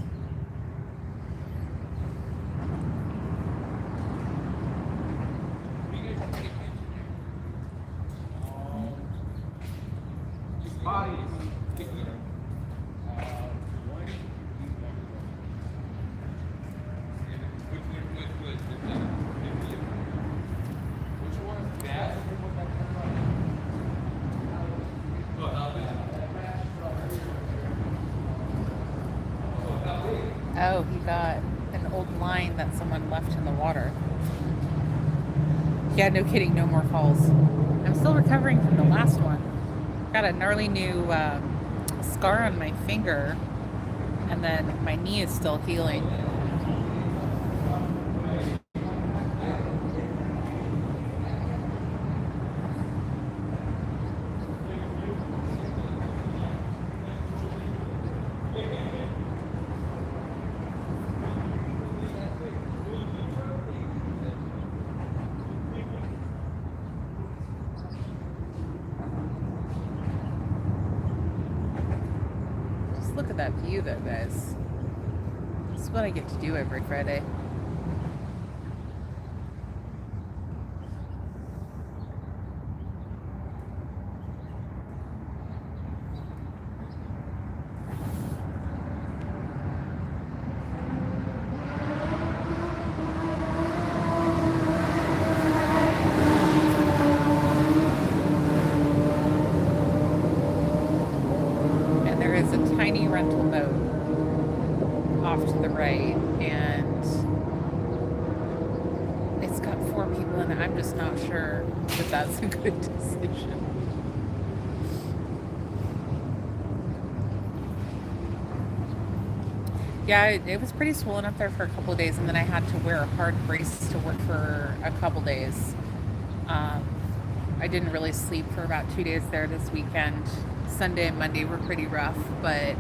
Oh, he got an old line that someone left in the water. Yeah, no kidding, no more falls. I'm still recovering from the last one. Got a gnarly new scar on my finger, and then my knee is still healing. Look at that view though, guys. This is what I get to do every Friday. Tiny rental boat off to the right, and it's got 4 people in it. I'm just not sure that that's a good decision. Yeah, it was pretty swollen up there for a couple of days, and then I had to wear a hard brace to work for a couple days. I didn't really sleep for about 2 days there this weekend. Sunday and Monday were pretty rough, but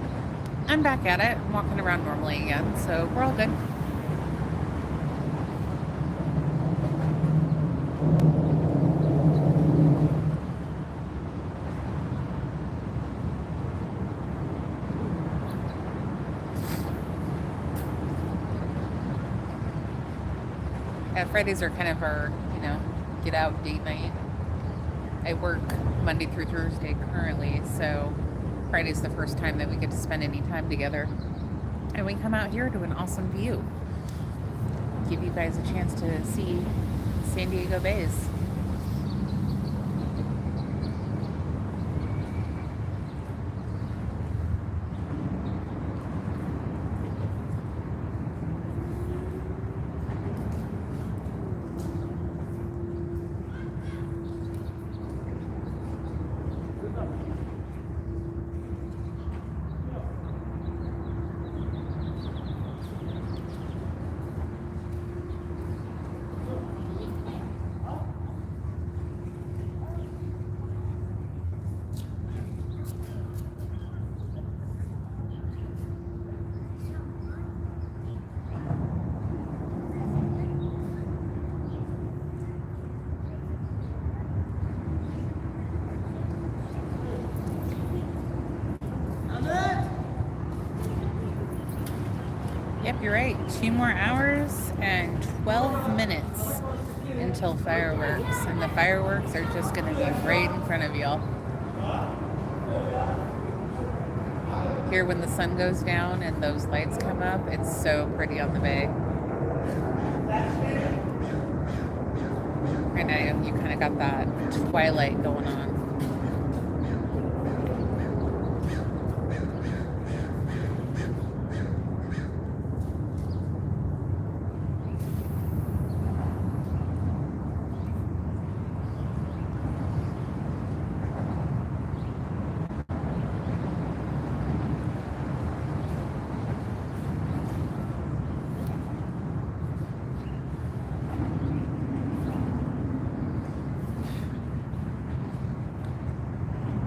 I'm back at it. I'm walking around normally again, so we're all good. Yeah, Fridays are kind of our, get out date night. I work Monday through Thursday currently, so Friday's the first time that we get to spend any time together. And we come out here to an awesome view. Give you guys a chance to see San Diego Bays. Yep, you're right. 2 more hours and 12 minutes until fireworks. And the fireworks are just going to be right in front of y'all. Here, when the sun goes down and those lights come up, it's so pretty on the bay. Right now, you kind of got that twilight going on.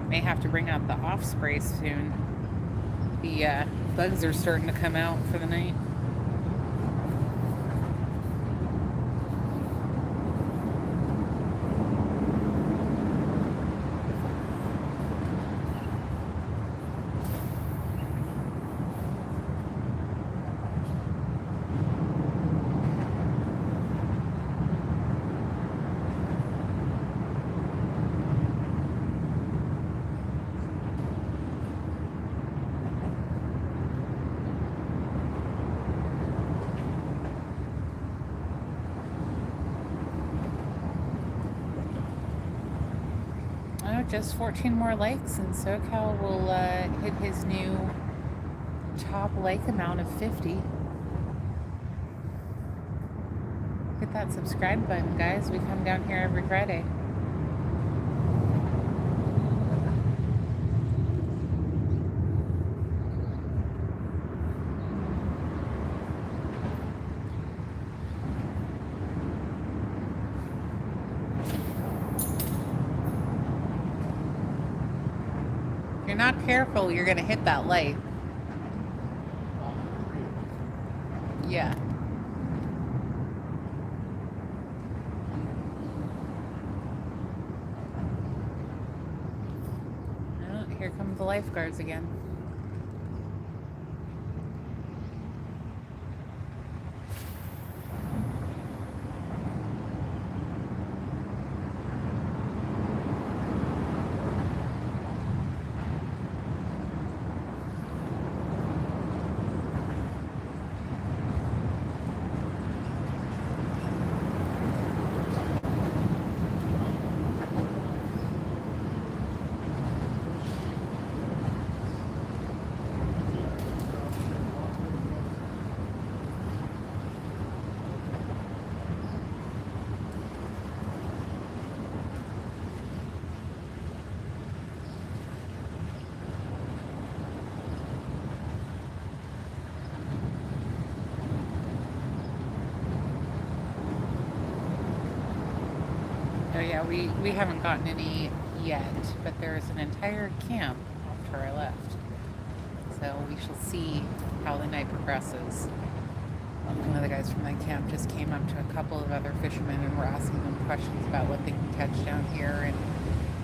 May have to bring out the off spray soon. The bugs are starting to come out for the night. Just 14 more likes, and SoCal will hit his new top like amount of 50. Hit that subscribe button, guys. We come down here every Friday. If you're not careful, you're going to hit that light. Yeah. Oh, here come the lifeguards again. Oh yeah, we haven't gotten any yet, but there's an entire camp off to our left. So we shall see how the night progresses. One of the guys from my camp just came up to a couple of other fishermen and were asking them questions about what they can catch down here and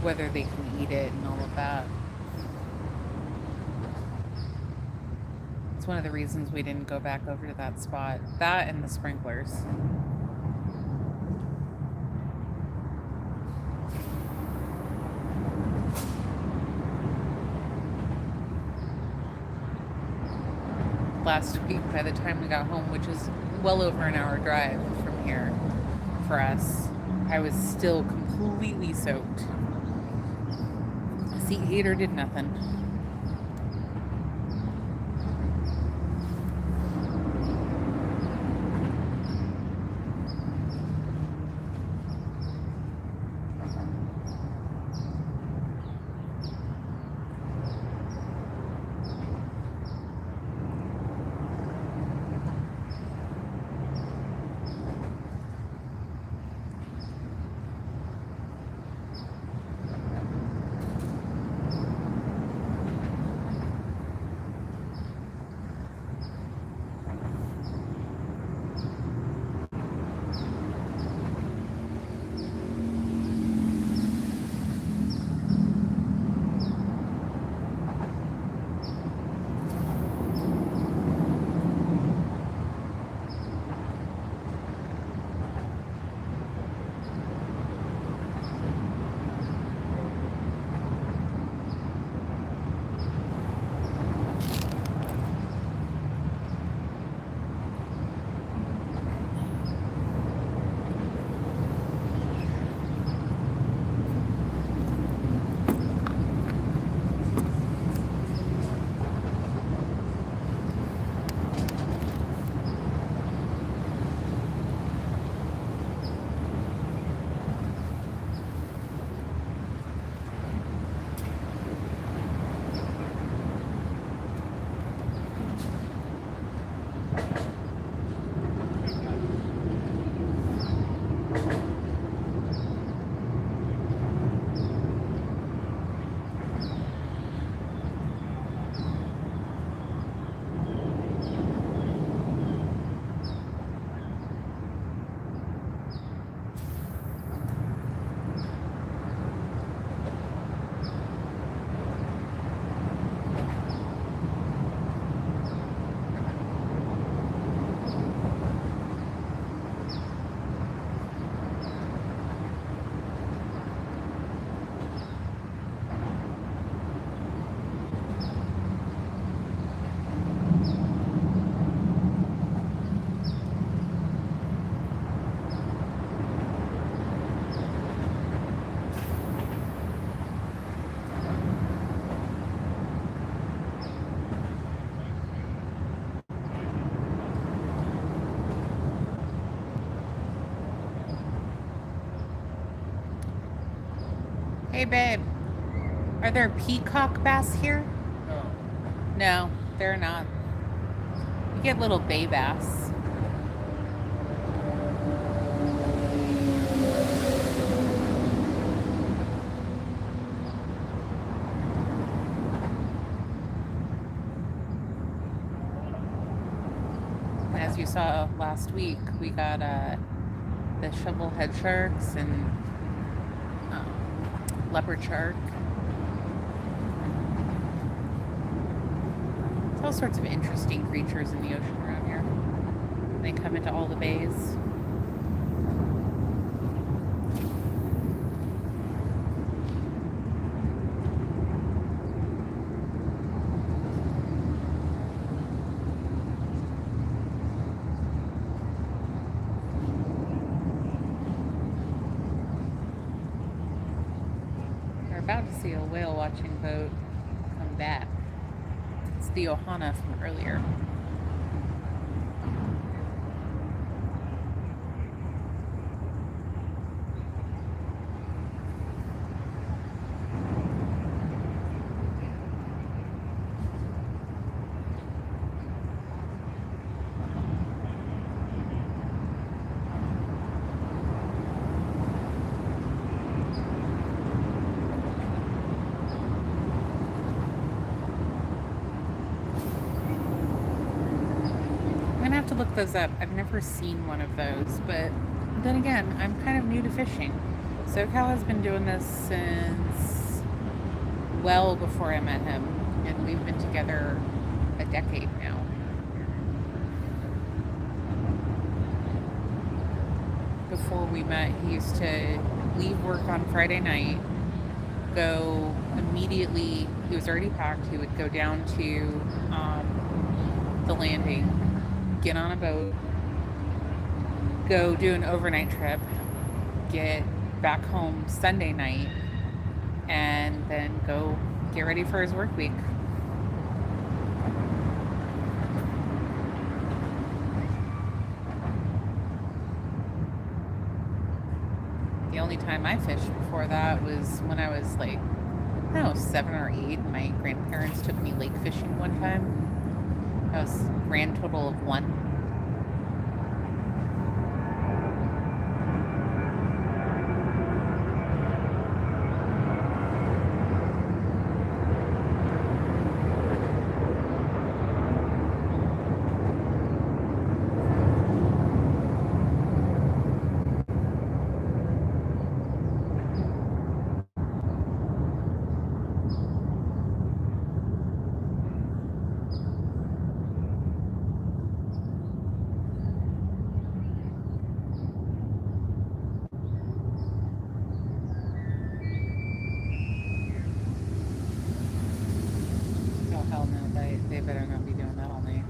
whether they can eat it and all of that. It's one of the reasons we didn't go back over to that spot. That and the sprinklers. Last week, by the time we got home, which is well over an hour drive from here for us, I was still completely soaked. The seat heater did nothing. Hey, babe. Are there peacock bass here? No. No, they're not. You get little bay bass. As you saw last week, we got the shovelhead sharks and leopard shark. There's all sorts of interesting creatures in the ocean around here. They come into all the bays. About to see a whale watching boat come back. It's the Ohana from earlier. have to look those up. I've never seen one of those, but then again, I'm kind of new to fishing. SoCal has been doing this since well before I met him, and we've been together a decade now. Before we met, he used to leave work on Friday night, go immediately, he was already packed, he would go down to the landing, get on a boat, go do an overnight trip, get back home Sunday night, and then go get ready for his work week. The only time I fished before that was when I was like, I don't know, 7 or 8. My grandparents took me lake fishing one time. That was a grand total of 1. Oh, hell no, they better not be doing that all night.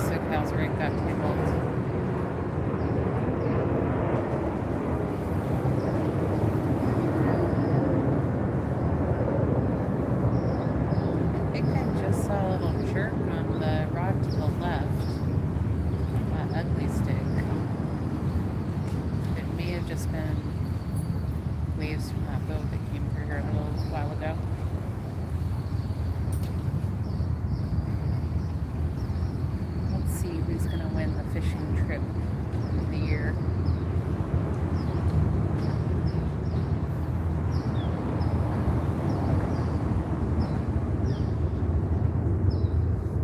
SoCal's rig got tangled. I think I just saw a little jerk on the rod to the left. That ugly stick. It may have just been waves from that boat that came through here a little while ago. Let's see who's going to win the fishing trip of the year.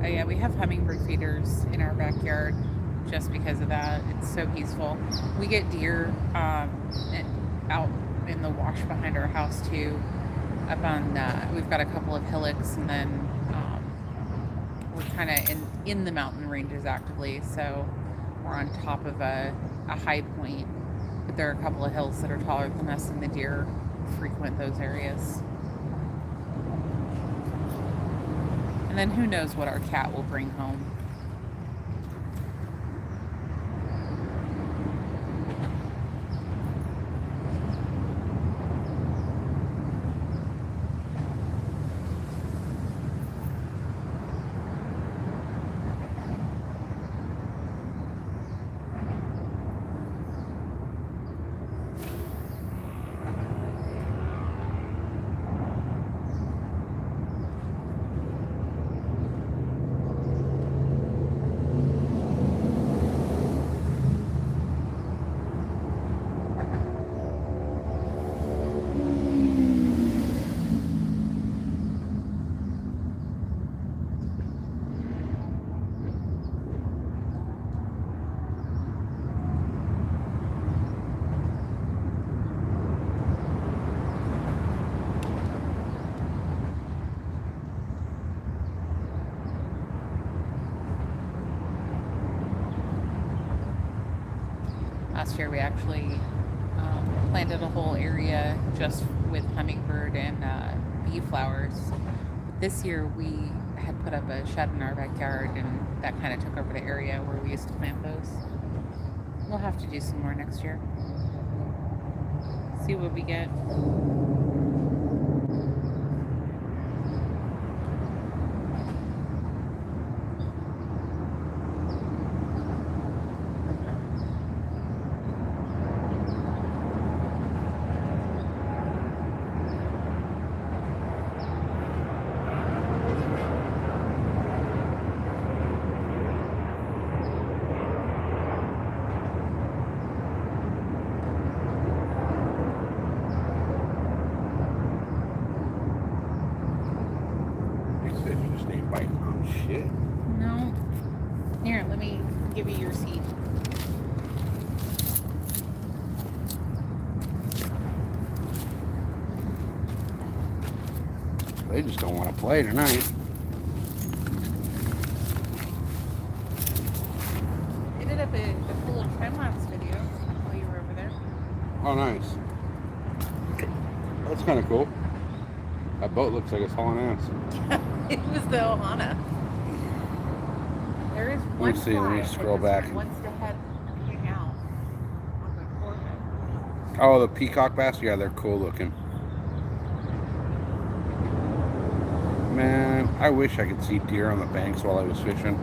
Oh yeah, we have hummingbird feeders in our backyard just because of that. It's so peaceful. We get deer out in the wash behind our house too. Up on, we've got a couple of hillocks, and then we're kind of in the mountain ranges actively, so we're on top of a high point, but there are a couple of hills that are taller than us, and the deer frequent those areas. And then who knows what our cat will bring home. Last year we actually planted a whole area just with hummingbird and bee flowers. This year we had put up a shed in our backyard, and that kind of took over the area where we used to plant those. We'll have to do some more next year. See what we get. Shit. No. Here, let me give you your seat. They just don't want to play tonight. I did up a cool little time-lapse video while you were over there. Oh, nice. That's kind of cool. That boat looks like it's hauling ass. It was the Ohana. There is one. Let me see. Let me scroll back. Wants to head and hang out on the forehead. Oh, the peacock bass. Yeah, they're cool looking. Man, I wish I could see deer on the banks while I was fishing.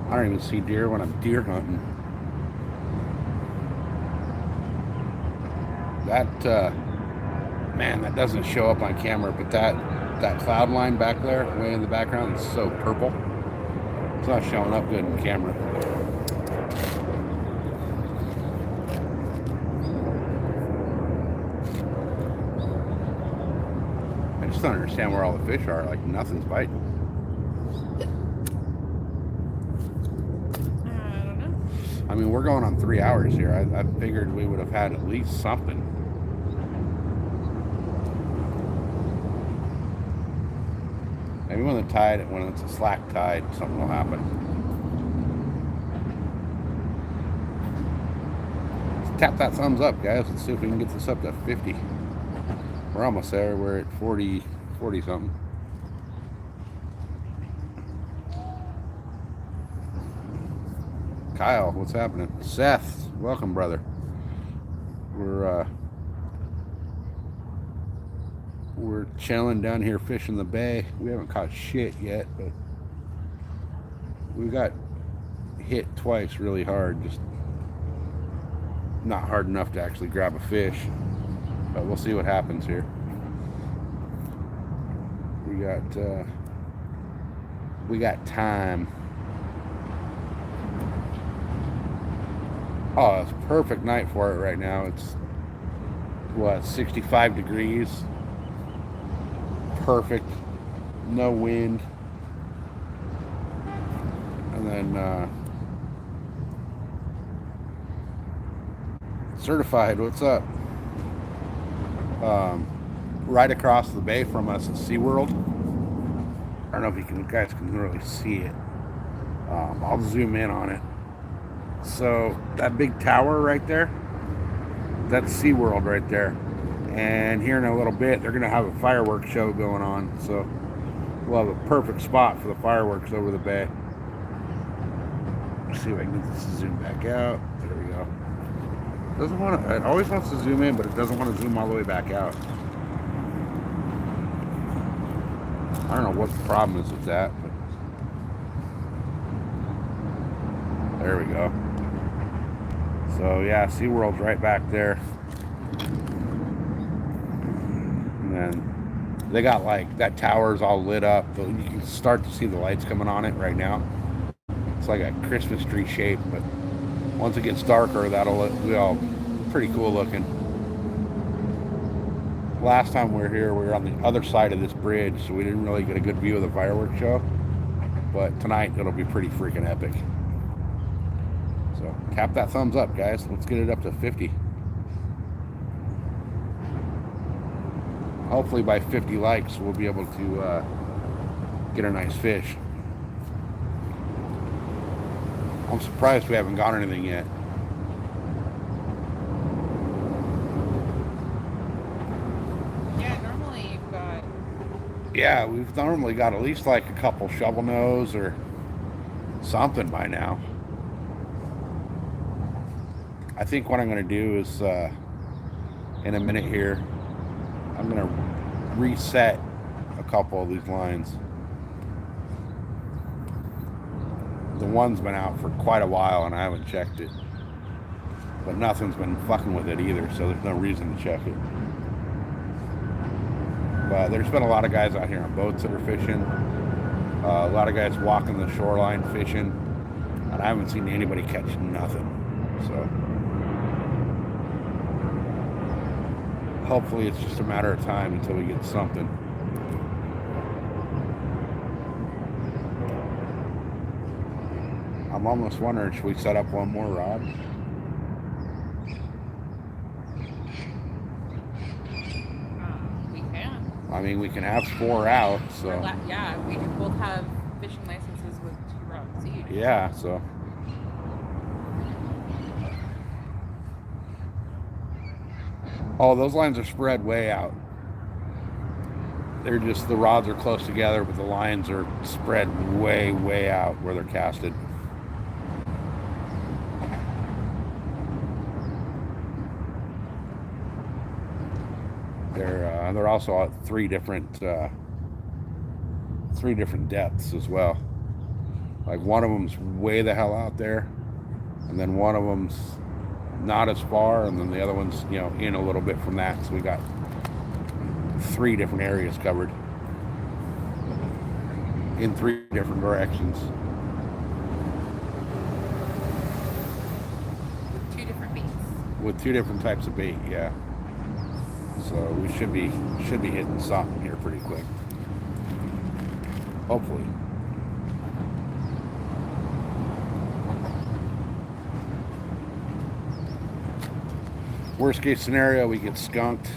I don't even see deer when I'm deer hunting. That, man, that doesn't show up on camera, but that cloud line back there, way in the background, is so purple. It's not showing up good in camera. I just don't understand where all the fish are. Like, nothing's biting. I don't know. I mean, we're going on 3 hours here. I figured we would have had at least something. Maybe when it's a slack tide, something will happen. Let's tap that thumbs up, guys. Let's see if we can get this up to 50. We're almost there. We're at 40 something. Kyle, what's happening? Seth, welcome, brother. We're chilling down here fishing the bay. We haven't caught shit yet, but we got hit twice really hard. Just not hard enough to actually grab a fish. But we'll see what happens here. We got time. Oh, it's a perfect night for it right now. It's 65 degrees. Perfect. No wind. And then Certified, what's up? Right across the bay from us is SeaWorld. I don't know if you guys can really see it. I'll zoom in on it. So that big tower right there, that's SeaWorld right there. And here in a little bit, they're going to have a fireworks show going on. So we'll have a perfect spot for the fireworks over the bay. Let's see if I can get this to zoom back out. There we go. It always wants to zoom in, but it doesn't want to zoom all the way back out. I don't know what the problem is with that, but there we go. So yeah, SeaWorld's right back there. And then they got like, that tower's all lit up. You can start to see the lights coming on it right now. It's like a Christmas tree shape, but once it gets darker, that'll be all pretty cool looking. Last time we were here, we were on the other side of this bridge, so we didn't really get a good view of the fireworks show. But tonight, it'll be pretty freaking epic. So tap that thumbs up, guys. Let's get it up to 50. Hopefully by 50 likes, we'll be able to get a nice fish. I'm surprised we haven't got anything yet. Yeah, we've normally got at least like a couple shovel nose or something by now. I think what I'm going to do is, in a minute here, I'm going to reset a couple of these lines. The one's been out for quite a while and I haven't checked it. But nothing's been fucking with it either, so there's no reason to check it. But there's been a lot of guys out here on boats that are fishing. A lot of guys walking the shoreline fishing. And I haven't seen anybody catch nothing. So hopefully it's just a matter of time until we get something. I'm almost wondering, should we set up one more rod? We can. I mean, we can have 4 out, so. Yeah, we can both have fishing licenses with 2 rods each. Yeah, so. Oh, those lines are spread way out. They're just, the rods are close together, but the lines are spread way, way out where they're casted. They're also at 3 different depths as well. Like one of them's way the hell out there, and then one of them's not as far, and then the other one's, you know, in a little bit from that. So we got 3 different areas covered in 3 different directions. With 2 different baits. With 2 different types of bait, yeah. So we should be hitting something here pretty quick. Hopefully. Worst case scenario, we get skunked,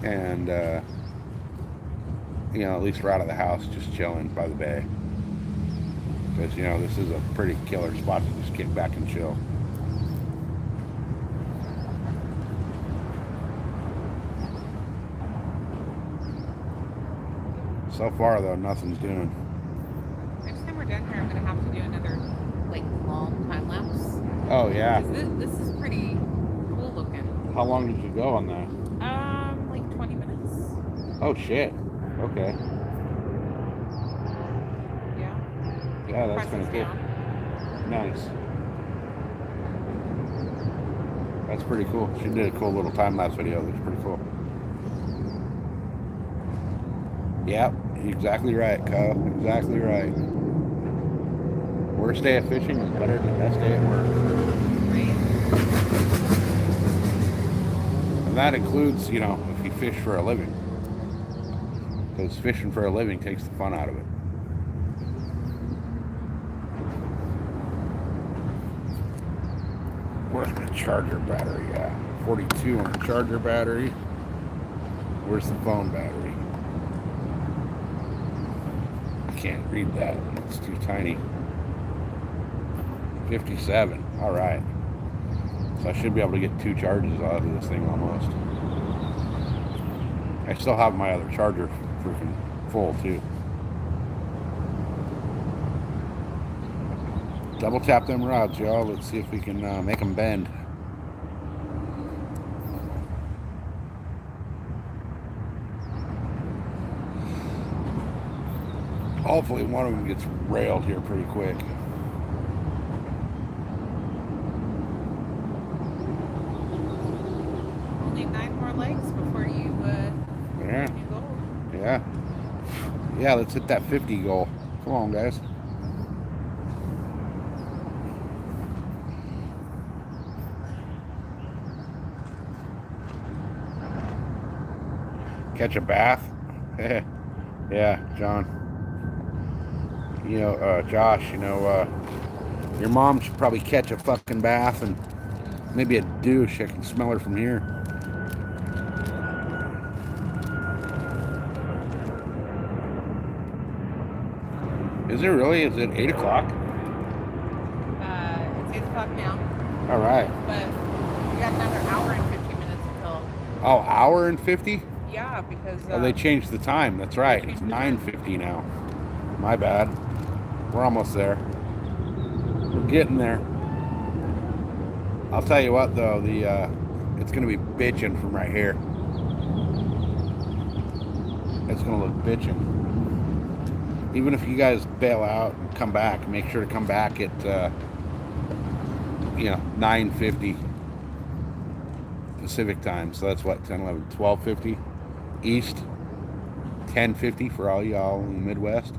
and you know, at least we're out of the house, just chilling by the bay. Because, you know, this is a pretty killer spot to just kick back and chill. So far, though, nothing's doing. Next time we're done here, I'm gonna have to do another like long time lapse. Oh yeah. This is pretty cool looking. How long did you go on that? Like 20 minutes. Oh shit. Okay. Yeah. Yeah, that's kind of cool. Down. Nice. That's pretty cool. She did a cool little time lapse video. That's pretty cool. Yep, exactly right, Kyle. Exactly right. Worst day of fishing is better than the best day at work. Right. And that includes, you know, if you fish for a living. Because fishing for a living takes the fun out of it. Where's my charger battery at? 42 on the charger battery. Where's the phone battery? I can't read that. It's too tiny. 57. All right. So I should be able to get 2 charges out of this thing almost. I still have my other charger freaking full too. Double tap them rods, y'all. Let's see if we can make them bend. Hopefully one of them gets railed here pretty quick. Only 9 more legs before you Yeah. you go. Yeah. Yeah, let's hit that 50 goal. Come on, guys. Catch a bath? Yeah, John. You know, Josh, you know, your mom should probably catch a fucking bath and maybe a douche. I can smell her from here. Is it really? Is it 8 o'clock? It's 8 o'clock now. All right. But we got another hour and 15 minutes until. Oh, hour and 50? Yeah, because Oh, they changed the time. That's right. It's changed the time. 9:50 now. My bad. We're almost there. We're getting there. I'll tell you what, though, it's gonna be bitching from right here. It's gonna look bitching. Even if you guys bail out and come back, make sure to come back at 9:50 Pacific time. So that's what, 10, 11, 12:50 East, 10:50 for all y'all in the Midwest,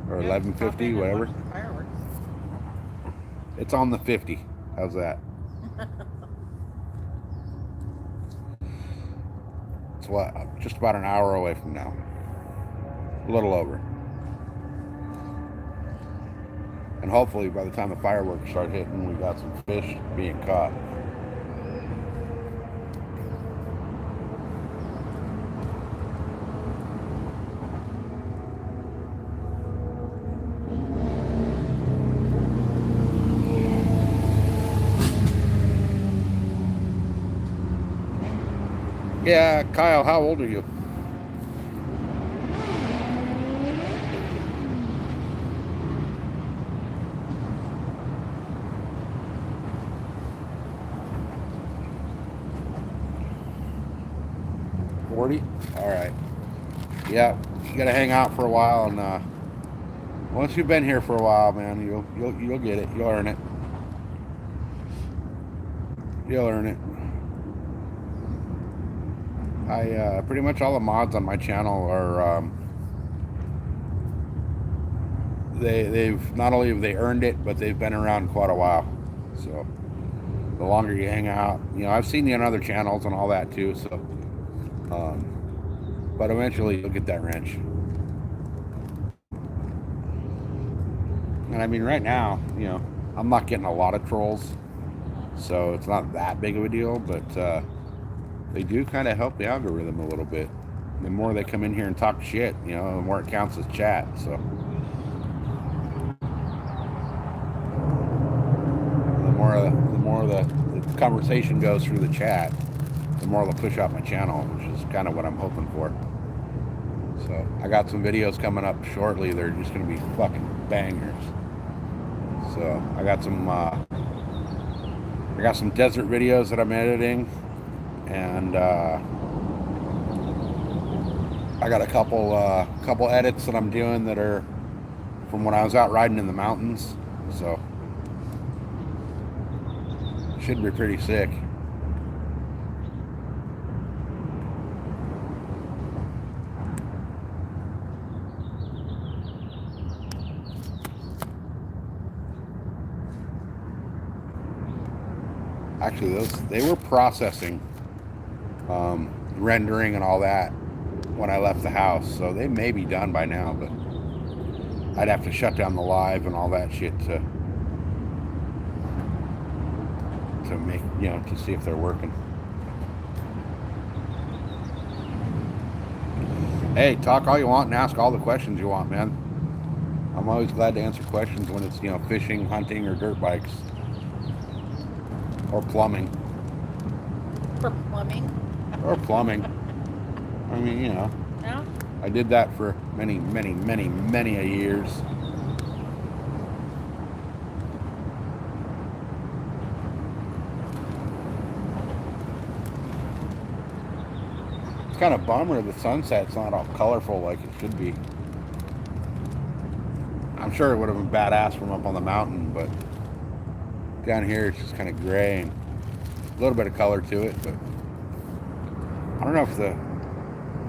or 11:50, whatever. Fireworks. It's on the 50. How's that? It's what, just about an hour away from now. A little over. And hopefully by the time the fireworks start hitting, we got some fish being caught. Yeah, Kyle, how old are you? All right. Yeah, you gotta hang out for a while, and once you've been here for a while, man, you'll get it. You'll earn it. You'll earn it. I pretty much all the mods on my channel are they've not only have they earned it, but they've been around quite a while. So the longer you hang out, I've seen you on other channels and all that too. So. But eventually you'll get that wrench. And I mean, right now, I'm not getting a lot of trolls, so it's not that big of a deal, but they do kind of help the algorithm a little bit. The more they come in here and talk shit, the more it counts as chat, so. The more the conversation goes through the chat, the more they'll push out my channel, which is kind of what I'm hoping for. So I got some videos coming up shortly. They're just going to be fucking bangers. So I got some desert videos that I'm editing, and I got a couple edits that I'm doing that are from when I was out riding in the mountains. So should be pretty sick. Actually, they were processing, rendering and all that when I left the house, so they may be done by now, but I'd have to shut down the live and all that shit to make, to see if they're working. Hey, talk all you want and ask all the questions you want, man. I'm always glad to answer questions when it's, fishing, hunting, or dirt bikes. Or plumbing. For plumbing? Or plumbing. I mean, Yeah. I did that for many, many, many, many a years. It's kind of a bummer the sunset's not all colorful like it should be. I'm sure it would have been badass from up on the mountain, but down here it's just kind of gray and a little bit of color to it, but I don't know if the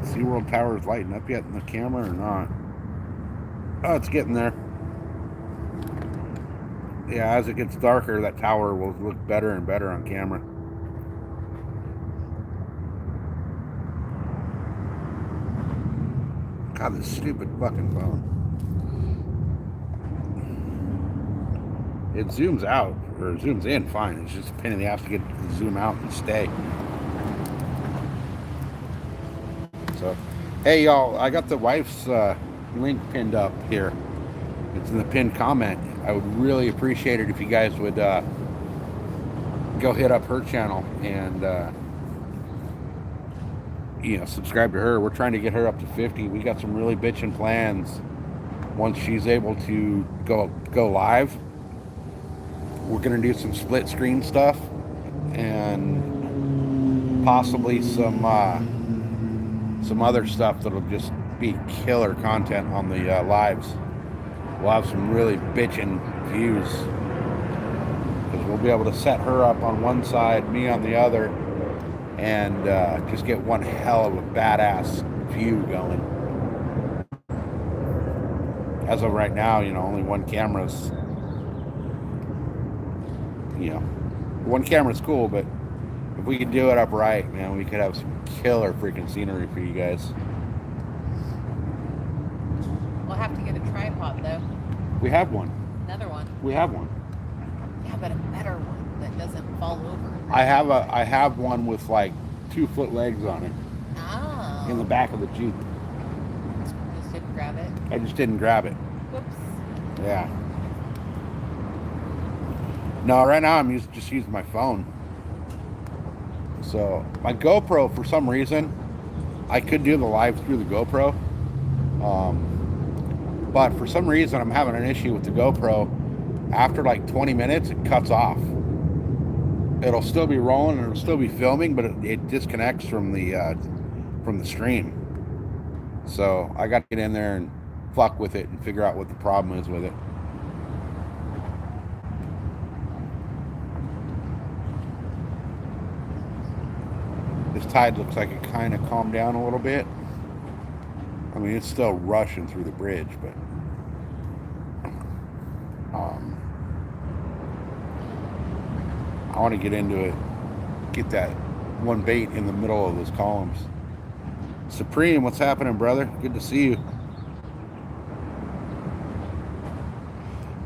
SeaWorld tower is lighting up yet in the camera or not. Oh, it's getting there. Yeah, as it gets darker, that tower will look better and better on camera. God, this stupid fucking phone. It zooms out, or zooms in fine. It's just a pain in the ass to get to zoom out and stay. So, hey y'all, I got the wife's link pinned up here. It's in the pinned comment. I would really appreciate it if you guys would go hit up her channel and subscribe to her. We're trying to get her up to 50. We got some really bitchin' plans. Once she's able to go live, we're gonna do some split screen stuff and possibly some other stuff that'll just be killer content on the lives. We'll have some really bitchin' views because we'll be able to set her up on one side, me on the other, and just get one hell of a badass view going. As of right now, only one camera's, one camera's cool, but if we could do it upright, man, we could have some killer freaking scenery for you guys. We'll have to get a tripod, though. We have one. Another one. We have one. Yeah, but a better one that doesn't fall over. I have one with like 2-foot legs on it. Oh. In the back of the Jeep. Just didn't grab it. I just didn't grab it. Whoops. Yeah. No, right now I'm just using my phone. So my GoPro, for some reason, I could do the live through the GoPro. But for some reason, I'm having an issue with the GoPro. After like 20 minutes, it cuts off. It'll still be rolling and it'll still be filming, but it disconnects from the stream. So I got to get in there and fuck with it and figure out what the problem is with it. This tide looks like it kind of calmed down a little bit. I mean, it's still rushing through the bridge, but I want to get into it, get that one bait in the middle of those columns. Supreme, what's happening, brother? Good to see you.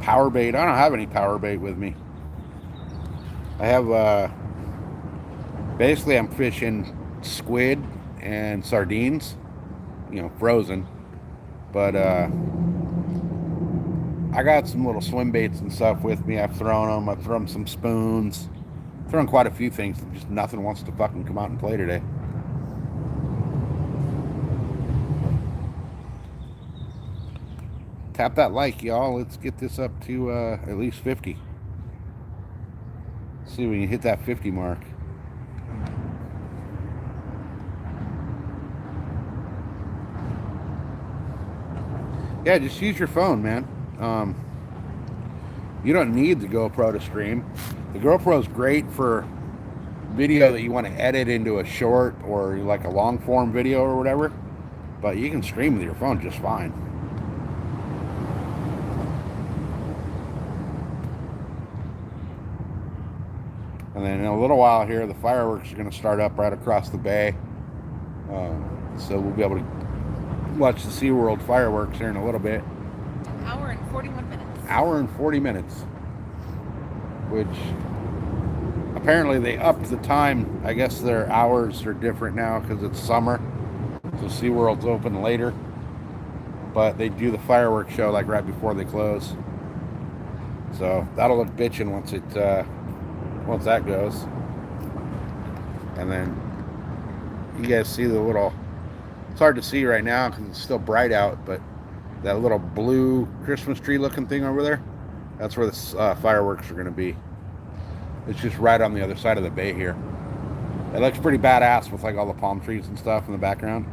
Power bait. I don't have any power bait with me. I have, basically I'm fishing squid and sardines, frozen. But I got some little swim baits and stuff with me. I've thrown them. I've thrown some spoons. Thrown quite a few things. Just nothing wants to fucking come out and play today. Tap that like, y'all. Let's get this up to at least 50. See if we can hit that 50 mark. Yeah, just use your phone, man. You don't need the GoPro to stream. The GoPro is great for video that you want to edit into a short or like a long form video or whatever, but you can stream with your phone just fine. And then in a little while here, the fireworks are going to start up right across the bay. So we'll be able to watch the SeaWorld fireworks here in a little bit. An hour and 41 minutes. Hour and 40 minutes. Which apparently they upped the time. I guess their hours are different now because it's summer. So SeaWorld's open later. But they do the fireworks show like right before they close. So that'll look bitchin' once that goes. And then you guys see the little, it's hard to see right now because it's still bright out, but that little blue Christmas tree looking thing over there, that's where the fireworks are going to be. It's just right on the other side of the bay here. It looks pretty badass with like all the palm trees and stuff in the background.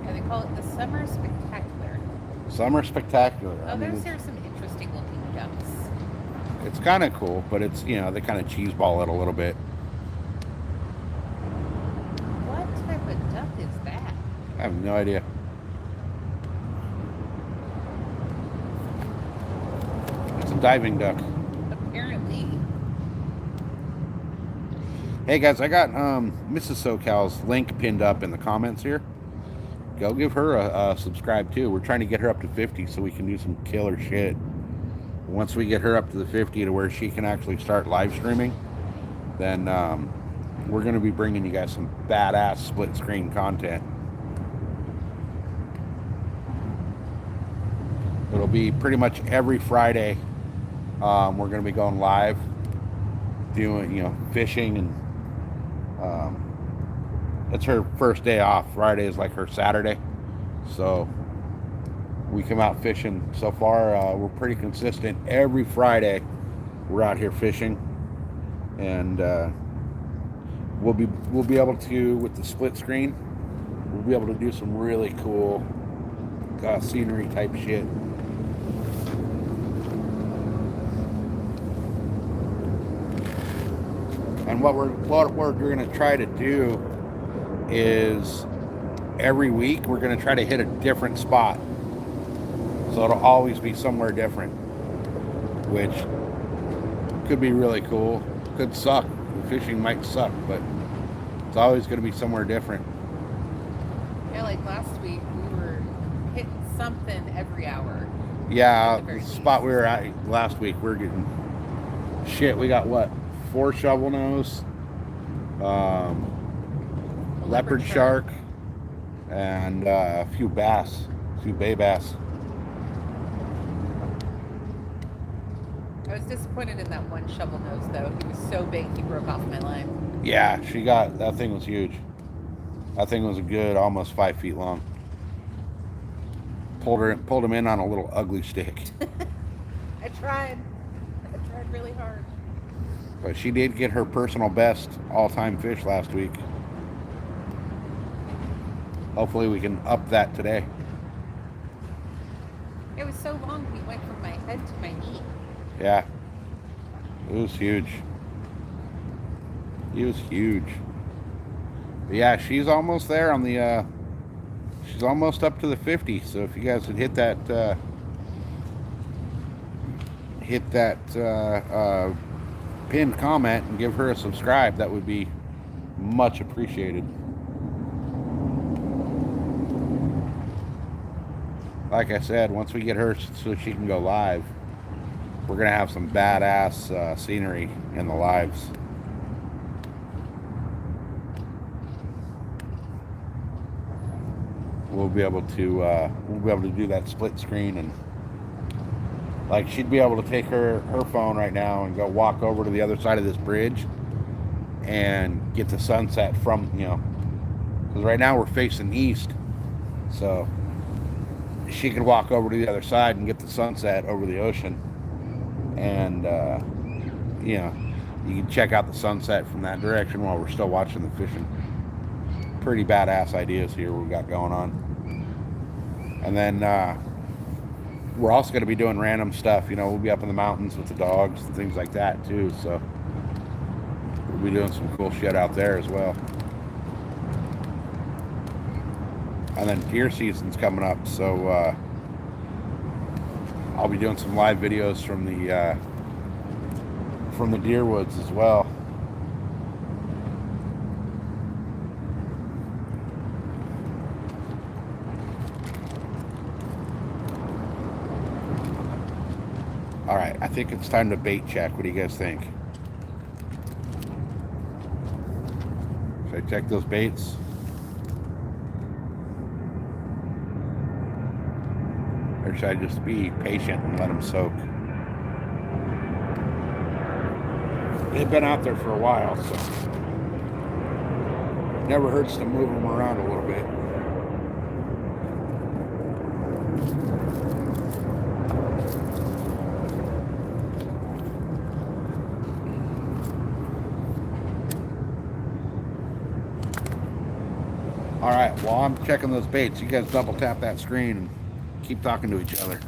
Yeah, they call it the Summer Spectacular. Summer Spectacular. Oh, there's some interesting looking ducks. It's kind of cool, but it's, they kind of cheeseball it a little bit. What type of duck is that? I have no idea. It's a diving duck. Apparently. Hey guys, I got Mrs. SoCal's link pinned up in the comments here. Go give her a subscribe too. We're trying to get her up to 50 so we can do some killer shit. Once we get her up to the 50 to where she can actually start live streaming, then we're going to be bringing you guys some badass split screen content. It'll be pretty much every Friday. We're going to be going live doing, fishing, and it's her first day off. Friday is like her Saturday, so we come out fishing. So far, we're pretty consistent. Every Friday, we're out here fishing, and we'll be able to, with the split screen, we'll be able to do some really cool scenery type shit. And what we're going to try to do is every week we're going to try to hit a different spot, so it'll always be somewhere different, which could be really cool. Could suck. The fishing might suck, but it's always going to be somewhere different. Yeah, like last week we were hitting something every hour. Yeah, the spot we were at last week, we're getting shit. We got what? 4 shovel nose, leopard shark, and a few bass, a few bay bass. I was disappointed in that one shovel nose though. He was so big he broke off my line. Yeah, that thing was huge. That thing was a good almost 5 feet long. Pulled him in on a little ugly stick. I tried really hard. But she did get her personal best all-time fish last week. Hopefully we can up that today. It was so long, he went from my head to my knee. Yeah. It was huge. He was huge. But yeah, she's almost there on the, she's almost up to the 50. So if you guys would hit that, pinned comment and give her a subscribe, that would be much appreciated. Like I said, once we get her so she can go live, we're gonna have some badass scenery in the lives. We'll be able to do that split screen, and like she'd be able to take her phone right now and go walk over to the other side of this bridge and get the sunset from, because right now we're facing east, so she could walk over to the other side and get the sunset over the ocean, and you can check out the sunset from that direction while we're still watching the fishing. Pretty badass ideas here we got going on. And then we're also going to be doing random stuff. We'll be up in the mountains with the dogs and things like that too. So we'll be doing some cool shit out there as well. And then deer season's coming up, so I'll be doing some live videos from the deer woods as well. All right, I think it's time to bait check. What do you guys think? Should I check those baits? Or should I just be patient and let them soak? They've been out there for a while, so never hurts to move them around a little bit. All right, while I'm checking those baits, you guys double tap that screen and keep talking to each other.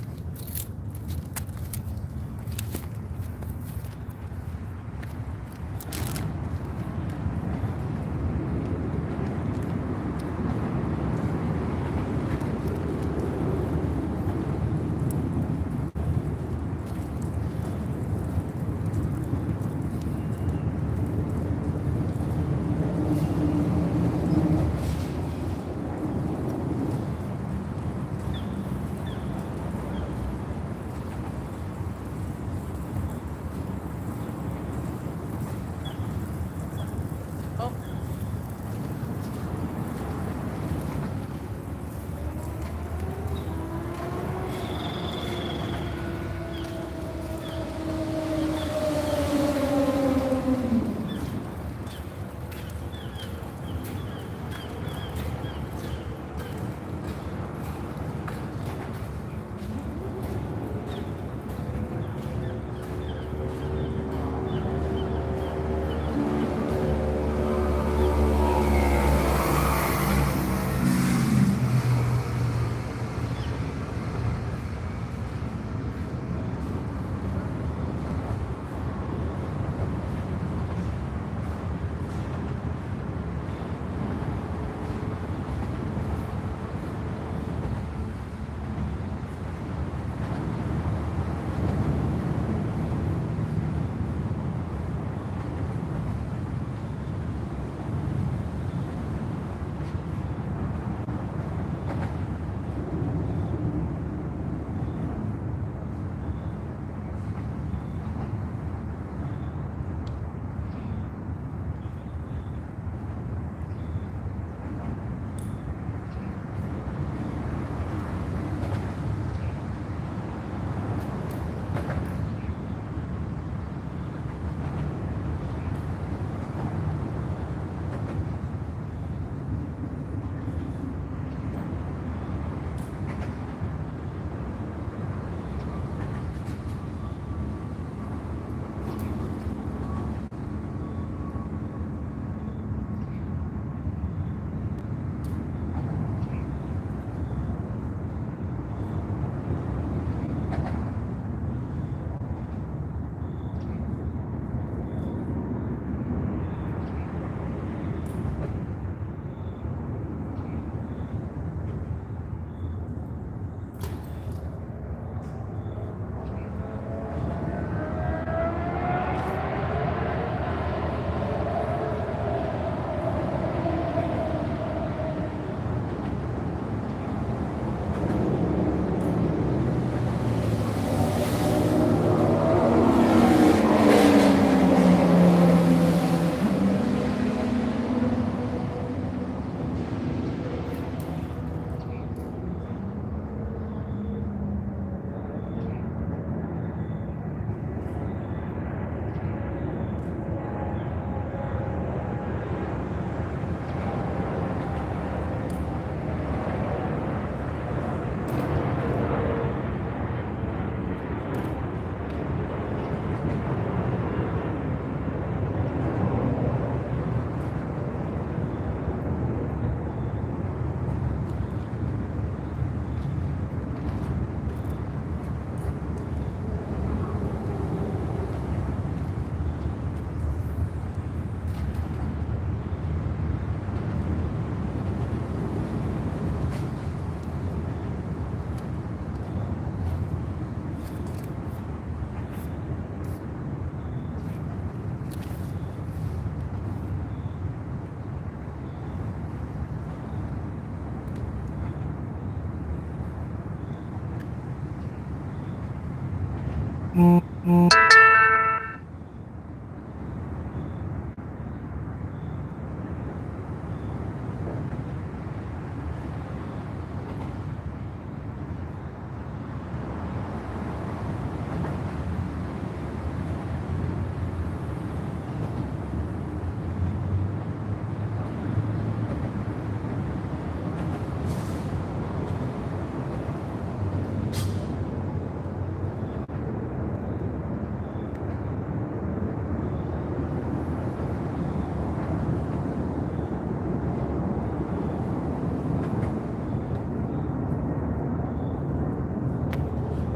I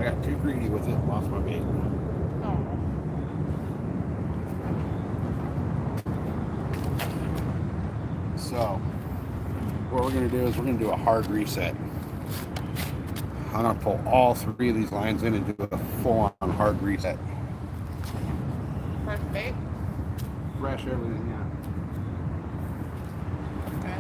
got too greedy with it, lost my bait. Oh. So, what we're going to do is we're going to do a hard reset. I'm going to pull all 3 of these lines in and do a full-on hard reset. Fresh bait? Fresh everything, yeah. Okay.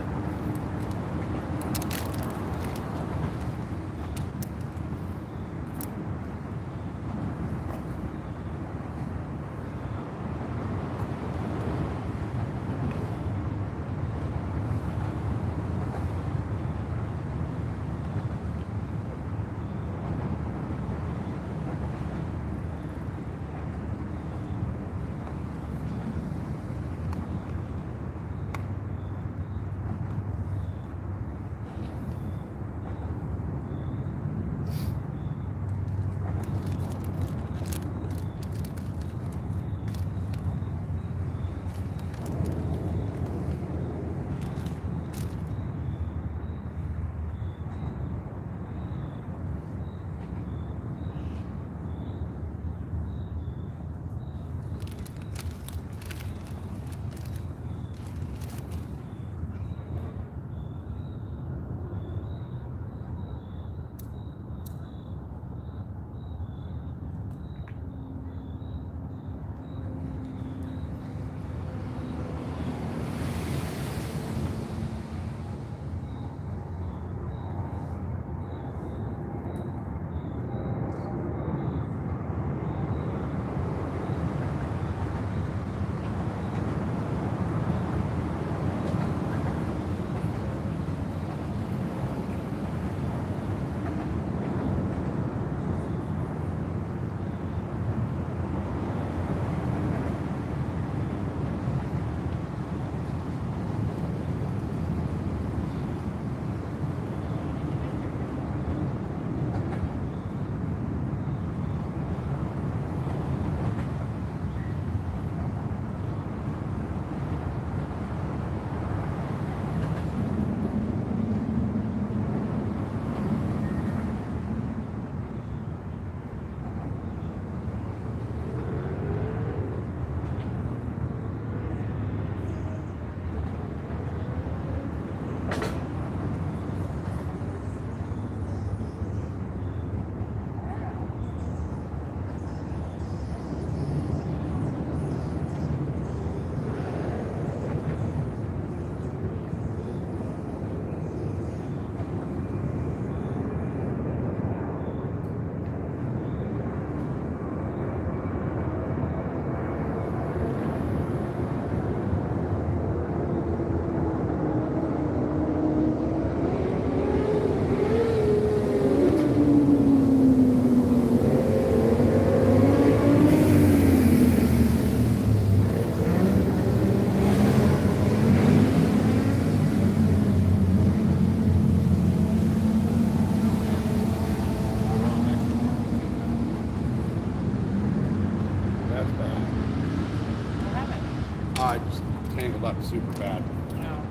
I just tangled up super bad. No.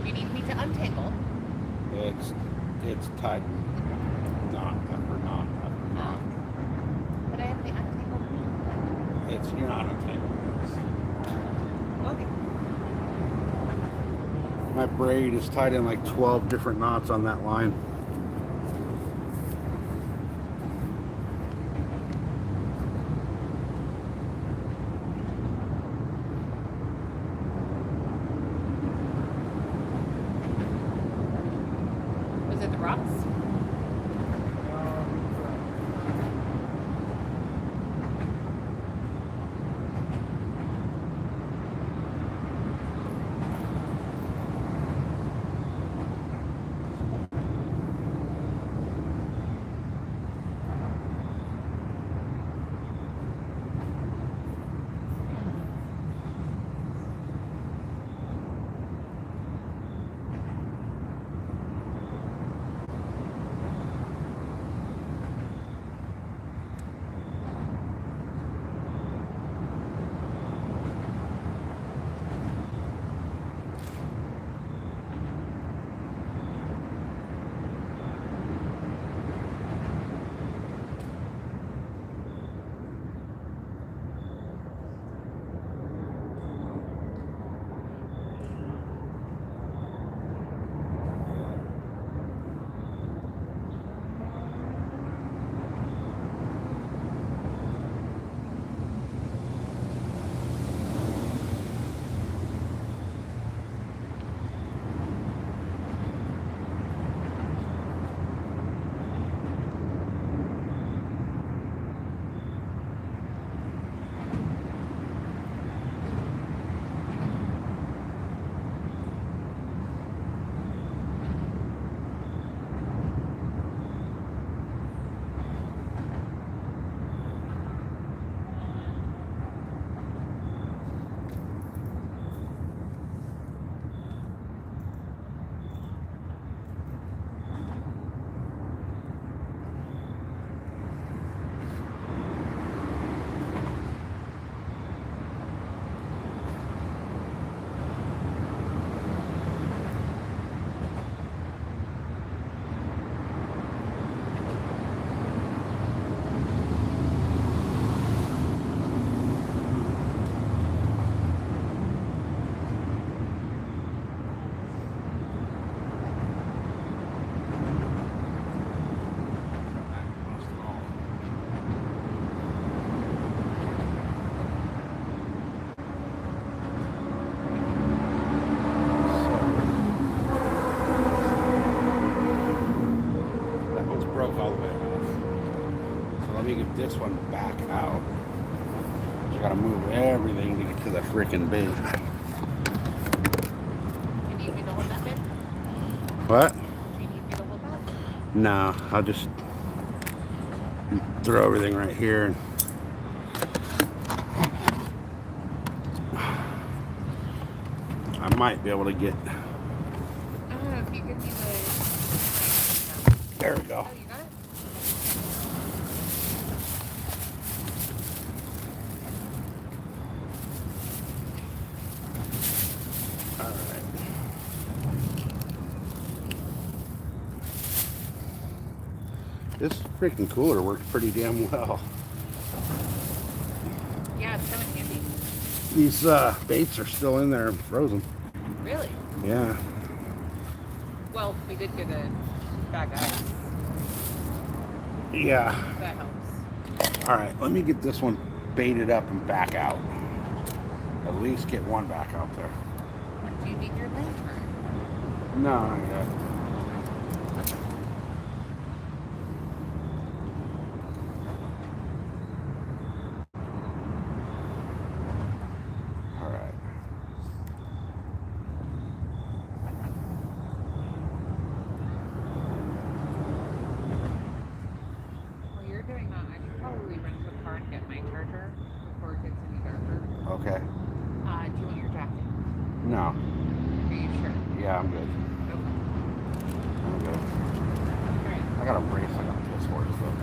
You need me to untangle. It's tight. Knot after knot after knot. But I have the untangled. You're not untangled. Okay. My braid is tied in like 12 different knots on that line. Was it the rocks? get this one back out. I gotta move everything to get to the freaking bait. You need me to hold that bit? What? Do you need me to hold that? No, I'll just throw everything right here. And I might be able to get. I don't know if you give me the. There we go. Oh, you got it? All right. This freaking cooler works pretty damn well. Yeah, it's kind of handy. These baits are still in there, frozen. Really? Yeah. Well, we did get a bag of ice. Yeah. That helps. All right, let me get this one baited up and back out. At least get one back out there. Do you need your lantern? No, not yet. All right. While you're doing that, I should probably run to the car and get my charger before it gets any darker. Okay. Do you want your jacket? No. Are you sure? Yeah, I'm good. Okay. I'm good. Alright. I got a brace I got this horse though.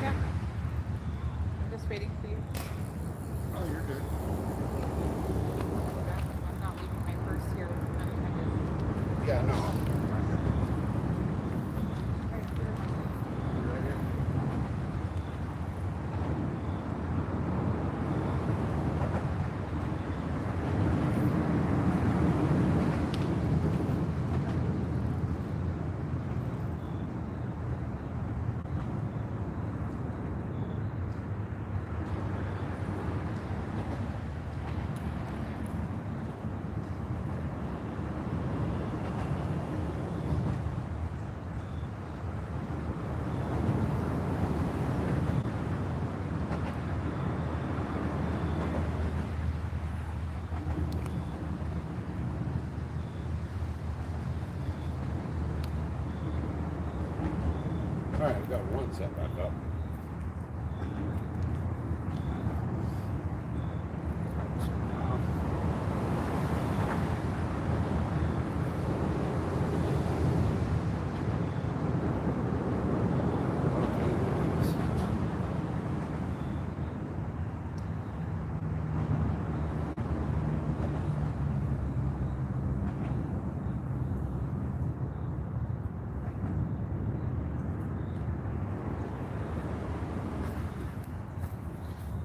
Yeah. I'm just waiting for you. Oh, you're good. I'm not leaving my purse here unattended. Yeah, no. Alright, here. Right here. All right, I've got one set back up.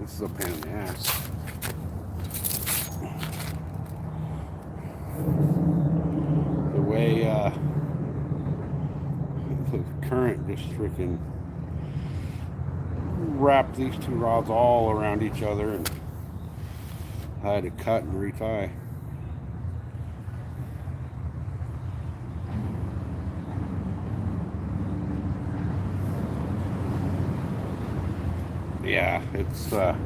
This is a pain in the ass. The way the current just freaking wrapped these two rods all around each other, and I had to cut and retie. Yeah, it's all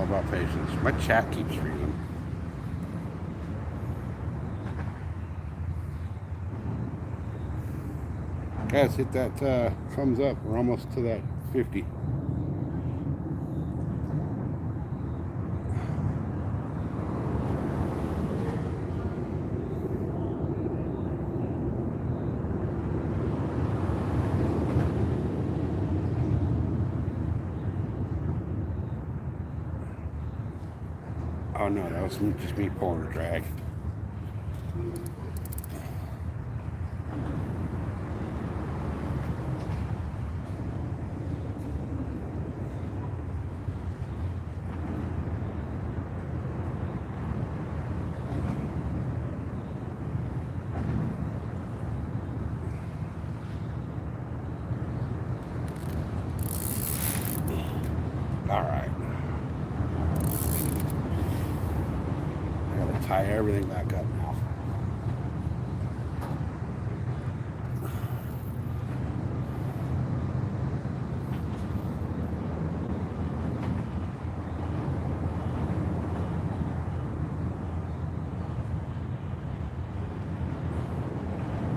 about patience. My chat keeps freezing. Guys, hit that thumbs up. We're almost to that 50. Oh no, that was just me pulling a drag. All right. I gotta tie everything back up now.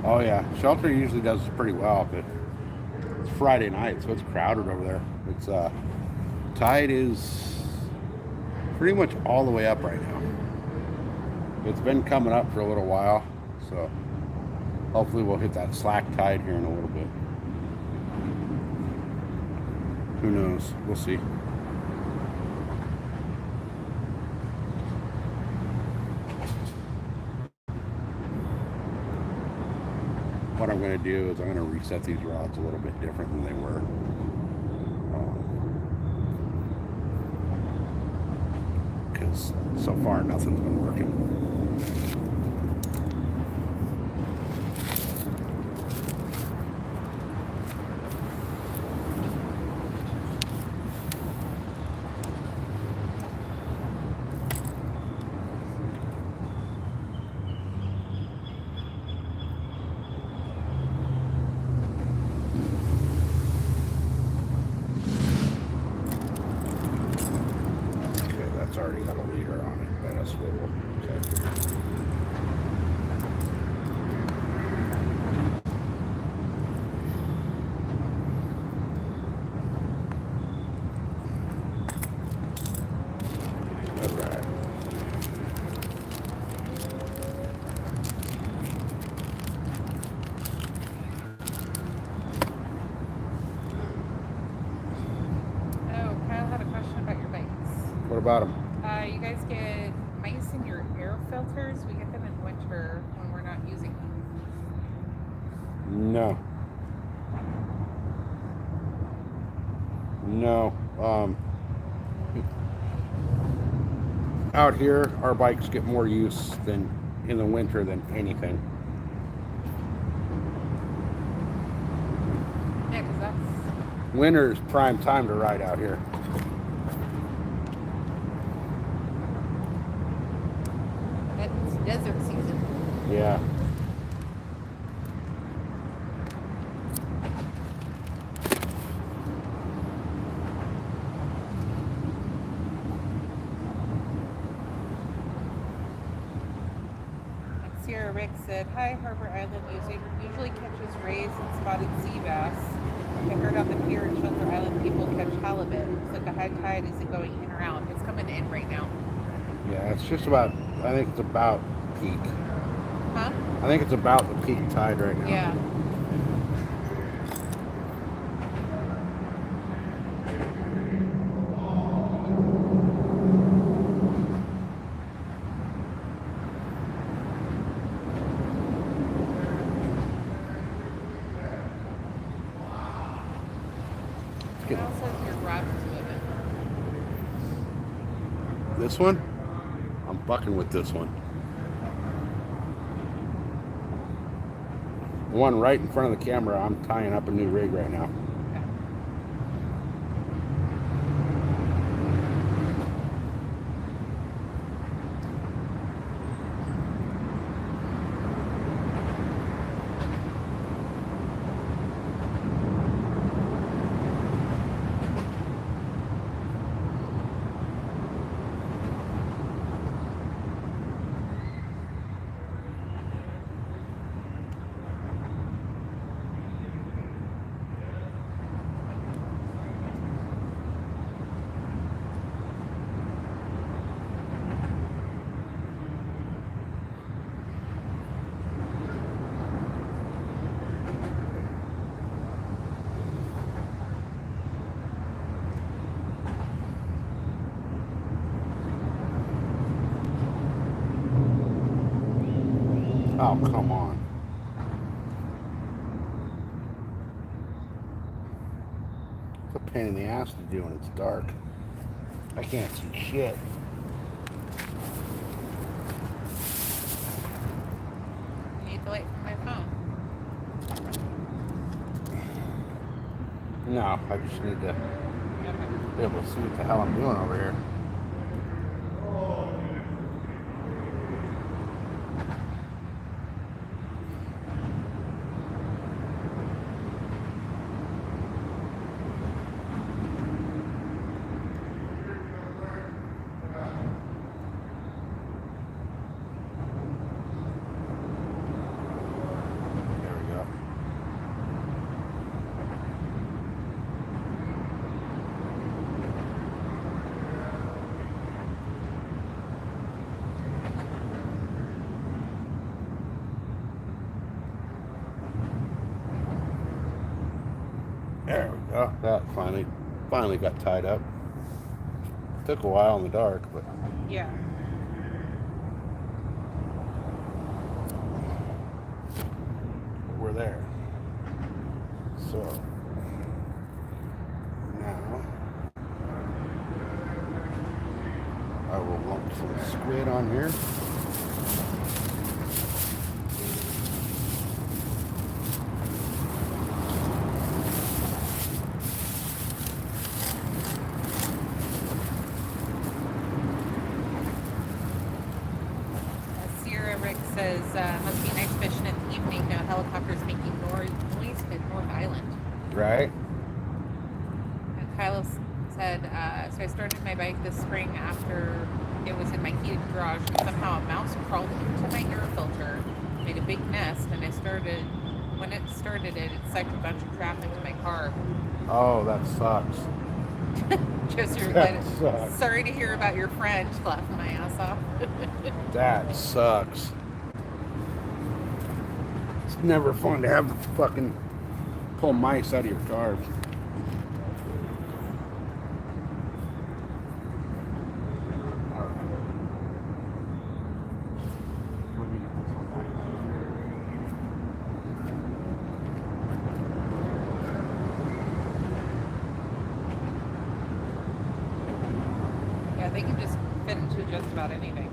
Oh yeah, shelter usually does pretty well, but it's Friday night, so it's crowded over there. It's tide is pretty much all the way up right now. It's been coming up for a little while, so hopefully we'll hit that slack tide here in a little bit. Who knows? We'll see. What I'm going to do is I'm going to reset these rods a little bit different than they were. Because so far nothing's been working. It's already got a leader on it and a swivel. Okay. Alright. Oh, Kyle had a question about your bikes. What about them? You guys get mice in your air filters. We get them in winter when we're not using them. No. No. Out here, our bikes get more use than in the winter than anything. Yeah, because that's... Winter is prime time to ride out here. It's desert season. Yeah. Sierra Rick said, "Hi, Harbor Island usually catches rays and spotted sea bass. I heard on the pier in Shelter Island people catch halibut. Looks like a high tide isn't going in or out. It's coming in right now." Yeah, it's just about, I think it's about peak. Huh? I think it's about the peak tide right now. Yeah. It also says your garage is moving. This one? I'm fucking with this one. The one right in front of the camera, I'm tying up a new rig right now. Oh, come on. It's a pain in the ass to do when it's dark. I can't see shit. You need the light from my phone. No, I just need to Okay. be able to see what the hell I'm doing over here. There we go. There we go. That finally got tied up. Took a while in the dark, but Yeah. we're there. So now I will lump some squid on here. Sierra Rick says, must be nice fishing in the evening. No helicopters making noise at North Island. Right? And Kyle said, so I started my bike this spring after it was in my heated garage, and somehow a mouse crawled into my air filter, made a big nest, and when it started it sucked a bunch of crap into my car. Oh, that sucks. Just That sucks. sorry to hear about your friend, laughing my ass off. That sucks. It's never fun to have to fucking pull mice out of your car. Yeah, they can just fit into just about anything.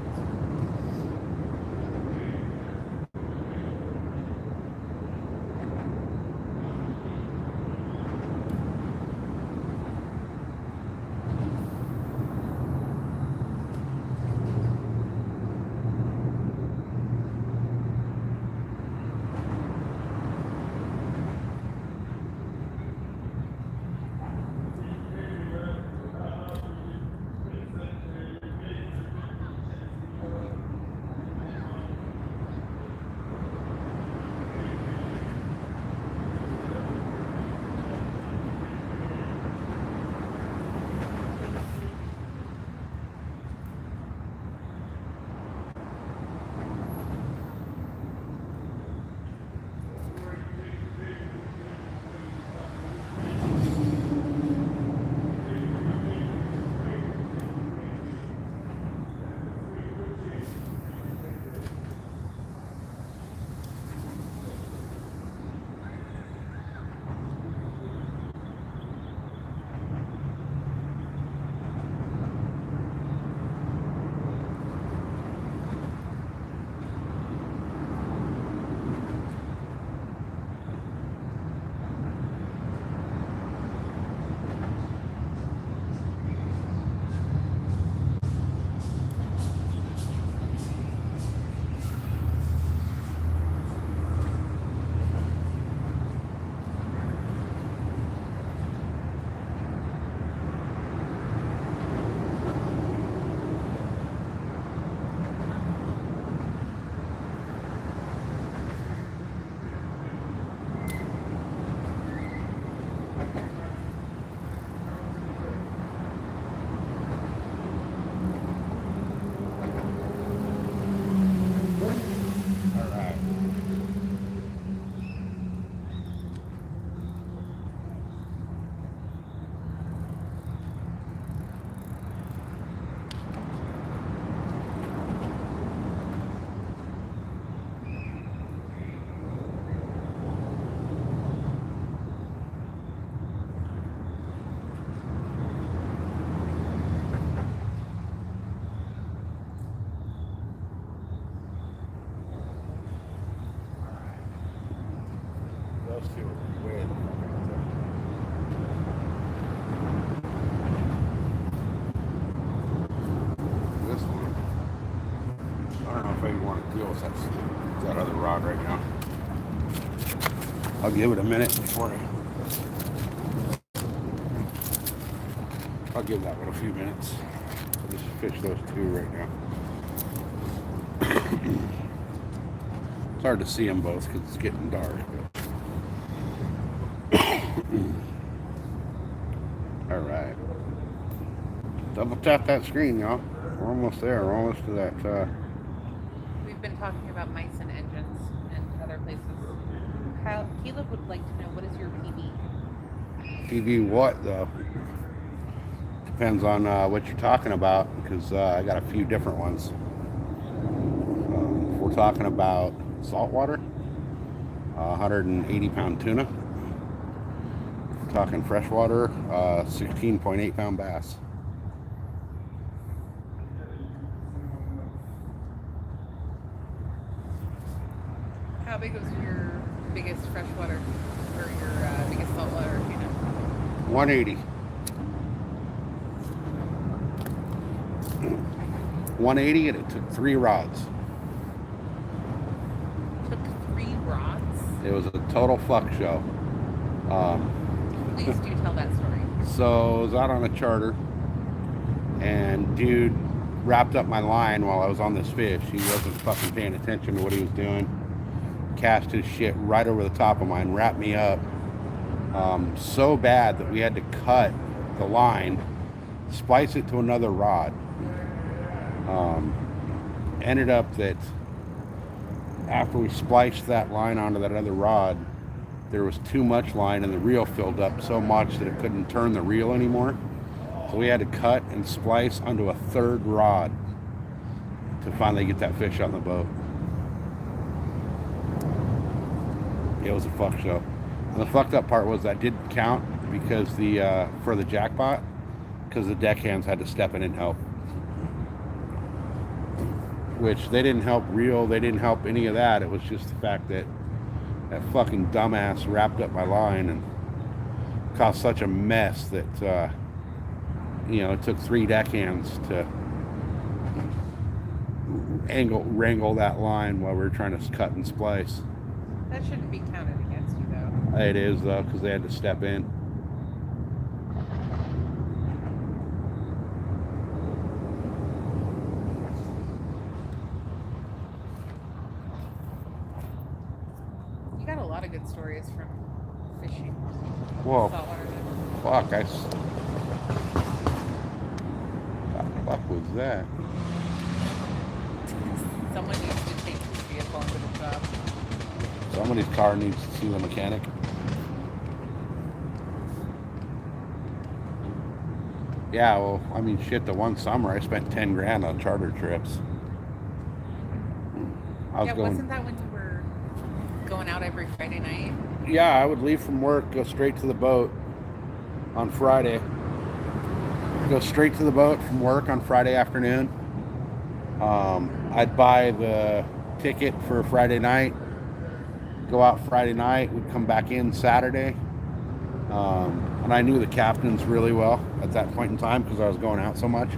deal with that other rod right now. I'll give it a minute before I'll give that one a few minutes. I'll just fish those two right now. It's hard to see them both because it's getting dark. All right. Double tap that screen, y'all. We're almost there. We're almost to that. We've been talking about mice and engines and other places. Caleb would like to know, what is your PV? PV what, though? Depends on what you're talking about, because I got a few different ones. If we're talking about saltwater, 180-pound tuna. If we're talking freshwater, 16.8-pound bass. How big was your biggest freshwater or your biggest saltwater tuna? 180. 180, and it took 3 rods. Took 3 rods? It was a total fuck show. Please do tell that story. So I was out on a charter, and dude wrapped up my line while I was on this fish. He wasn't fucking paying attention to what he was doing. Cast his shit right over the top of mine, wrapped me up so bad that we had to cut the line, splice it to another rod. Ended up that after we spliced that line onto that other rod, there was too much line and the reel filled up so much that it couldn't turn the reel anymore. So we had to cut and splice onto a 3rd rod to finally get that fish on the boat. It was a fuck show. And the fucked up part was that didn't count because for the jackpot, because the deckhands had to step in and help. Which they didn't help reel, they didn't help any of that. It was just the fact that that fucking dumbass wrapped up my line and caused such a mess that it took 3 deckhands to wrangle that line while we were trying to cut and splice. That shouldn't be counted against you, though. It is, though, because they had to step in. You got a lot of good stories from fishing. Whoa. Saltwater. Fuck, what the fuck was that? Someone needs to take this vehicle into the shop. Somebody's car needs to see the mechanic. Yeah, well, I mean, shit, the one summer I spent 10 grand on charter trips. Wasn't that when you were going out every Friday night? Yeah, I would leave from work, go straight to the boat on Friday. Go straight to the boat from work on Friday afternoon. I'd buy the ticket for Friday night, go out Friday night, we'd come back in Saturday. And I knew the captains really well at that point in time because I was going out so much.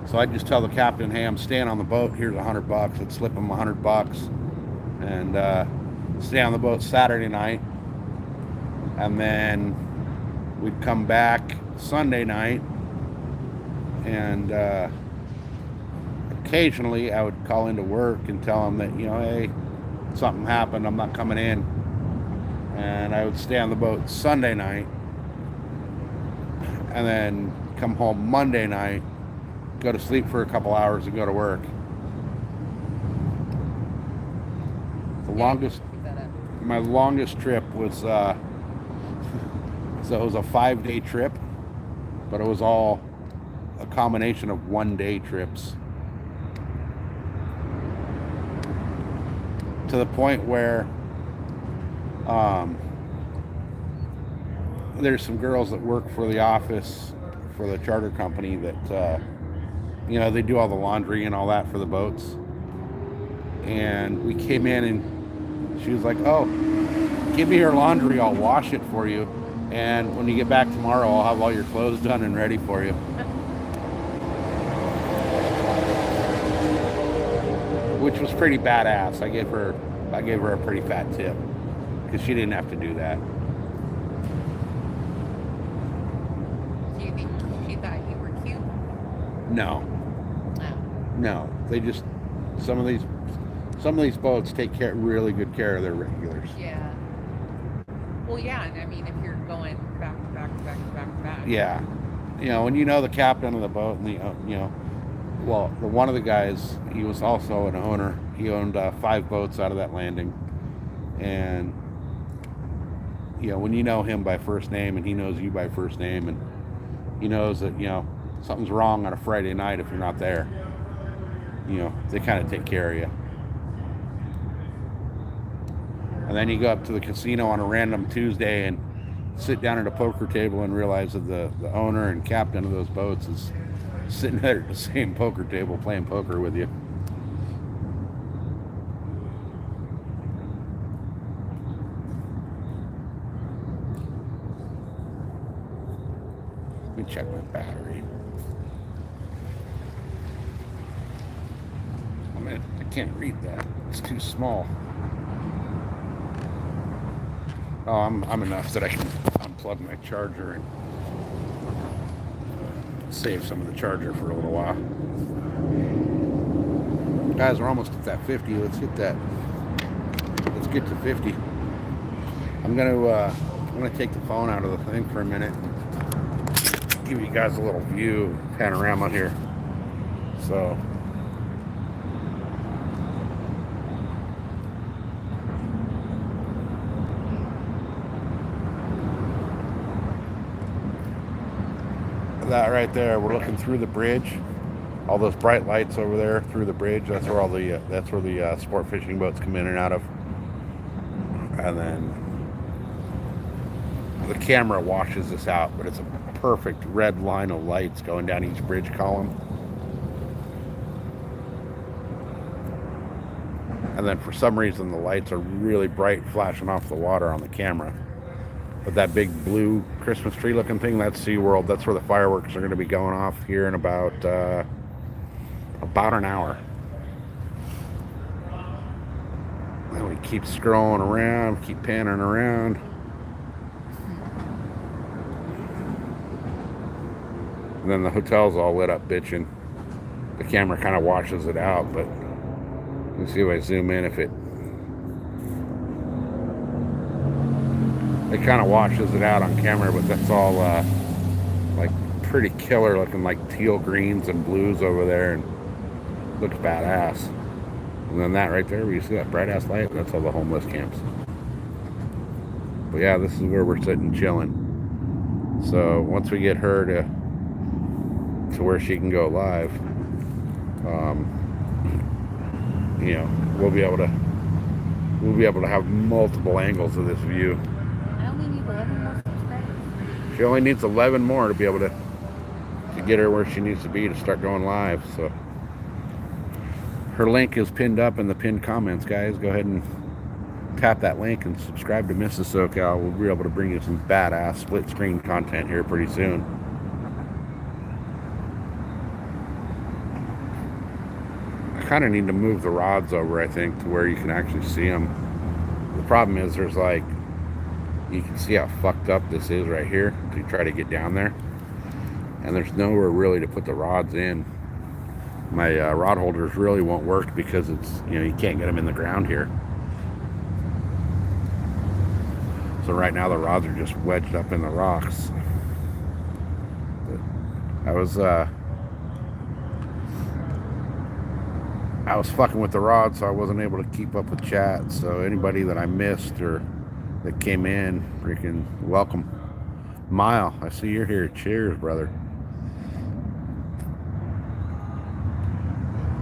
So I'd just tell the captain, hey, I'm staying on the boat, here's $100. I'd slip him $100 and stay on the boat Saturday night. And then we'd come back Sunday night, and occasionally I would call into work and tell them that, hey, something happened, I'm not coming in. And I would stay on the boat Sunday night and then come home Monday night, go to sleep for a couple hours and go to work. My longest trip was so it was a 5-day trip, but it was all a combination of 1-day trips, to the point where there's some girls that work for the office for the charter company that they do all the laundry and all that for the boats. And we came in and she was like, oh, give me your laundry, I'll wash it for you, and when you get back tomorrow I'll have all your clothes done and ready for you. which was pretty badass. I gave her a pretty fat tip because she didn't have to do that. Do you think she thought you were cute? No, No. no. They just some of these boats take really good care of their regulars. Yeah. Well, yeah, and I mean, if you're going back to back to back to back to back. Yeah, when you know the captain of the boat and one of the guys, he was also an owner. He owned 5 boats out of that landing, and when you know him by first name and he knows you by first name, and he knows that something's wrong on a Friday night if you're not there, they kind of take care of you. And then you go up to the casino on a random Tuesday and sit down at a poker table and realize that the owner and captain of those boats is sitting there at the same poker table playing poker with you. Let me check my battery. I can't read that. It's too small. Oh, I'm enough that I can unplug my charger and save some of the charger for a little while. Guys, we're almost at that 50. Let's get to 50. I'm gonna take the phone out of the thing for a minute. Give you guys a little view panorama here. So that right there, we're looking through the bridge. All those bright lights over there through the bridge. That's where the sport fishing boats come in and out of. And then the camera washes this out, but it's a perfect red line of lights going down each bridge column. And then for some reason the lights are really bright, flashing off the water on the camera. But that big blue Christmas tree looking thing, that's SeaWorld. That's where the fireworks are going to be going off here in about an hour. Then we keep scrolling around, keep panning around. And then the hotel's all lit up bitching. The camera kind of washes it out, but let's see if I zoom in if it kind of washes it out on camera, but that's all like pretty killer looking, like teal greens and blues over there, and looks badass. And then that right there, where you see that bright ass light, that's all the homeless camps. But yeah, this is where we're sitting chilling. So once we get her to where she can go live, we'll be able to have multiple angles of this view. I only need 11 more subscribers. She only needs 11 more to be able to get her where she needs to be to start going live. So her link is pinned up in the pinned comments, guys. Go ahead and tap that link and subscribe to Mrs. SoCal. We'll be able to bring you some badass split screen content here pretty soon. I kind of need to move the rods over, I think, to where you can actually see them. The problem is you can see how fucked up this is right here to try to get down there. And there's nowhere really to put the rods in. My rod holders really won't work because it's, you can't get them in the ground here. So right now the rods are just wedged up in the rocks. But I was fucking with the rod, so I wasn't able to keep up with chat. So anybody that I missed or that came in, freaking welcome. Mile, I see you're here. Cheers, brother.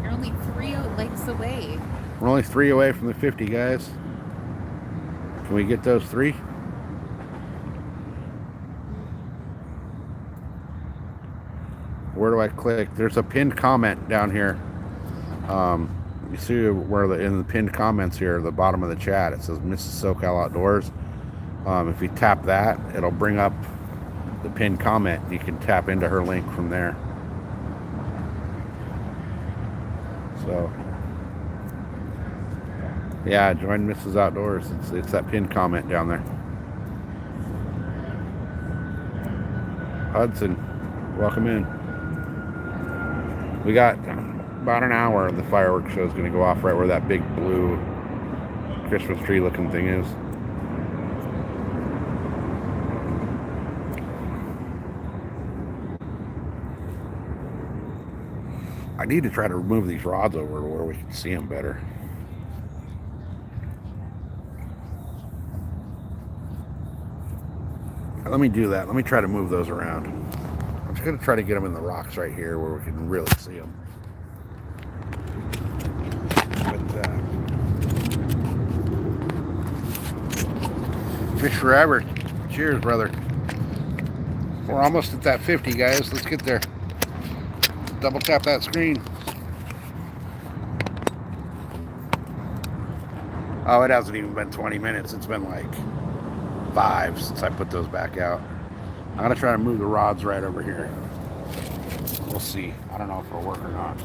You're only 3 likes away. We're only 3 away from the 50, guys. Can we get those 3? Where do I click? There's a pinned comment down here. You see where in the pinned comments here, the bottom of the chat, it says Mrs. SoCal Outdoors. If you tap that, it'll bring up the pinned comment. You can tap into her link from there. So Yeah, join Mrs. Outdoors. It's that pinned comment down there. Hudson, welcome in. We got about an hour. The fireworks show is going to go off right where that big blue Christmas tree looking thing is. I need to try to remove these rods over where we can see them better. Let me do that. Let me try to move those around. I'm just going to try to get them in the rocks right here where we can really see them. But fish forever. Cheers, brother. We're almost at that 50, guys. Let's get there. Double tap that screen. Oh, it hasn't even been 20 minutes. It's been like 5 since I put those back out. I'm going to try to move the rods right over here. We'll see. I don't know if it'll work or not.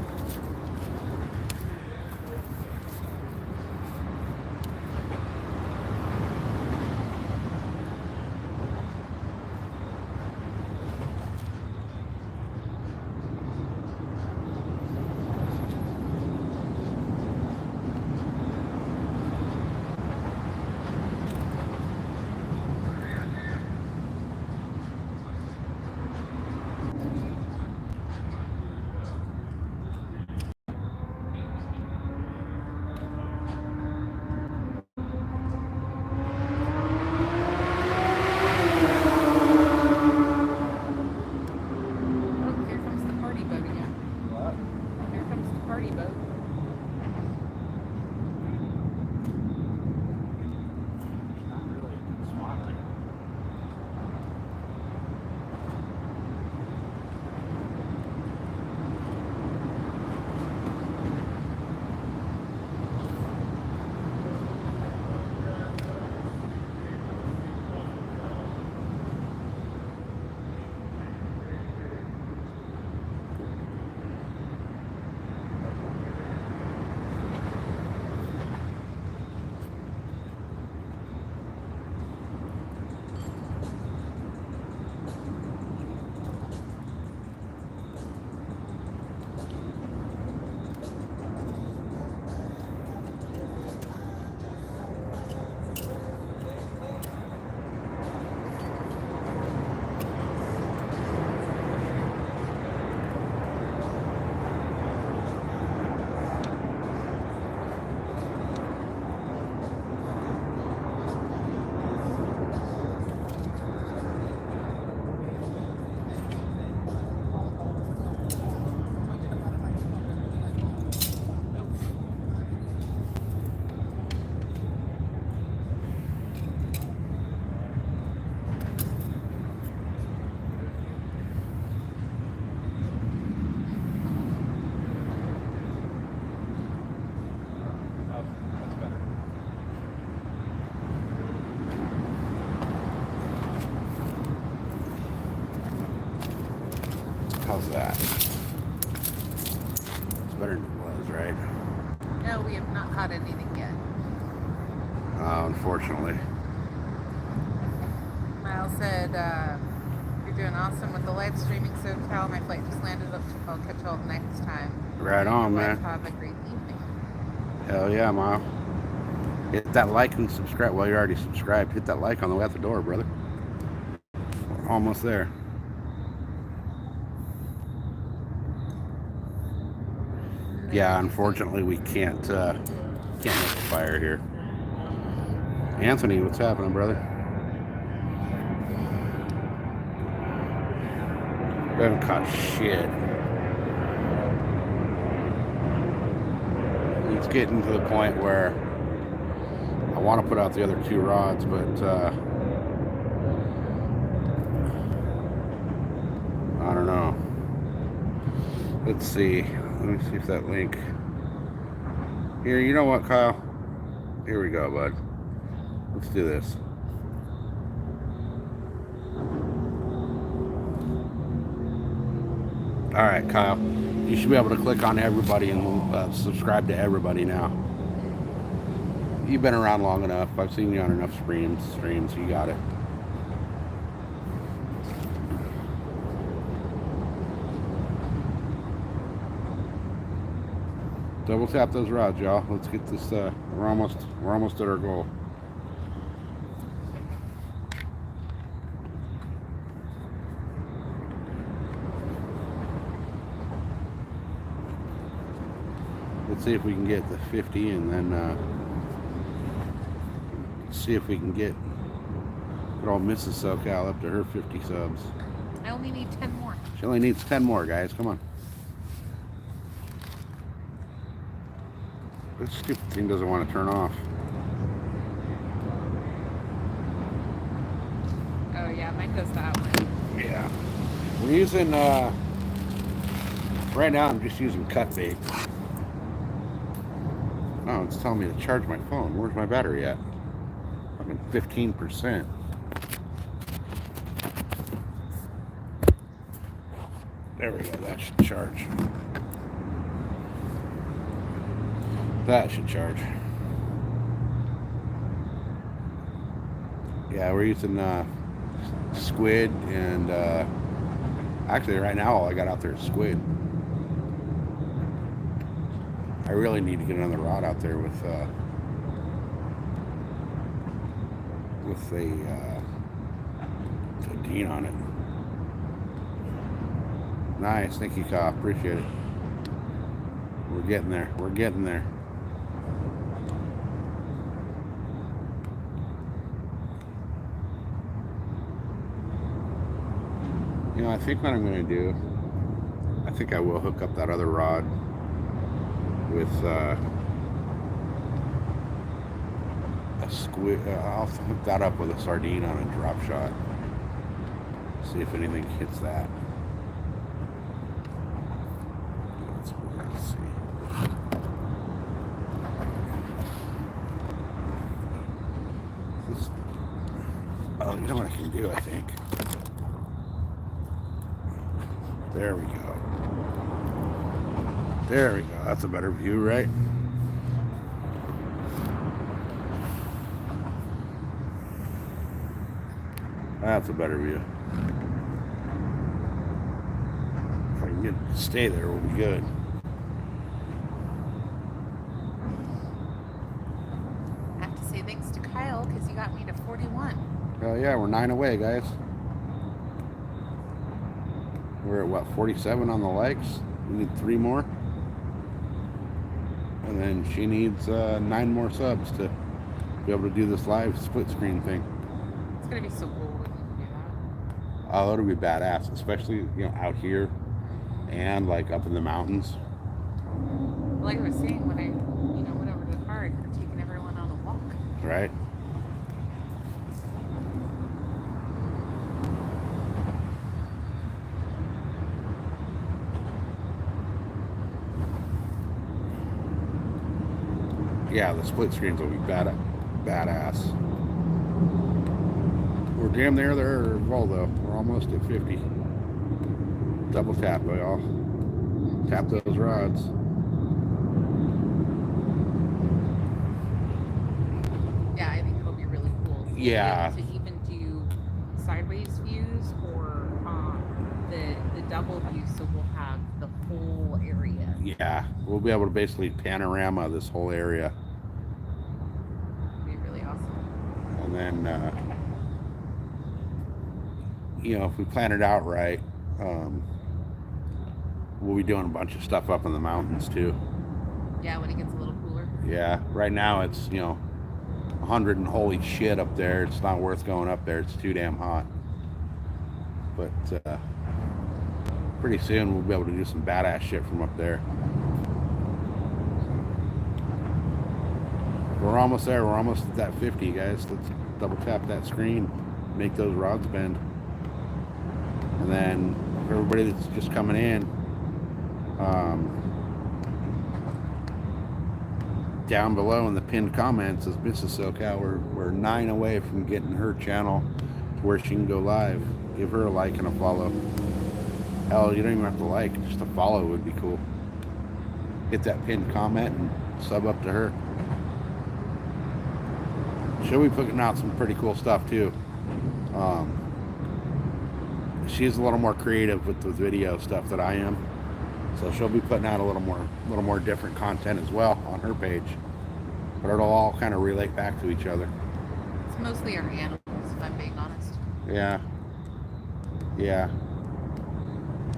How's that? It's better than it was, right? No, we have not caught anything yet. Unfortunately. Miles said, you're doing awesome with the live streaming, so Cal, my flight just landed up. I'll catch y'all next time. Right on, man. Have a great evening. Hell yeah, Miles. Hit that like and subscribe. Well, you're already subscribed. Hit that like on the way out the door, brother. We're almost there. Yeah, unfortunately, we can't make a fire here. Anthony, what's happening, brother? We haven't caught shit. It's getting to the point where I want to put out the other 2 rods, but I don't know. Let's see. Let me see if that link. Here, you know what, Kyle? Here we go, bud. Let's do this. All right, Kyle. You should be able to click on everybody and subscribe to everybody now. You've been around long enough. I've seen you on enough streams. You got it. Double tap those rods, y'all. Let's get this. We're almost at our goal. Let's see if we can get the 50, and then see if we can get good old Mrs. SoCal up to her 50 subs. I only need 10 more. She only needs 10 more, guys. Come on. This stupid thing doesn't want to turn off. Oh yeah, mine does that one. Yeah. We're using, right now I'm just using cut bait. Oh, it's telling me to charge my phone. Where's my battery at? I'm at 15%. There we go. That should charge. That should charge. Yeah, we're using squid, and actually right now all I got out there is squid. I really need to get another rod out there with a Dean on it. Nice, thank you, Kyle. Appreciate it. We're getting there. We're getting there. You know, I think what I'm going to do, I think I will hook up that other rod with a squid. I'll hook that up with a sardine on a drop shot. See if anything hits that. Let's see. Oh, you know what I can do, I think. There we go. There we go. That's a better view, right? That's a better view. If I can get it to stay there, we'll be good. I have to say thanks to Kyle because you got me to 41. Oh yeah, we're 9 away, guys. We're at what, 47 on the likes? We need 3 more. And then she needs 9 more subs to be able to do this live split screen thing. It's gonna be so cool when you can do that. Oh, that'll be badass, especially out here and like up in the mountains. Like I was saying, when I went over to the park, we're taking everyone on a walk. Right? Yeah, the split screens will be badass. We're damn near there as well, though. We're almost at 50. Double tap, y'all. Tap those rods. Yeah, I think it'll be really cool. Yeah. To even do sideways views or the double view, so we'll have the whole area. Yeah, we'll be able to basically panorama this whole area. It'll be really awesome. And then, if we plan it out right, we'll be doing a bunch of stuff up in the mountains too. Yeah, when it gets a little cooler. Yeah, right now it's 100 and holy shit up there. It's not worth going up there. It's too damn hot. But pretty soon we'll be able to do some badass shit from up there. We're almost there. We're almost at that 50, guys. Let's double tap that screen, make those rods bend. And then for everybody that's just coming in, down below in the pinned comments says Mrs. SoCal, we're 9 away from getting her channel to where she can go live. Give her a like and a follow. Hell, you don't even have to like, just a follow would be cool. Hit that pinned comment and sub up to her. she'll be putting out some pretty cool stuff too. Um, she's a little more creative with the video stuff than I am, so she'll be putting out a little more different content as well on her page. But it'll all kind of relate back to each other. It's mostly our animals, if I'm being honest. Yeah. Yeah.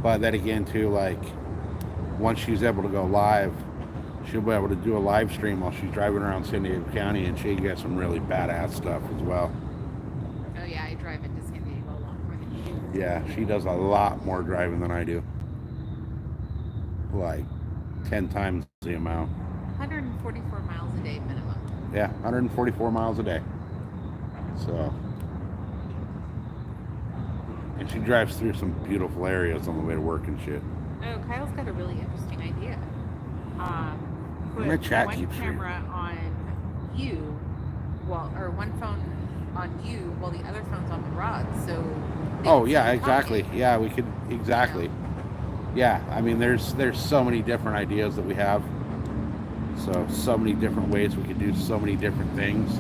But then again, too, like, once she's able to go live, she'll be able to do a live stream while she's driving around San Diego County, and she gets some really badass stuff as well. Oh, yeah, I drive into San Diego a lot more than you do. Yeah, she does a lot more driving than I do. Like, 10 times the amount. 144 miles a day minimum. Yeah, 144 miles a day. So, and she drives through some beautiful areas on the way to work and shit. Oh, Kyle's got a really interesting idea. Put My chat one keeps camera on you, or one phone on you while the other phone's on the rod. So. Oh yeah, exactly. Yeah, we could exactly. Yeah, I mean, there's so many different ideas that we have. So many different ways we could do so many different things.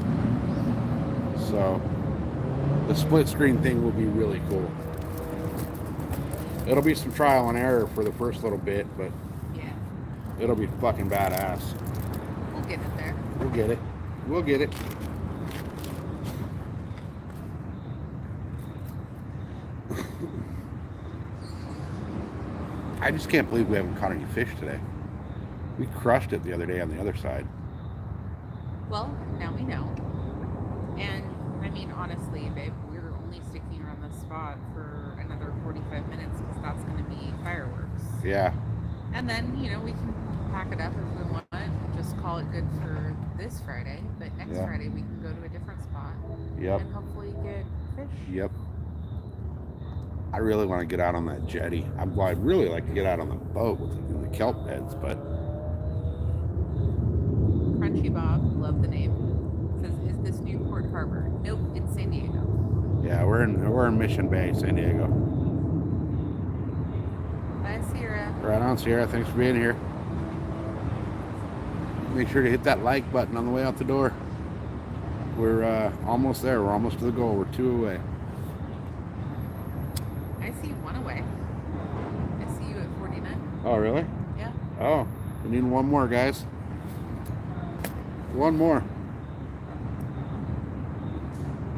So the split screen thing will be really cool. It'll be some trial and error for the first little bit, but yeah, it'll be fucking badass. We'll get it there. We'll get it. We'll get it. I just can't believe we haven't caught any fish today. We crushed it the other day on the other side. Well, now we know. And, I mean, honestly, babe, we're only sticking around this spot for another 45 minutes because that's going to be fireworks. Yeah. And then, you know, we can pack it up if we want, just call it good for this Friday. But next Friday, we can go to a different spot. Yep. And hopefully get fish. Yep. I really want to get out on that jetty. I'd really like to get out on the boat in the kelp beds, but... Crunchy Bob, love the name. Says, is this Newport Harbor? Nope, it's San Diego. Yeah, we're in Mission Bay, San Diego. Bye, Sierra. Right on, Sierra. Thanks for being here. Make sure to hit that like button on the way out the door. We're almost there. We're almost to the goal. We're 2 away. I see 1 away. I see you at 49. Oh, really? Yeah. Oh, we need 1 more, guys. 1 more.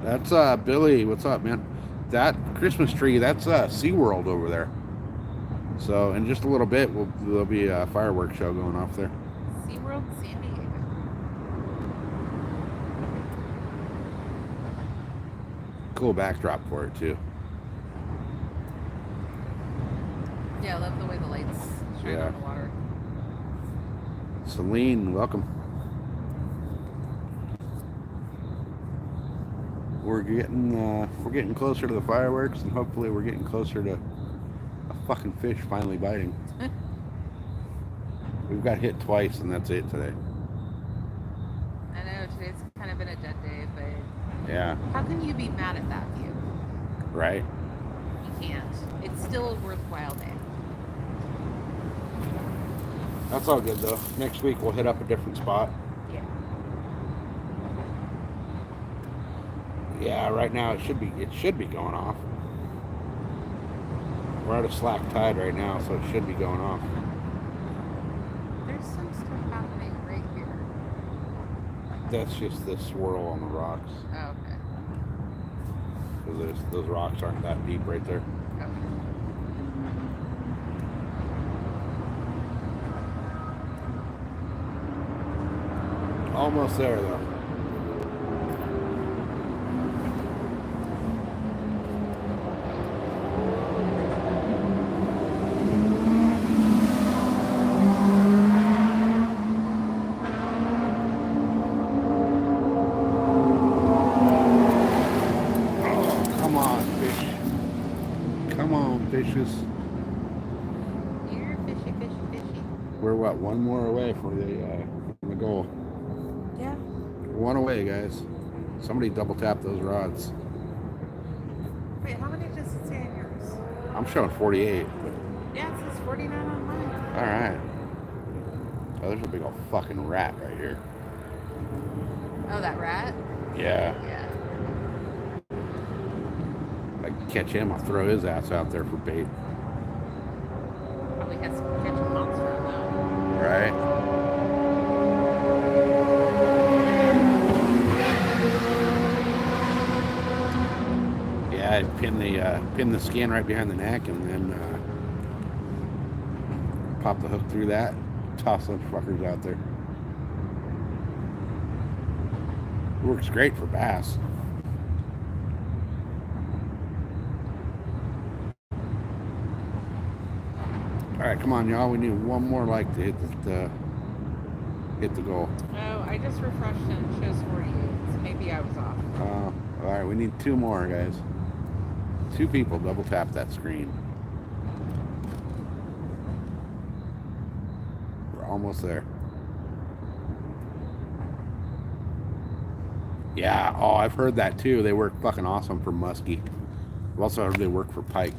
That's Billy. What's up, man? That Christmas tree, that's SeaWorld over there. So in just a little bit, there'll be a fireworks show going off there. SeaWorld, San Diego. Cool backdrop for it, too. Yeah, I love the way the lights shine on the water. Celine, welcome. We're getting closer to the fireworks, and hopefully we're getting closer to a fucking fish finally biting. We've got hit twice, and that's it today. I know, today's kind of been a dead day, but... Yeah. How can you be mad at that view? Right? You can't. It's still a worthwhile day. That's all good, though. Next week, we'll hit up a different spot. Yeah. Yeah, right now, it should be going off. We're at a slack tide right now, so it should be going off. There's some stuff happening right here. That's just the swirl on the rocks. Oh, okay. Because those rocks aren't that deep right there. Okay. Almost there, though. Fishes. You're fishy, fishy, fishy. We're what, 1 more away from the goal. Yeah. 1 away, guys. Somebody double tap those rods. Wait, how many does it say in yours? I'm showing 48. But... Yeah, it says 49 on mine. All right. Oh, there's a big old fucking rat right here. Oh, that rat? Yeah. Yeah. If I can catch him, I'll throw his ass out there for bait. Probably has to catch a monster though. Right? Yeah, I pin the skin right behind the neck and then pop the hook through that, toss those fuckers out there. Works great for bass. All right, come on, y'all. We need one more like to hit the goal. Oh, I just refreshed and it shows 48, so maybe I was off. All right, we need 2 more, guys. 2 people double tap that screen. We're almost there. Yeah, oh, I've heard that too. They work fucking awesome for muskie. I've also heard they work for pike.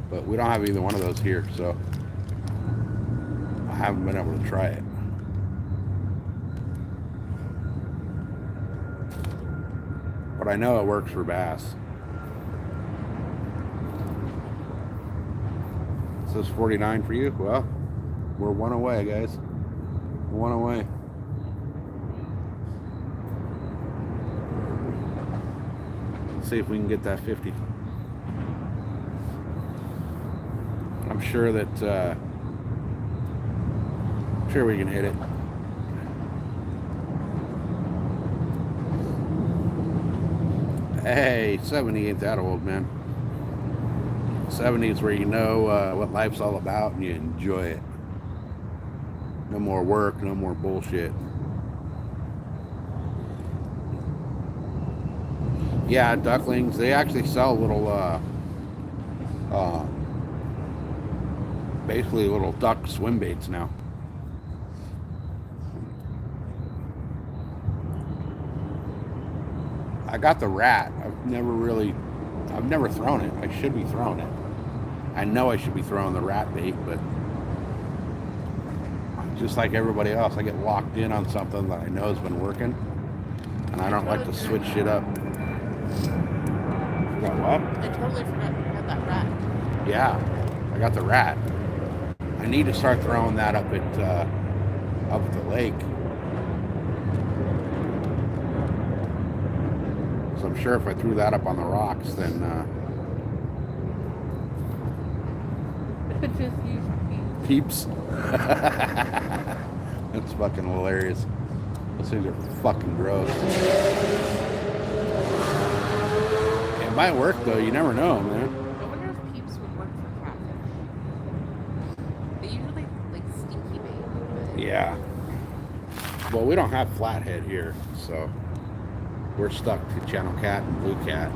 But we don't have either one of those here, so I haven't been able to try it. But I know it works for bass. It says 49 for you. Well, we're 1 away, guys. 1 away. Let's see if we can get that 50. I'm sure that sure we can hit it. Hey, 70 ain't that old, man. 70 is where you know what life's all about and you enjoy it. No more work, no more bullshit. Yeah, ducklings, they actually sell little basically little duck swim baits now. I got the rat. I've never thrown it. I should be throwing it. I know I should be throwing the rat bait, but just like everybody else, I get locked in on something that I know has been working, and I don't like to switch shit up. Got what? I totally forgot you had that rat. Yeah, I got the rat. I need to start throwing that up at the lake. So I'm sure if I threw that up on the rocks, then Just use peeps. That's fucking hilarious. Those things are fucking gross. It might work though. You never know, man. I wonder if peeps would work for catfish. They usually like stinky bait. Yeah. Well, we don't have flathead here, so we're stuck to channel cat and blue cat,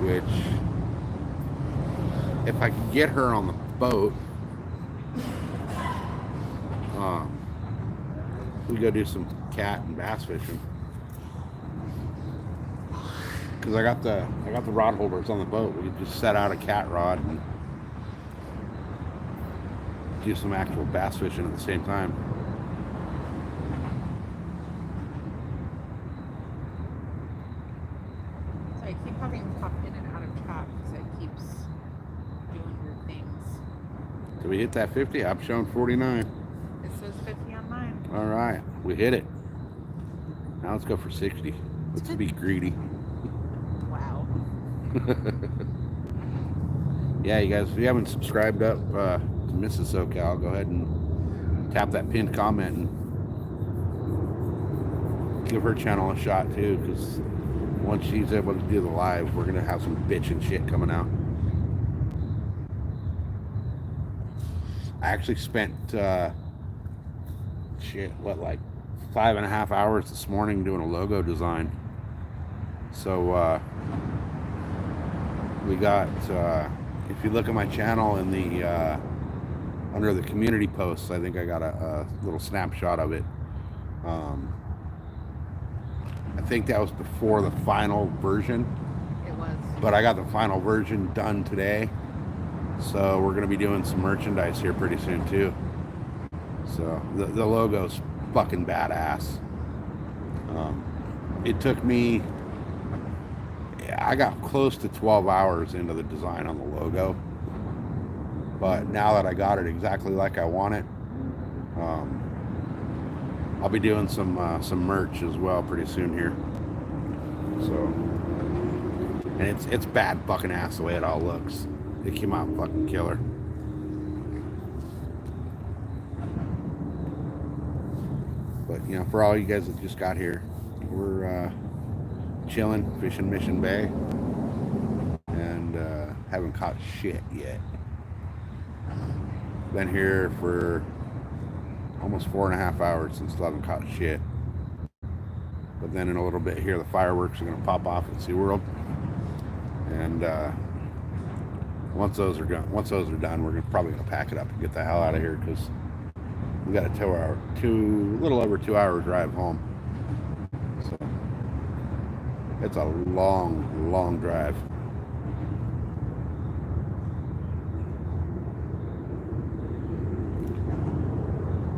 which if I could get her on the boat, we go do some cat and bass fishing. Because I got the rod holders on the boat. We could just set out a cat rod and do some actual bass fishing at the same time. So I keep having to pop in and out of chat because it keeps doing weird things. Did we hit that 50? I'm showing 49. It says 50 on mine. All right, we hit it. Now let's go for 60. Let's be greedy. Wow. Yeah, you guys, if you haven't subscribed up to Mrs. SoCal, go ahead and tap that pinned comment and give her channel a shot too, because once she's able to do the live, we're gonna have some bitchin' shit coming out. I actually spent like 5.5 hours this morning doing a logo design. So we got if you look at my channel in the under the community posts, I think I got a little snapshot of it. I think that was before the final version. It was. But I got the final version done today. So we're going to be doing some merchandise here pretty soon too. So the logo's fucking badass. It took me, I got close to 12 hours into the design on the logo, but now that I got it exactly like I want it, I'll be doing some merch as well pretty soon here. So, and it's bad fucking ass the way it all looks. It came out fucking killer. But you know, for all you guys that just got here, we're chilling, fishing Mission Bay, and haven't caught shit yet. Been here for almost 4.5 hours and still haven't caught shit. But then in a little bit here, the fireworks are gonna pop off at SeaWorld, and once those are done, we're probably gonna pack it up and get the hell out of here because we got a little over 2 hour drive home. So it's a long drive.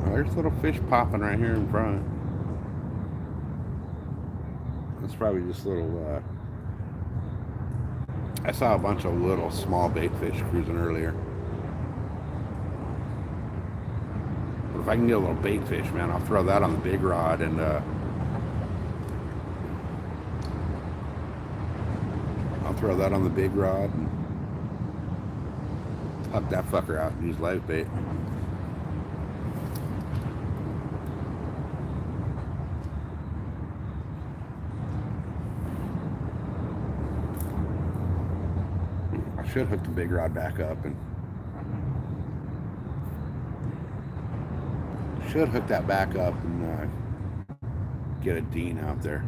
Oh, there's little fish popping right here in front. That's probably just little. I saw a bunch of little small bait fish cruising earlier. But if I can get a little bait fish, man, I'll throw that on the big rod and and huck that fucker out and use live bait. I should hook the big rod back up and get a Dean out there.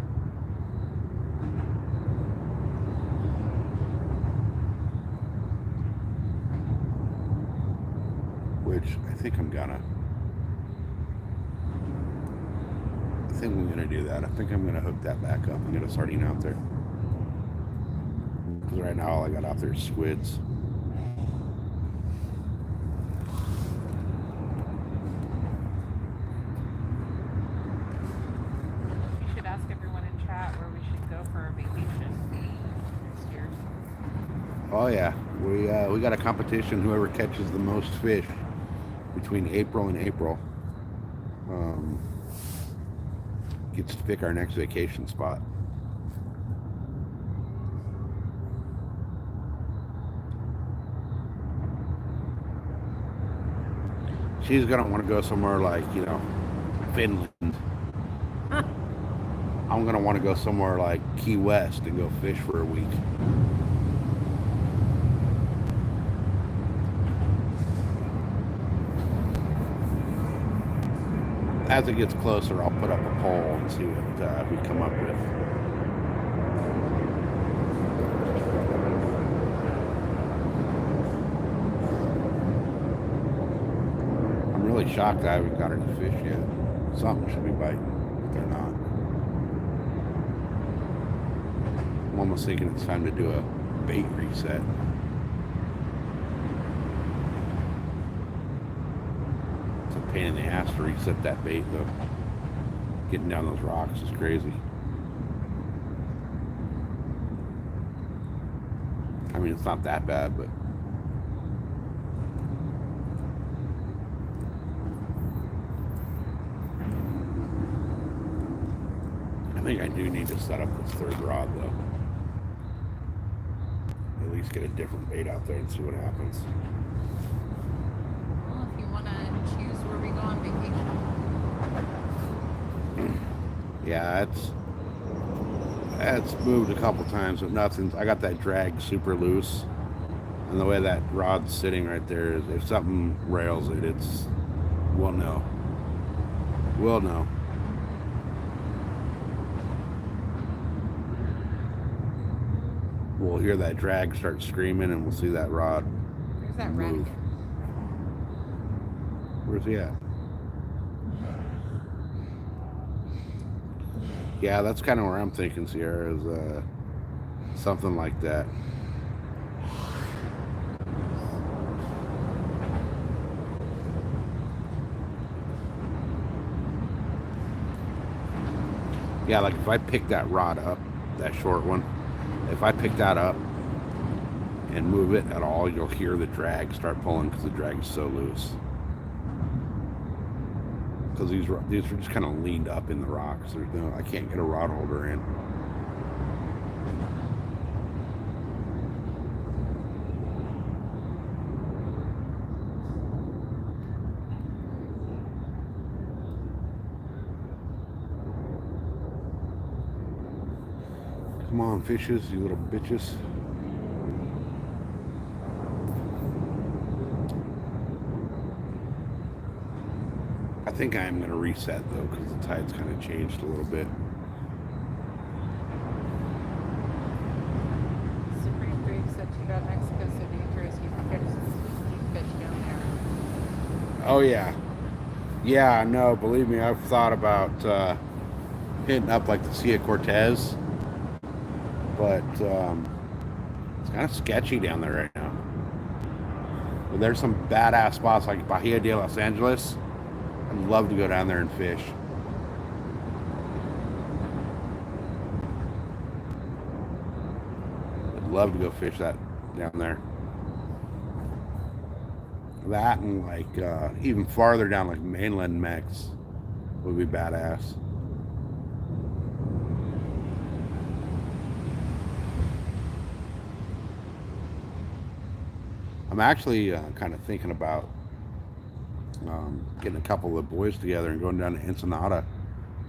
Which I think I'm gonna do that. I think I'm gonna hook that back up and get a sardine out there. Because right now all I got out there is squids. You should ask everyone in chat where we should go for a vacation next year. Oh yeah, we got a competition. Whoever catches the most fish between April and April gets to pick our next vacation spot. She's gonna want to go somewhere like, you know, Finland. I'm gonna want to go somewhere like Key West and go fish for a week. As it gets closer, I'll put up a poll and see what we come up with. I'm really shocked I haven't got any fish yet. Something should be biting, but they're not. I'm almost thinking it's time to do a bait reset. Pain in the ass to reset that bait though. Getting down those rocks is crazy. I mean, it's not that bad, but I think I do need to set up this third rod though. At least get a different bait out there and see what happens. Choose where we go on vacation. Yeah, it's moved a couple times, but nothing. I got that drag super loose, and the way that rod's sitting right there is, if something rails it, we'll know. We'll know. We'll hear that drag start screaming, and we'll see that rod. Where's that move. rack? Where's he at? Yeah, that's kind of where I'm thinking, Sierra, is something like that. Yeah, like if I pick that rod up, that short one, if I pick that up and move it at all, you'll hear the drag start pulling because the drag is so loose. Because these are just kind of leaned up in the rocks. There's no, I can't get a rod holder in. Come on, fishes, you little bitches. I think I am going to reset though because the tide's kind of changed a little bit. Supreme Creek said she got Mexico so dangerous you can catch fish down there. Oh yeah. Yeah, no, believe me, I've thought about hitting up like the Sea of Cortez, but it's kind of sketchy down there right now. But there's some badass spots like Bahia de Los Angeles. I'd love to go down there and fish. I'd love to go fish that down there. That and like even farther down like mainland Mex would be badass. I'm actually kind of thinking about getting a couple of the boys together and going down to Ensenada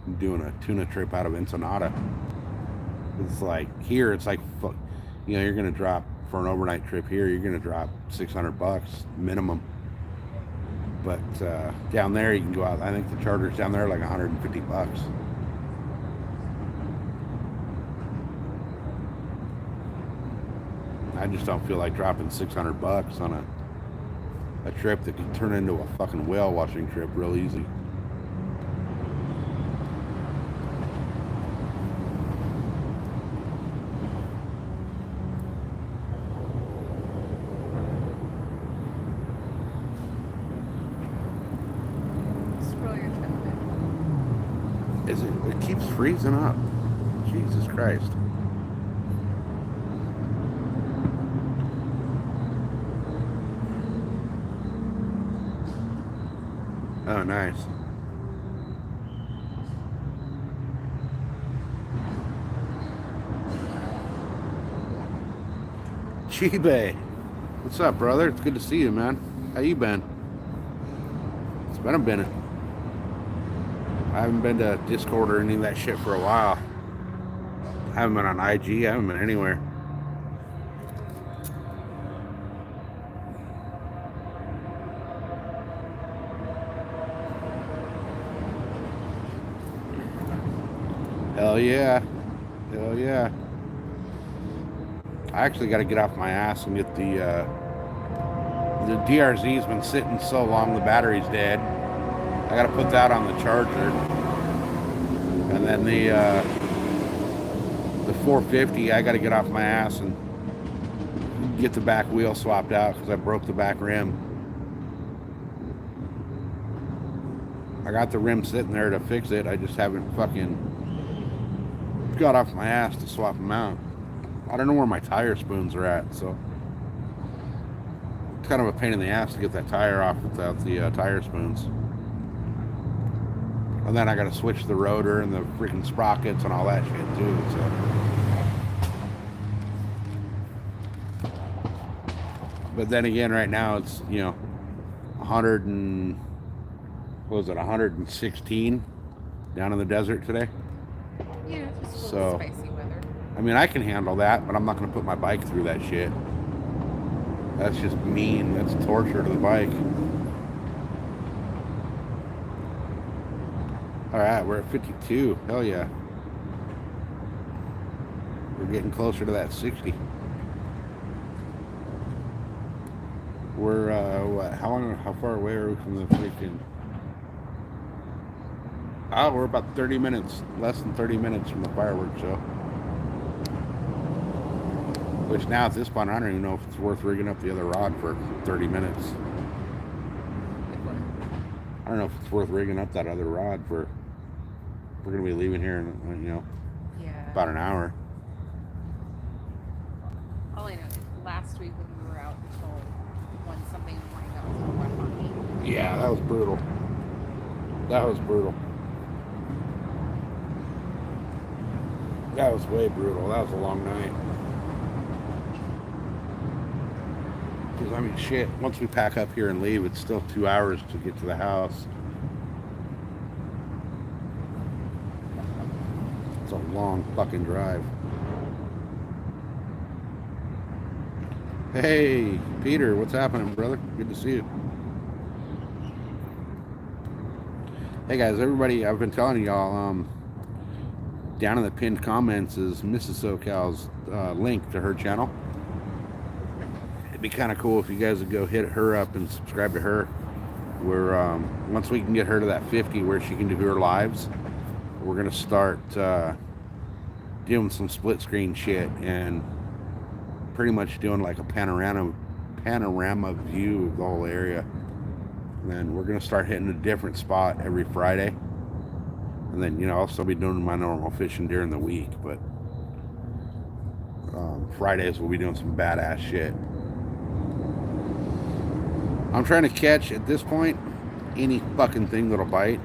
and doing a tuna trip out of Ensenada. It's like here, it's like, you know, you're going to drop for an overnight trip here, you're going to drop $600 minimum. But down there, you can go out. I think the charters down there are like $150. I just don't feel like dropping $600 on a trip that could turn into a fucking whale watching trip real easy. Scroll your trip. It keeps freezing up. Jesus Christ. Oh, nice. Chibe, what's up, brother? It's good to see you, man. How you been? It's been a minute. I haven't been to Discord or any of that shit for a while. I haven't been on IG. I haven't been anywhere. Hell yeah. Hell yeah. I actually got to get off my ass and get the DRZ's been sitting so long the battery's dead. I got to put that on the charger. And then the 450, I got to get off my ass and get the back wheel swapped out because I broke the back rim. I got the rim sitting there to fix it. I just haven't fucking got off my ass to swap them out. I don't know where my tire spoons are at, so it's kind of a pain in the ass to get that tire off without the tire spoons. And then I got to switch the rotor and the freaking sprockets and all that shit too. So, but then again, right now it's 100 and what was it, 116 down in the desert today. Yeah, just so spicy weather. I mean, I can handle that, but I'm not going to put my bike through that shit. That's just mean. That's torture to the bike. All right, we're at 52. Hell yeah. We're getting closer to that 60. We're, how far away are we from the freaking... Oh, we're about 30 minutes, less than 30 minutes from the fireworks show. Which now at this point, I don't even know if it's worth rigging up the other rod for 30 minutes. I don't know if it's worth rigging up that other rod for We're gonna be leaving here in Yeah. about an hour. All I know is last week when we were out until 1 something in the morning, that was rough on me. Yeah, that was brutal. That was brutal. That was way brutal. That was a long night. Because, I mean, shit, once we pack up here and leave, it's still 2 hours to get to the house. It's a long fucking drive. Hey, Peter, what's happening, brother? Good to see you. Hey, guys, everybody, I've been telling y'all, down in the pinned comments is Mrs. SoCal's link to her channel. It'd be kind of cool if you guys would go hit her up and subscribe to her. We're once we can get her to that 50 where she can do her lives, we're gonna start doing some split screen shit and pretty much doing like a panorama view of the whole area. And then we're gonna start hitting a different spot every Friday. And then, I'll still be doing my normal fishing during the week, but Fridays we'll be doing some badass shit. I'm trying to catch, at this point, any fucking thing that'll bite.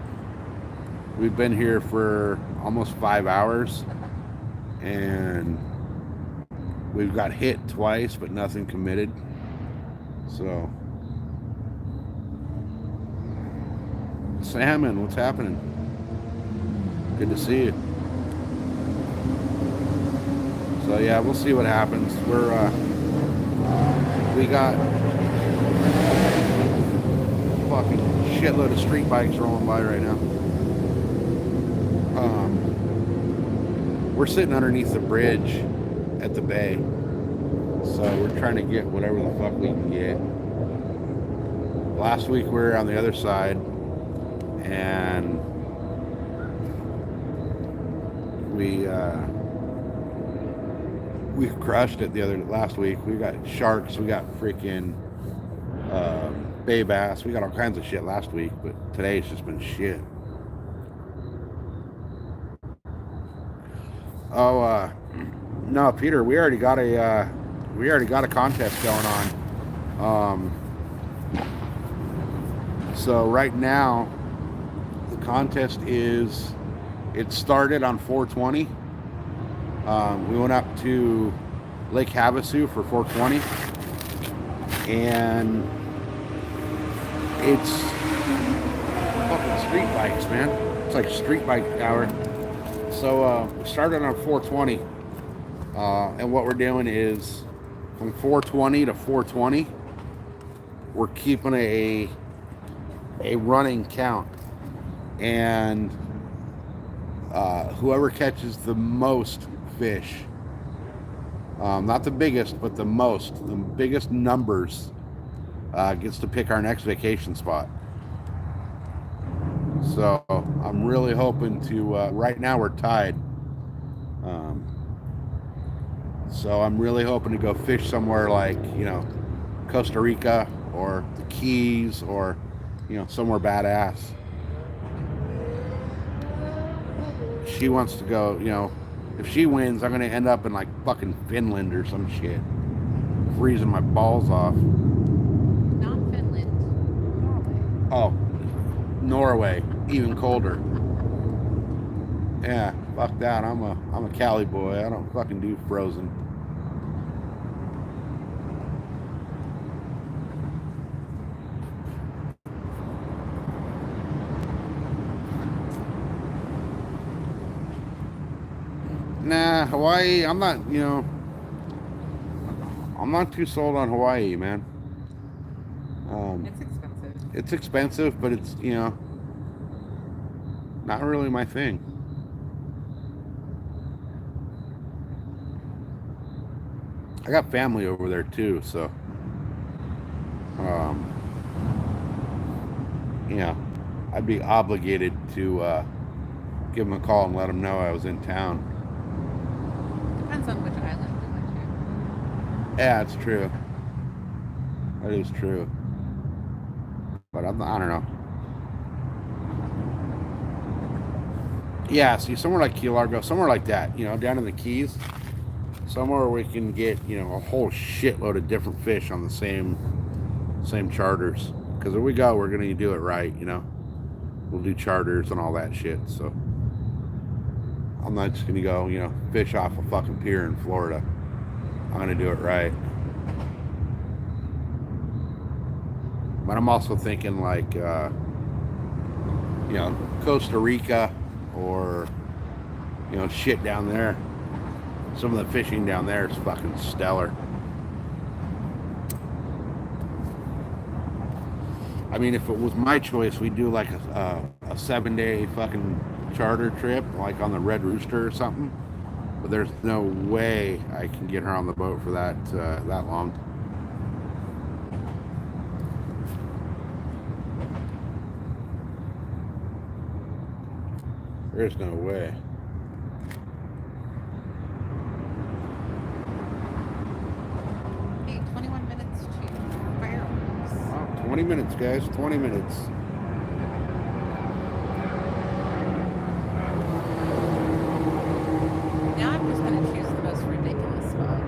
We've been here for almost 5 hours, and we've got hit twice, but nothing committed. So, salmon, what's happening? Good to see you. So yeah, we'll see what happens. We got fucking shitload of street bikes rolling by right now. We're sitting underneath the bridge at the bay, so we're trying to get whatever the fuck we can get. Last week we were on the other side, and we crushed it last week. We got sharks, we got freaking bay bass, we got all kinds of shit last week, but today it's just been shit. Oh, no, Peter, we already got a contest going on. So right now the contest it started on 420. We went up to Lake Havasu for 420, and it's fucking street bikes, man. It's like street bike hour. So we started on 420, and what we're doing is from 420 to 420, we're keeping a running count, and whoever catches the most fish, not the biggest, but the biggest numbers, gets to pick our next vacation spot. So I'm really hoping to, right now we're tied, so I'm really hoping to go fish somewhere like, Costa Rica or the Keys, or somewhere badass. She wants to go, if she wins, I'm going to end up in like fucking Finland or some shit, freezing my balls off. Not Finland, Norway. Oh, Norway, even colder. Yeah, fuck that. I'm a Cali boy. I don't fucking do frozen. Nah, Hawaii, I'm not too sold on Hawaii, man. It's expensive. It's expensive, but it's, not really my thing. I got family over there too, so I'd be obligated to give them a call and let them know I was in town. Depends on which island we went to. Yeah, it's true. That is true. But I don't know. Yeah, see, somewhere like Key Largo, somewhere like that, you know, down in the Keys, somewhere where we can get, you know, a whole shitload of different fish on the same charters. Because if we go, we're gonna do it right, you know. We'll do charters and all that shit. So I'm not just gonna go, you know, fish off a fucking pier in Florida. I'm gonna do it right. But I'm also thinking like, you know, Costa Rica or, you know, shit down there. Some of the fishing down there is fucking stellar. I mean, if it was my choice, we'd do like a 7-day fucking charter trip, like on the Red Rooster or something. But there's no way I can get her on the boat for that long. There's no way. Hey, 21 minutes to fireworks. Wow, 20 minutes, guys. 20 minutes. Now I'm just going to choose the most ridiculous spot.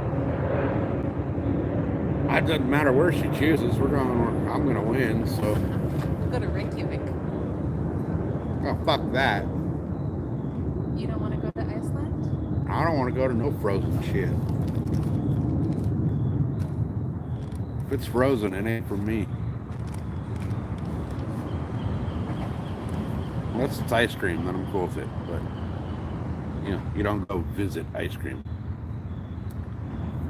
It doesn't matter where she chooses. I'm gonna win. So. We'll go to Reykjavik. Oh, fuck that. You don't want to go to Iceland? I don't want to go to no frozen shit. If it's frozen, it ain't for me. Unless it's ice cream, then I'm cool with it. But, you know, you don't go visit ice cream.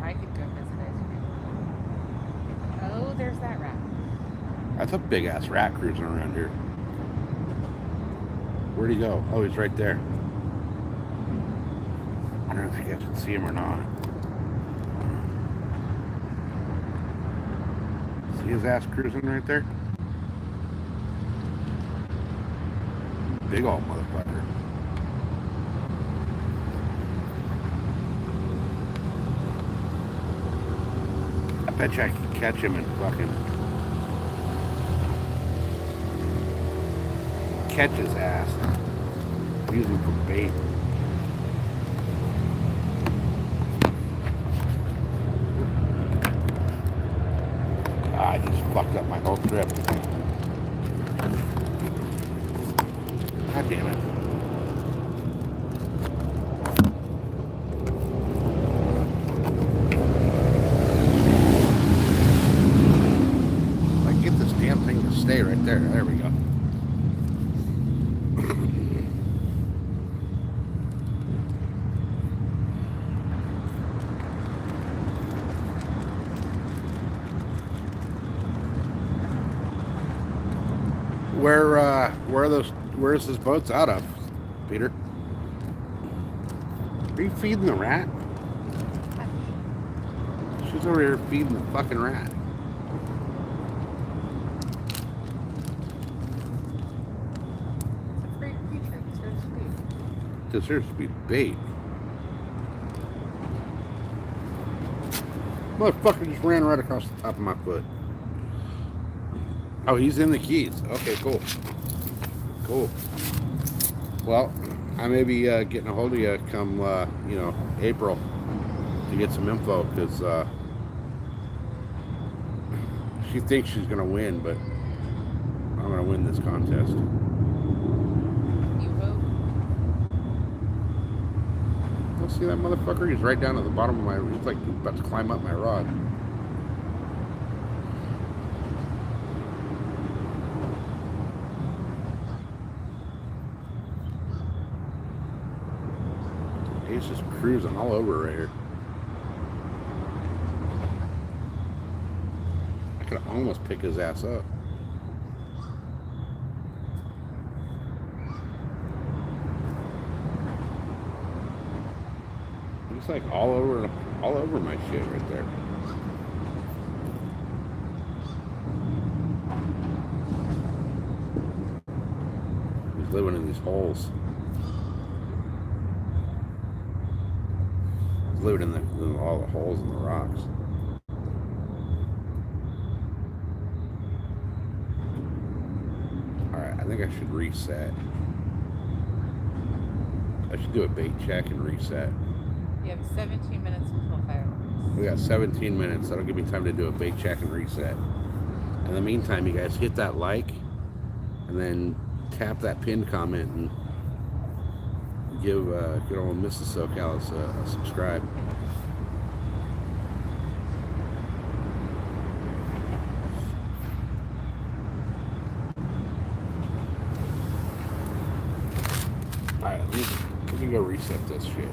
I could go visit ice cream. Oh, there's that rat. That's a big ass rat cruising around here. Where'd he go? Oh, he's right there. I don't know if you guys can see him or not. See his ass cruising right there? Big old motherfucker. I bet you I could catch him and fucking catch his ass. Use him for bait. I just fucked up my whole trip. God damn it. Like, get this damn thing to stay right there. There we go. Where's this boat's out of, Peter? Are you feeding the rat? She's over here feeding the fucking rat. It's a great creature. It deserves to be. Deserves to be bait. Motherfucker just ran right across the top of my foot. Oh, he's in the Keys. Okay, cool. Cool. Well, I may be getting a hold of you come, you know, April to get some info because she thinks she's going to win, but I'm going to win this contest. You vote? Oh, see that motherfucker? He's right down at the bottom of my... He's like about to climb up my rod. He's just cruising all over right here. I could almost pick his ass up. He's like all over my shit right there. He's living in these holes. Living in all the holes in the rocks. Alright, I think I should reset. I should do a bait check and reset. You have 17 minutes until fireworks. We got 17 minutes. That'll give me time to do a bait check and reset. In the meantime, you guys hit that like and then tap that pinned comment and give good old Mrs. SoCal a subscribe. Alright, let me go reset this shit.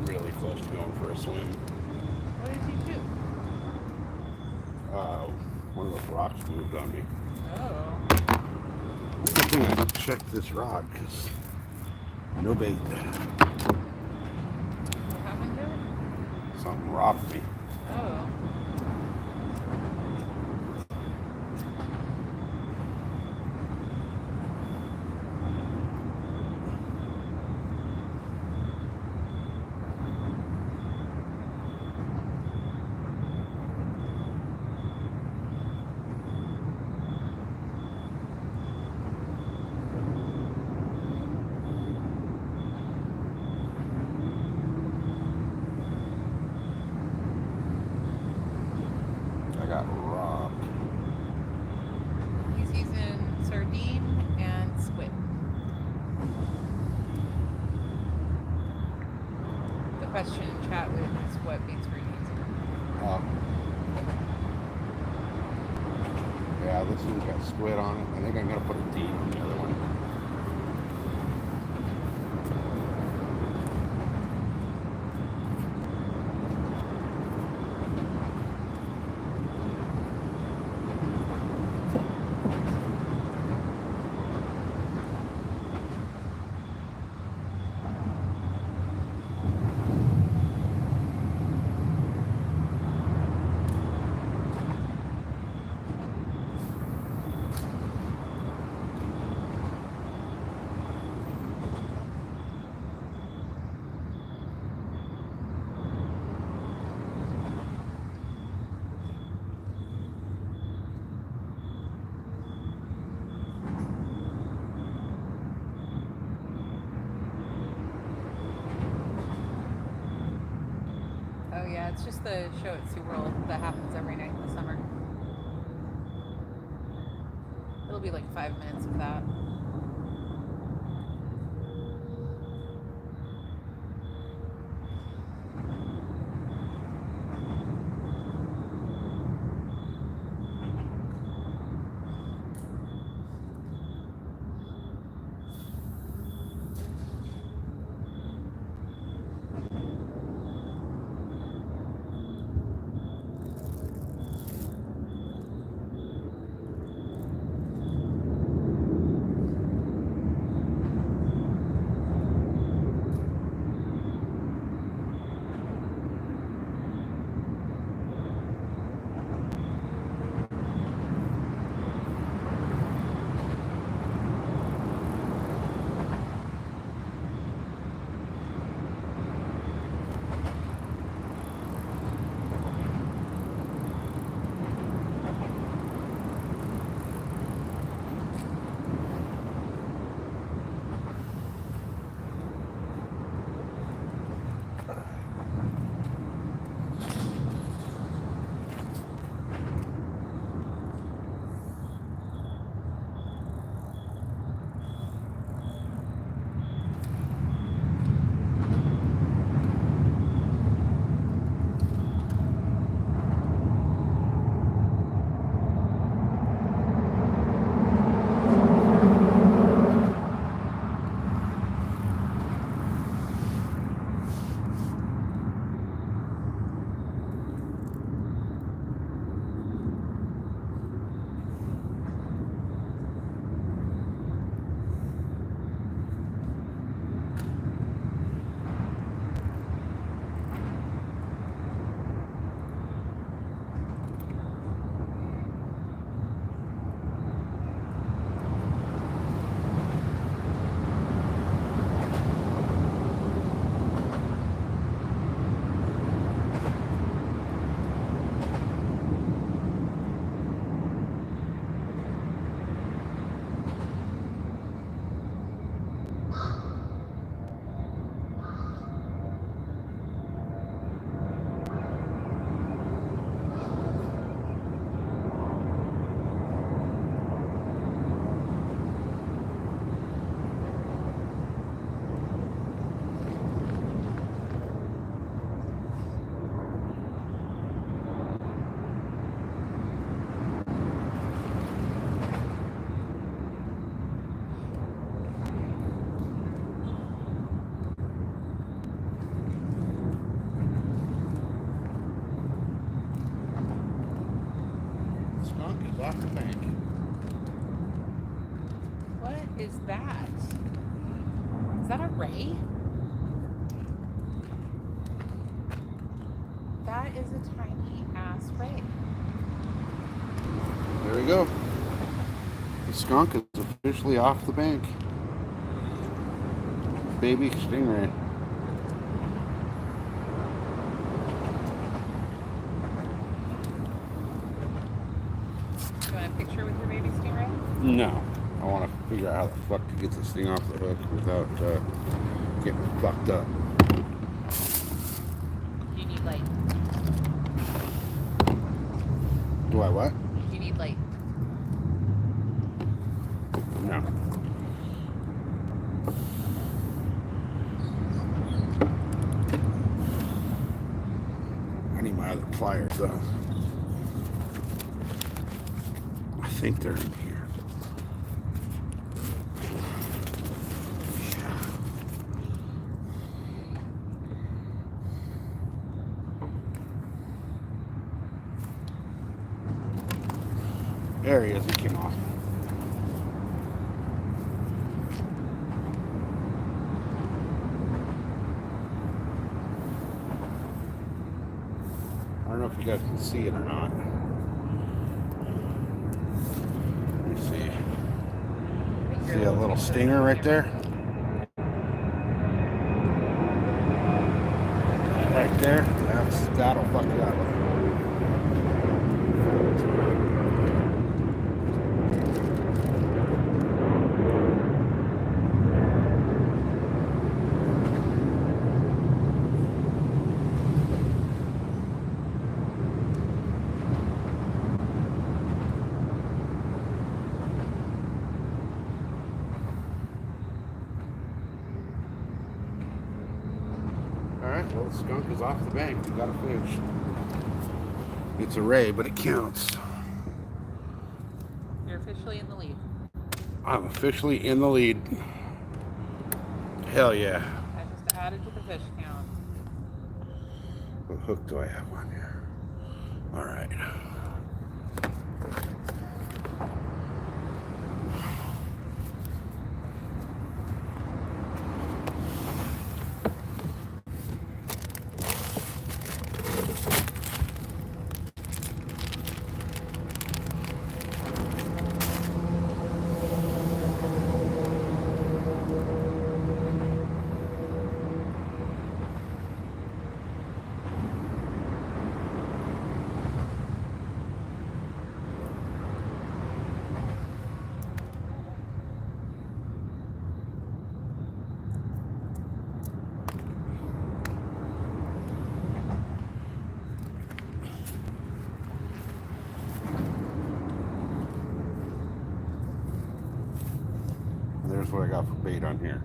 Really close to going for a swim. What did you do? One of those rocks moved on me. Oh. Good thing I checked this rock because no bait. What happened to it? Something rocked me. Oh. Got rocked. He's using sardine and squid. The question in chat is what baits we're using. Yeah, this one's got squid on it. I think I'm gonna put a D on the other one. it's just the show at SeaWorld that happens every night in the summer. It'll be like 5 minutes of that. Off the bank. What is that? Is that a ray? That is a tiny ass ray. There we go. The skunk is officially off the bank. Baby stingray. You want a picture with your baby stingray? No. I want to figure out how the fuck to get this thing off the hook without getting fucked up. You need light. Do I what? You need light. No. I need my other pliers though. I think they're in here. There he is, he came off. I don't know if you guys can see it or not. Let me see. See a little stinger right there? Right there? That'll fuck you up. Well, the skunk is off the bank. We got a fish. It's a ray, but it counts. You're officially in the lead. I'm officially in the lead. Hell yeah. I just added to the fish count. What hook do I have on here? All right. There's what I got for bait on here.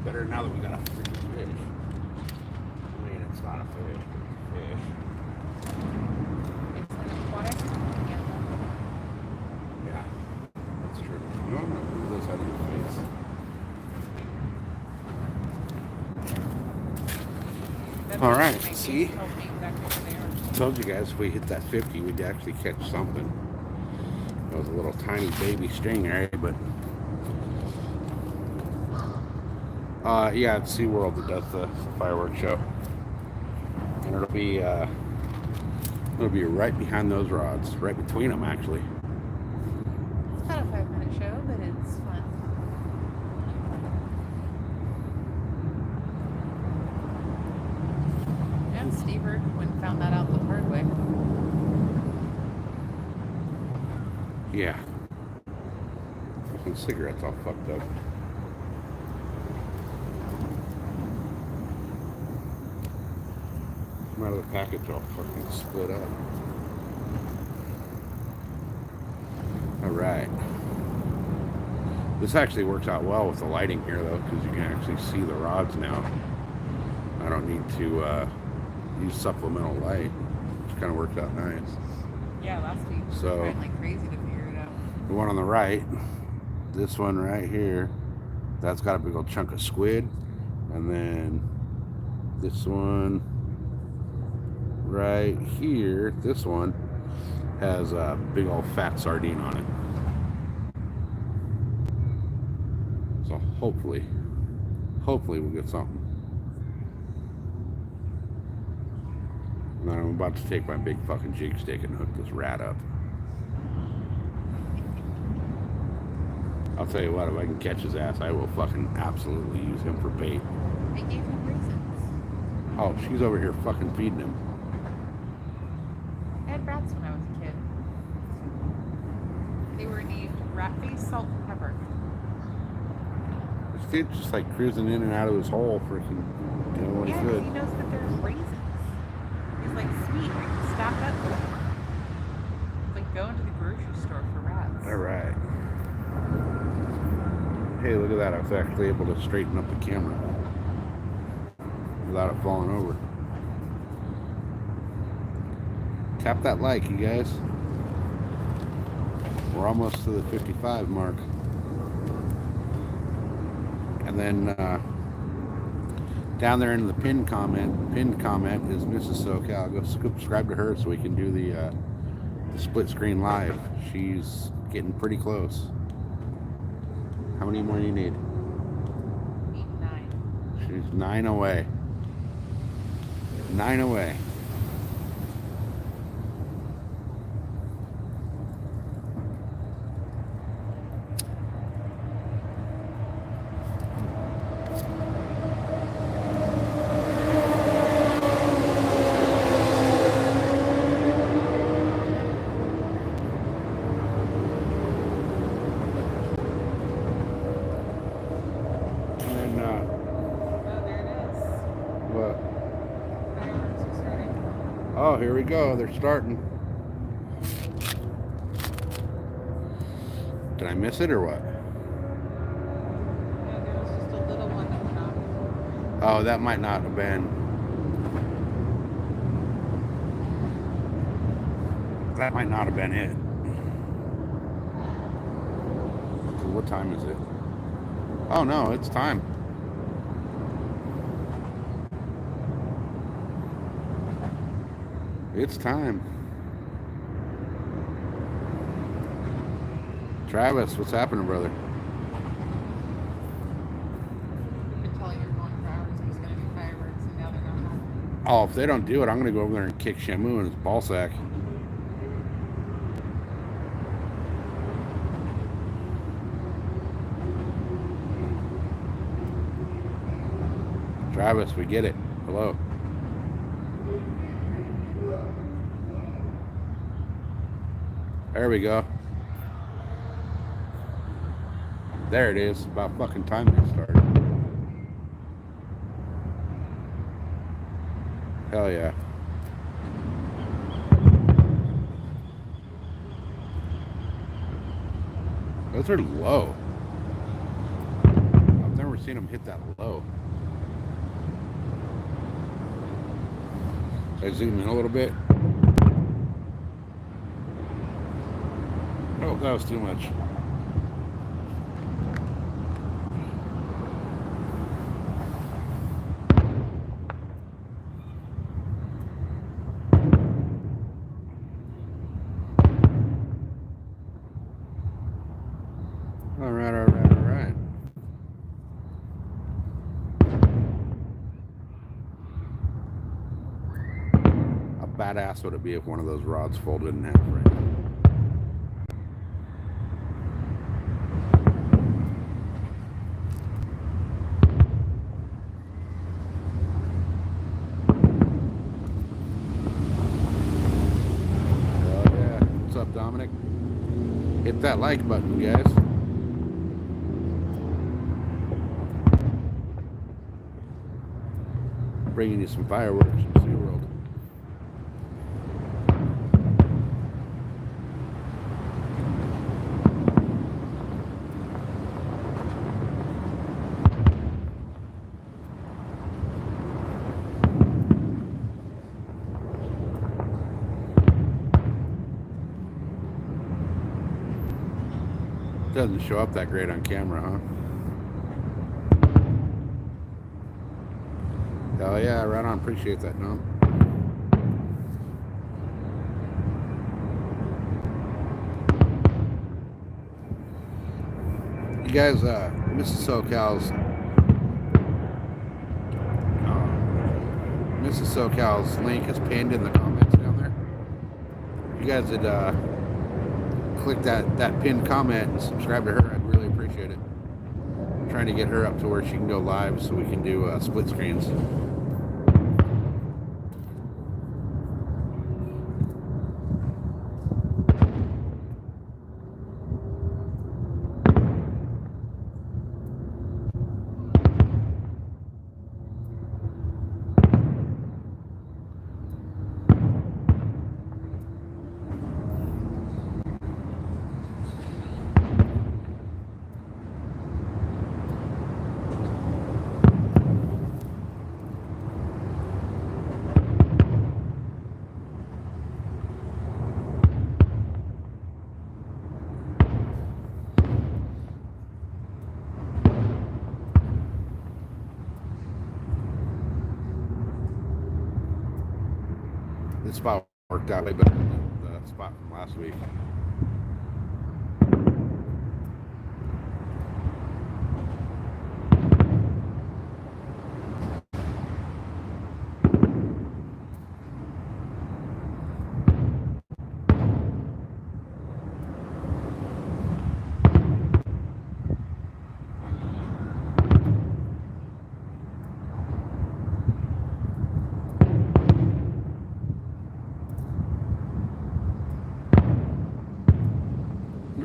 Better now that we got a freaking fish. I mean, it's not a fish, but it's a fish. It's an aquatic animal. Yeah, that's true. No, no, it does have your face. All right, see? I told you guys if we hit that 50, we'd actually catch something. It was a little tiny baby stingray, but yeah, it's SeaWorld that does the fireworks show. And it'll be right behind those rods, right between them actually. It's not a 5-minute show, but it's fun. Yeah, Steve Irwin found that out the hard way. Yeah. Some cigarettes all fucked up. Come out of the package all fucking split up. Alright. This actually works out well with the lighting here though, because you can actually see the rods now. I don't need to use supplemental light. It kind of works out nice. Yeah, last week we were trying like crazy to figure it out. The one on the right, this one right here, that's got a big old chunk of squid. And then this one right here, this one has a big old fat sardine on it. So hopefully hopefully we'll get something. And I'm about to take my big fucking jig stick and hook this rat up. I'll tell you what, if I can catch his ass, I will fucking absolutely use him for bait. I gave him raisins. Oh, she's over here fucking feeding him. I had rats when I was a kid. They were named Rat Face, Salt, and Pepper. This kid's just like cruising in and out of his hole, freaking doing what he could. He knows that there's raisins. He's like, sweet, I can stock up for them. It's like going to the grocery store for rats. All right. Hey, look at that. I was actually able to straighten up the camera without it falling over. Tap that like, you guys. We're almost to the 55 mark. And then down there in the pinned comment is Mrs. SoCal. Go subscribe to her so we can do the split screen live. She's getting pretty close. How many more do you need? 9. She's 9 away. 9 away. Oh, here we go. They're starting. Did I miss it or what? Yeah, there was just a little one that went off. Oh, that might not have been. That might not have been it. So what time is it? Oh no, it's time. It's time. Travis, what's happening, brother? You've been telling everyone for hours there's going to be fireworks, and now they're not home. Oh, if they don't do it, I'm going to go over there and kick Shamu in his ball sack. Travis, we get it. Hello. There we go. There it is. About fucking time they started. Hell yeah. Those are low. I've never seen them hit that low. I zoom in a little bit. Oh, that was too much. All right. How badass would it be if one of those rods folded in half right now? Dominic, hit that like button, guys. Bringing you some fireworks from SeaWorld. Doesn't show up that great on camera, huh? Oh yeah, right on. Appreciate that, no? You guys, Mrs. SoCal's Mrs. SoCal's link is pinned in the comments down there. If you guys would click that pinned comment and subscribe to her, I'd really appreciate it. I'm trying to get her up to where she can go live so we can do split screens. This spot worked out way better than the spot from last week.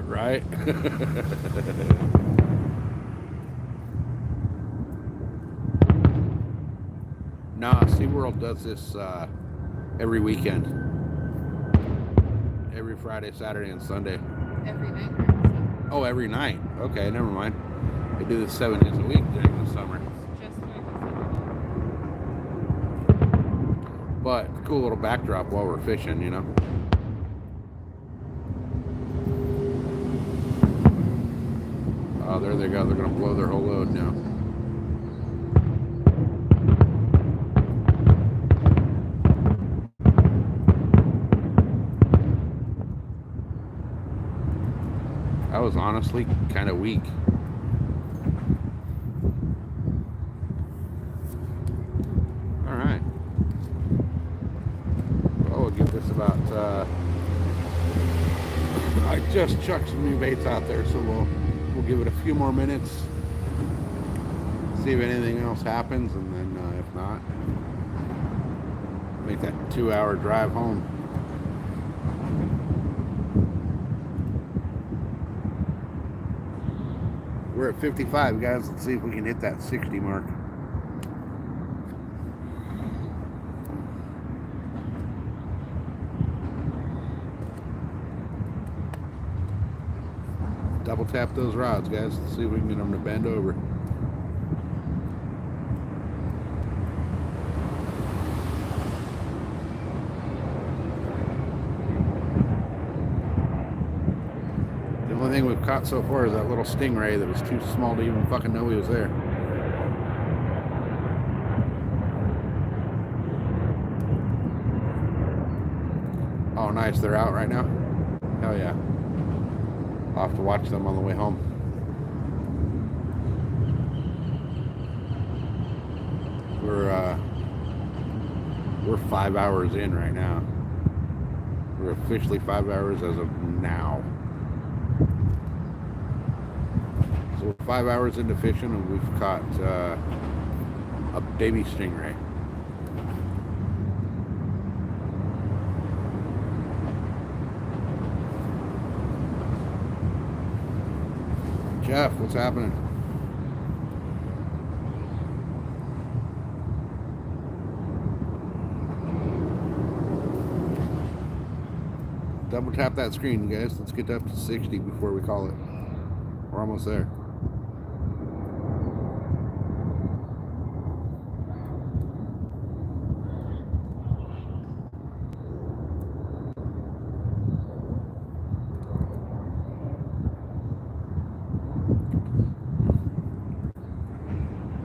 Right? Nah, SeaWorld does this every weekend. Every Friday, Saturday, and Sunday. Every night? Oh, every night. Okay, never mind. They do this 7 days a week during the summer. Just during the summer. But cool little backdrop while we're fishing, you know? Oh, there they go. They're going to blow their whole load now. That was honestly kind of weak. All right. Well, we'll get this about... I just chucked some new baits out there, so we'll give it a few more minutes, see if anything else happens, and then if not, make that 2-hour drive home. We're at 55, guys. Let's see if we can hit that 60 mark. Double tap those rods, guys. Let's see if we can get them to bend over. The only thing we've caught so far is that little stingray that was too small to even fucking know he was there. Oh, nice. They're out right now? Hell yeah. I'll have to watch them on the way home. We're 5 hours in right now. We're officially 5 hours as of now. So we're 5 hours into fishing and we've caught a baby stingray. Jeff, what's happening? Double tap that screen, guys. Let's get up to 60 before we call it. We're almost there.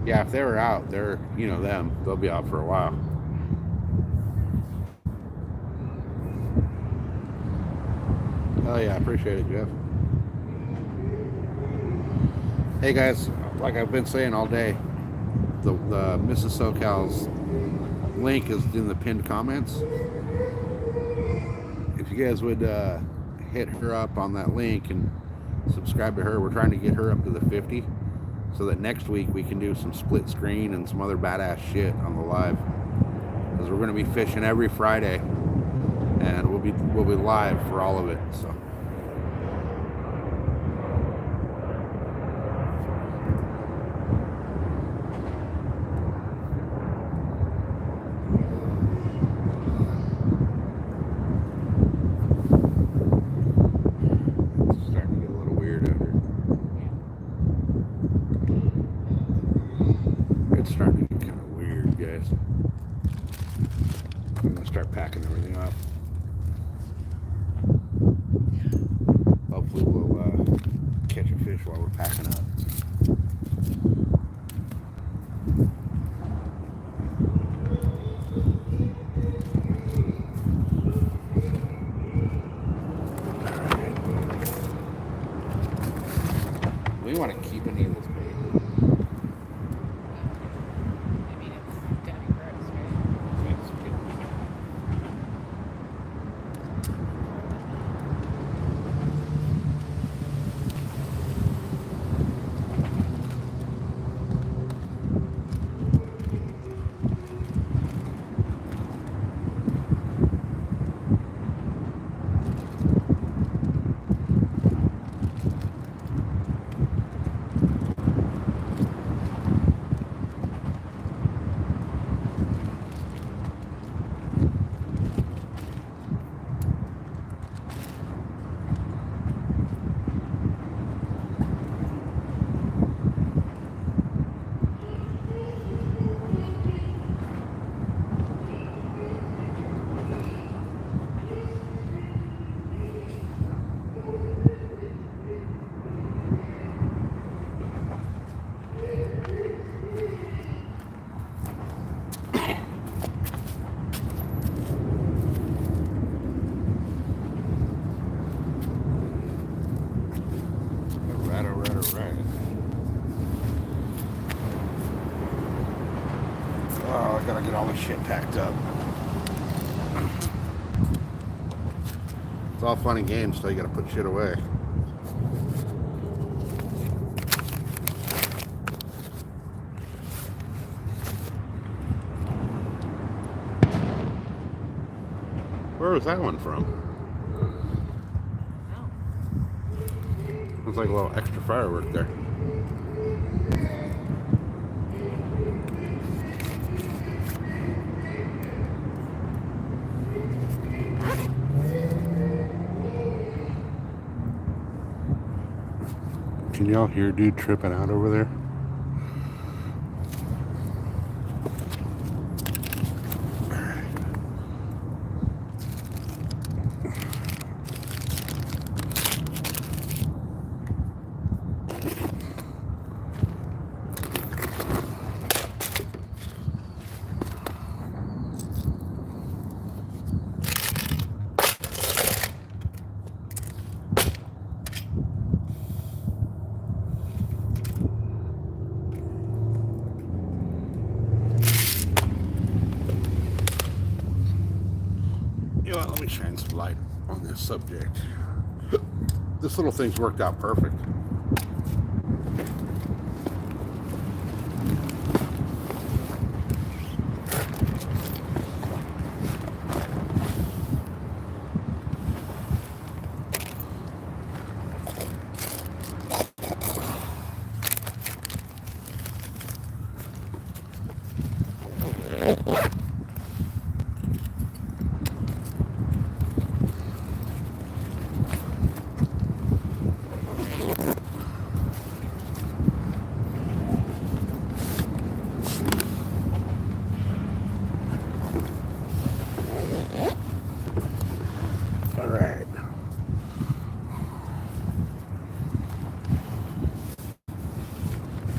Yeah, if they were out, they're, you know them, they'll be out for a while. Oh yeah, I appreciate it, Jeff. Hey guys, like I've been saying all day, the Mrs. SoCal's link is in the pinned comments. If you guys would hit her up on that link and subscribe to her, we're trying to get her up to the 50 so that next week we can do some split screen and some other badass shit on the live, because we're going to be fishing every Friday and we'll be live for all of it. So packing everything up. Hopefully we'll catch a fish while we're packing up. Alright. We want to keep any of this bait. Alright. Oh, I gotta get all this shit packed up. It's all fun and games, so you gotta put shit away. Where was that one from? Looks like a little extra firework there. Can y'all hear dude tripping out over there? You know what, let me shine some light on this subject. This little thing's worked out perfect.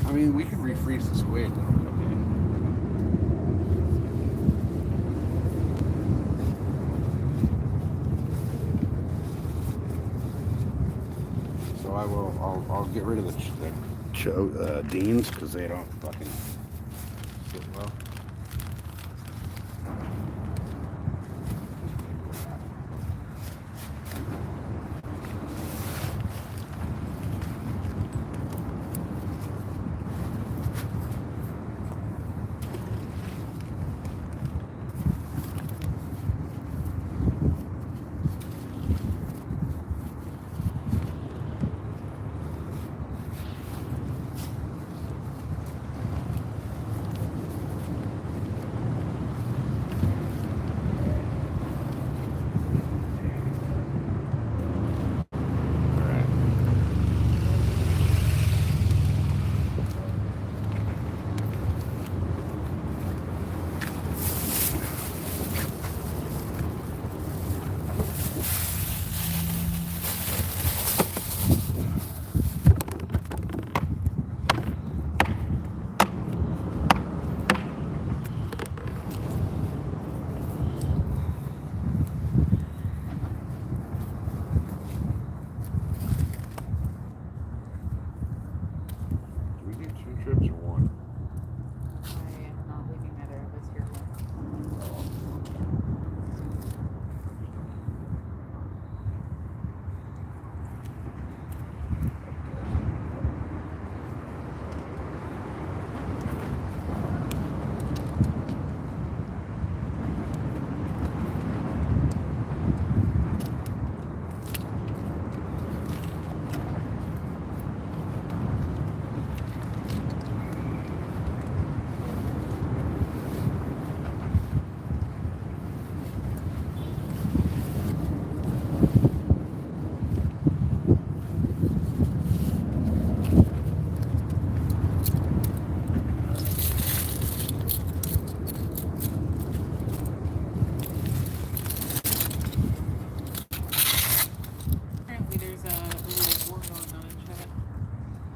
I mean, we could refreeze the squid. So I'll get rid of the Deans because they don't fucking sit well.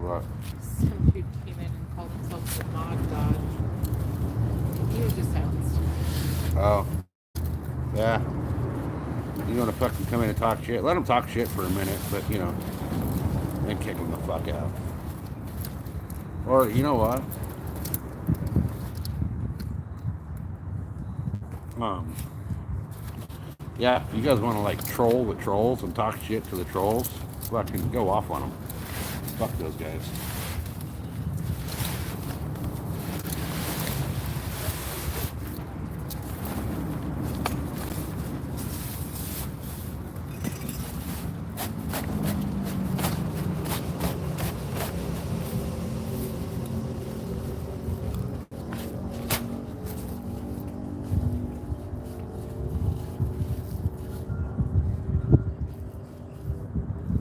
What? Some dude came in and called himself the Mod God. He was just silenced. Oh. Yeah. You want to fucking come in and talk shit? Let them talk shit for a minute, but you know, then kick them the fuck out. Or you know what? Um. Yeah, if you guys want to like troll the trolls and talk shit to the trolls, fucking go off on them. Fuck those guys.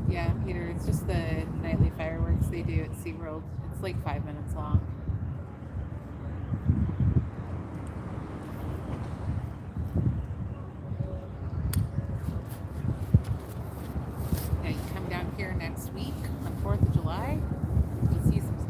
Yeah, Peter, it's just the nightly fireworks they do at SeaWorld. It's like 5 minutes long. Yeah, you come down here next week on 4th of July, you'll see some stuff.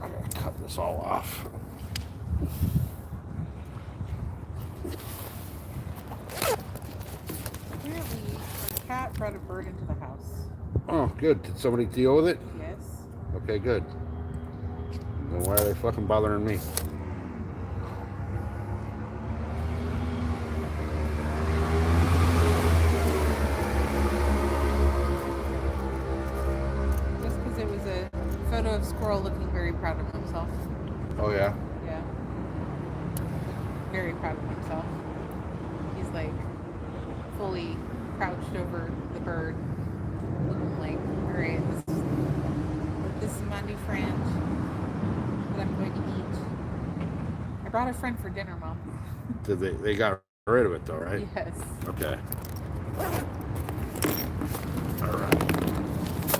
I gotta cut this all off. Apparently, a cat brought a bird into the house. Oh, good. Did somebody deal with it? Yes. Okay, good. Then why are they fucking bothering me? Just because it was a photo of Squirrel looking very proud of himself. Oh yeah. Yeah. Very proud of himself. He's like fully crouched over the bird, looking like, alright, this is my new friend that I'm going to eat. I brought a friend for dinner, Mom. Did they got rid of it though, right? Yes. Okay. All right.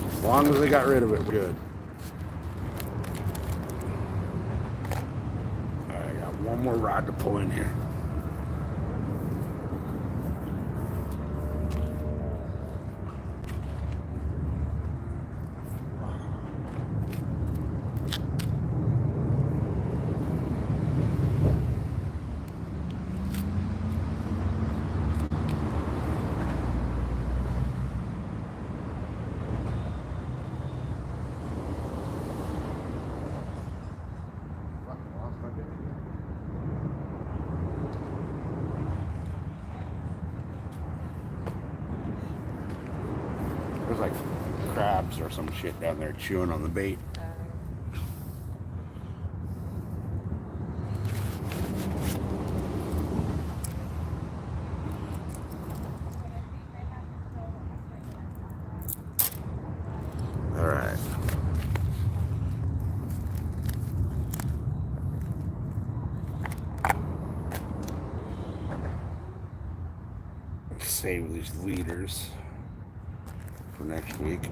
As long as they got rid of it, we're good. All right, I got one more rod to pull in here. There's like crabs or some shit down there chewing on the bait. All right. Save these leaders for next week.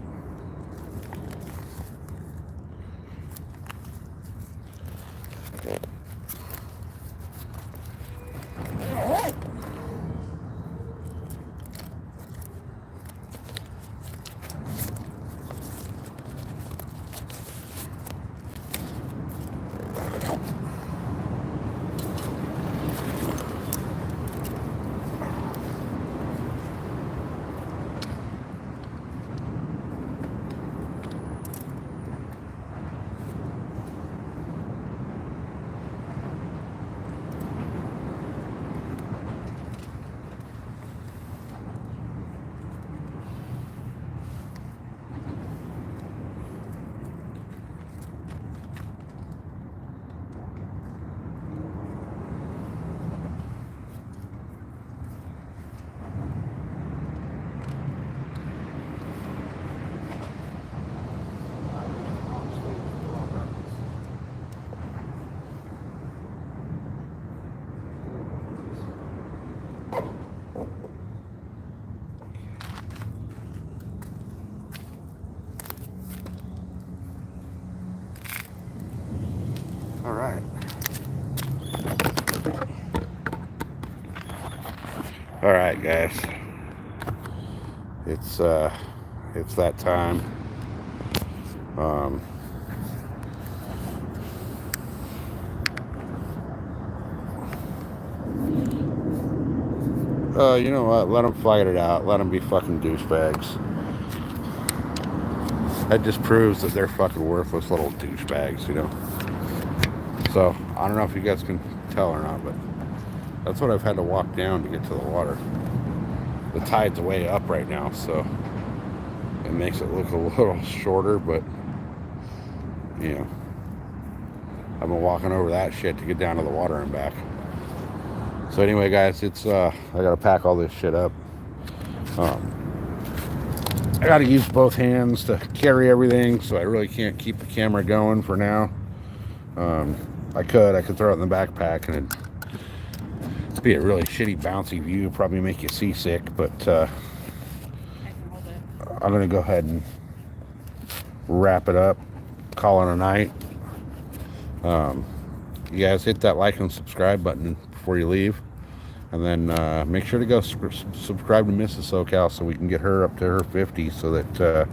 All right, guys. It's that time. You know what? Let them fight it out. Let them be fucking douchebags. That just proves that they're fucking worthless little douchebags, you know? So, I don't know if you guys can tell or not, but that's what I've had to walk down to get to the water. The tide's way up right now, so it makes it look a little shorter, but, you know, I've been walking over that shit to get down to the water and back. So anyway, guys, it's I gotta pack all this shit up. I gotta use both hands to carry everything, so I really can't keep the camera going for now. I could throw it in the backpack, and it'd be a really shitty bouncy view, probably make you seasick, but I can hold it. I'm gonna go ahead and wrap it up, call it a night. You guys hit that like and subscribe button before you leave, and then make sure to go subscribe to Mrs. SoCal so we can get her up to her 50, so that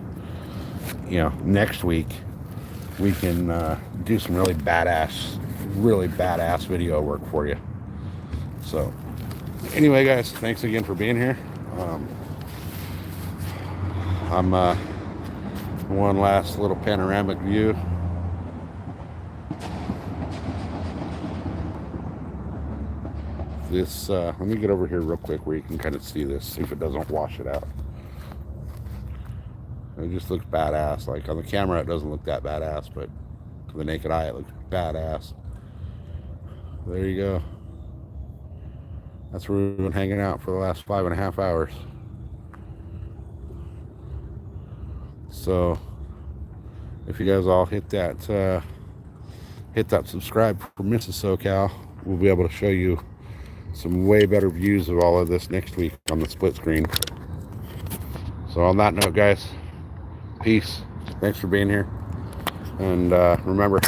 you know, next week we can do some really badass video work for you. So anyway, guys, thanks again for being here. I'm one last little panoramic view. This let me get over here real quick where you can kind of see this, see if it doesn't wash it out. It just looks badass. Like on the camera it doesn't look that badass, but to the naked eye it looks badass. There you go. That's where we've been hanging out for the last 5.5 hours. So if you guys all hit that subscribe for Mrs. SoCal, we'll be able to show you some way better views of all of this next week on the split screen. So on that note, guys, peace. Thanks for being here. And remember,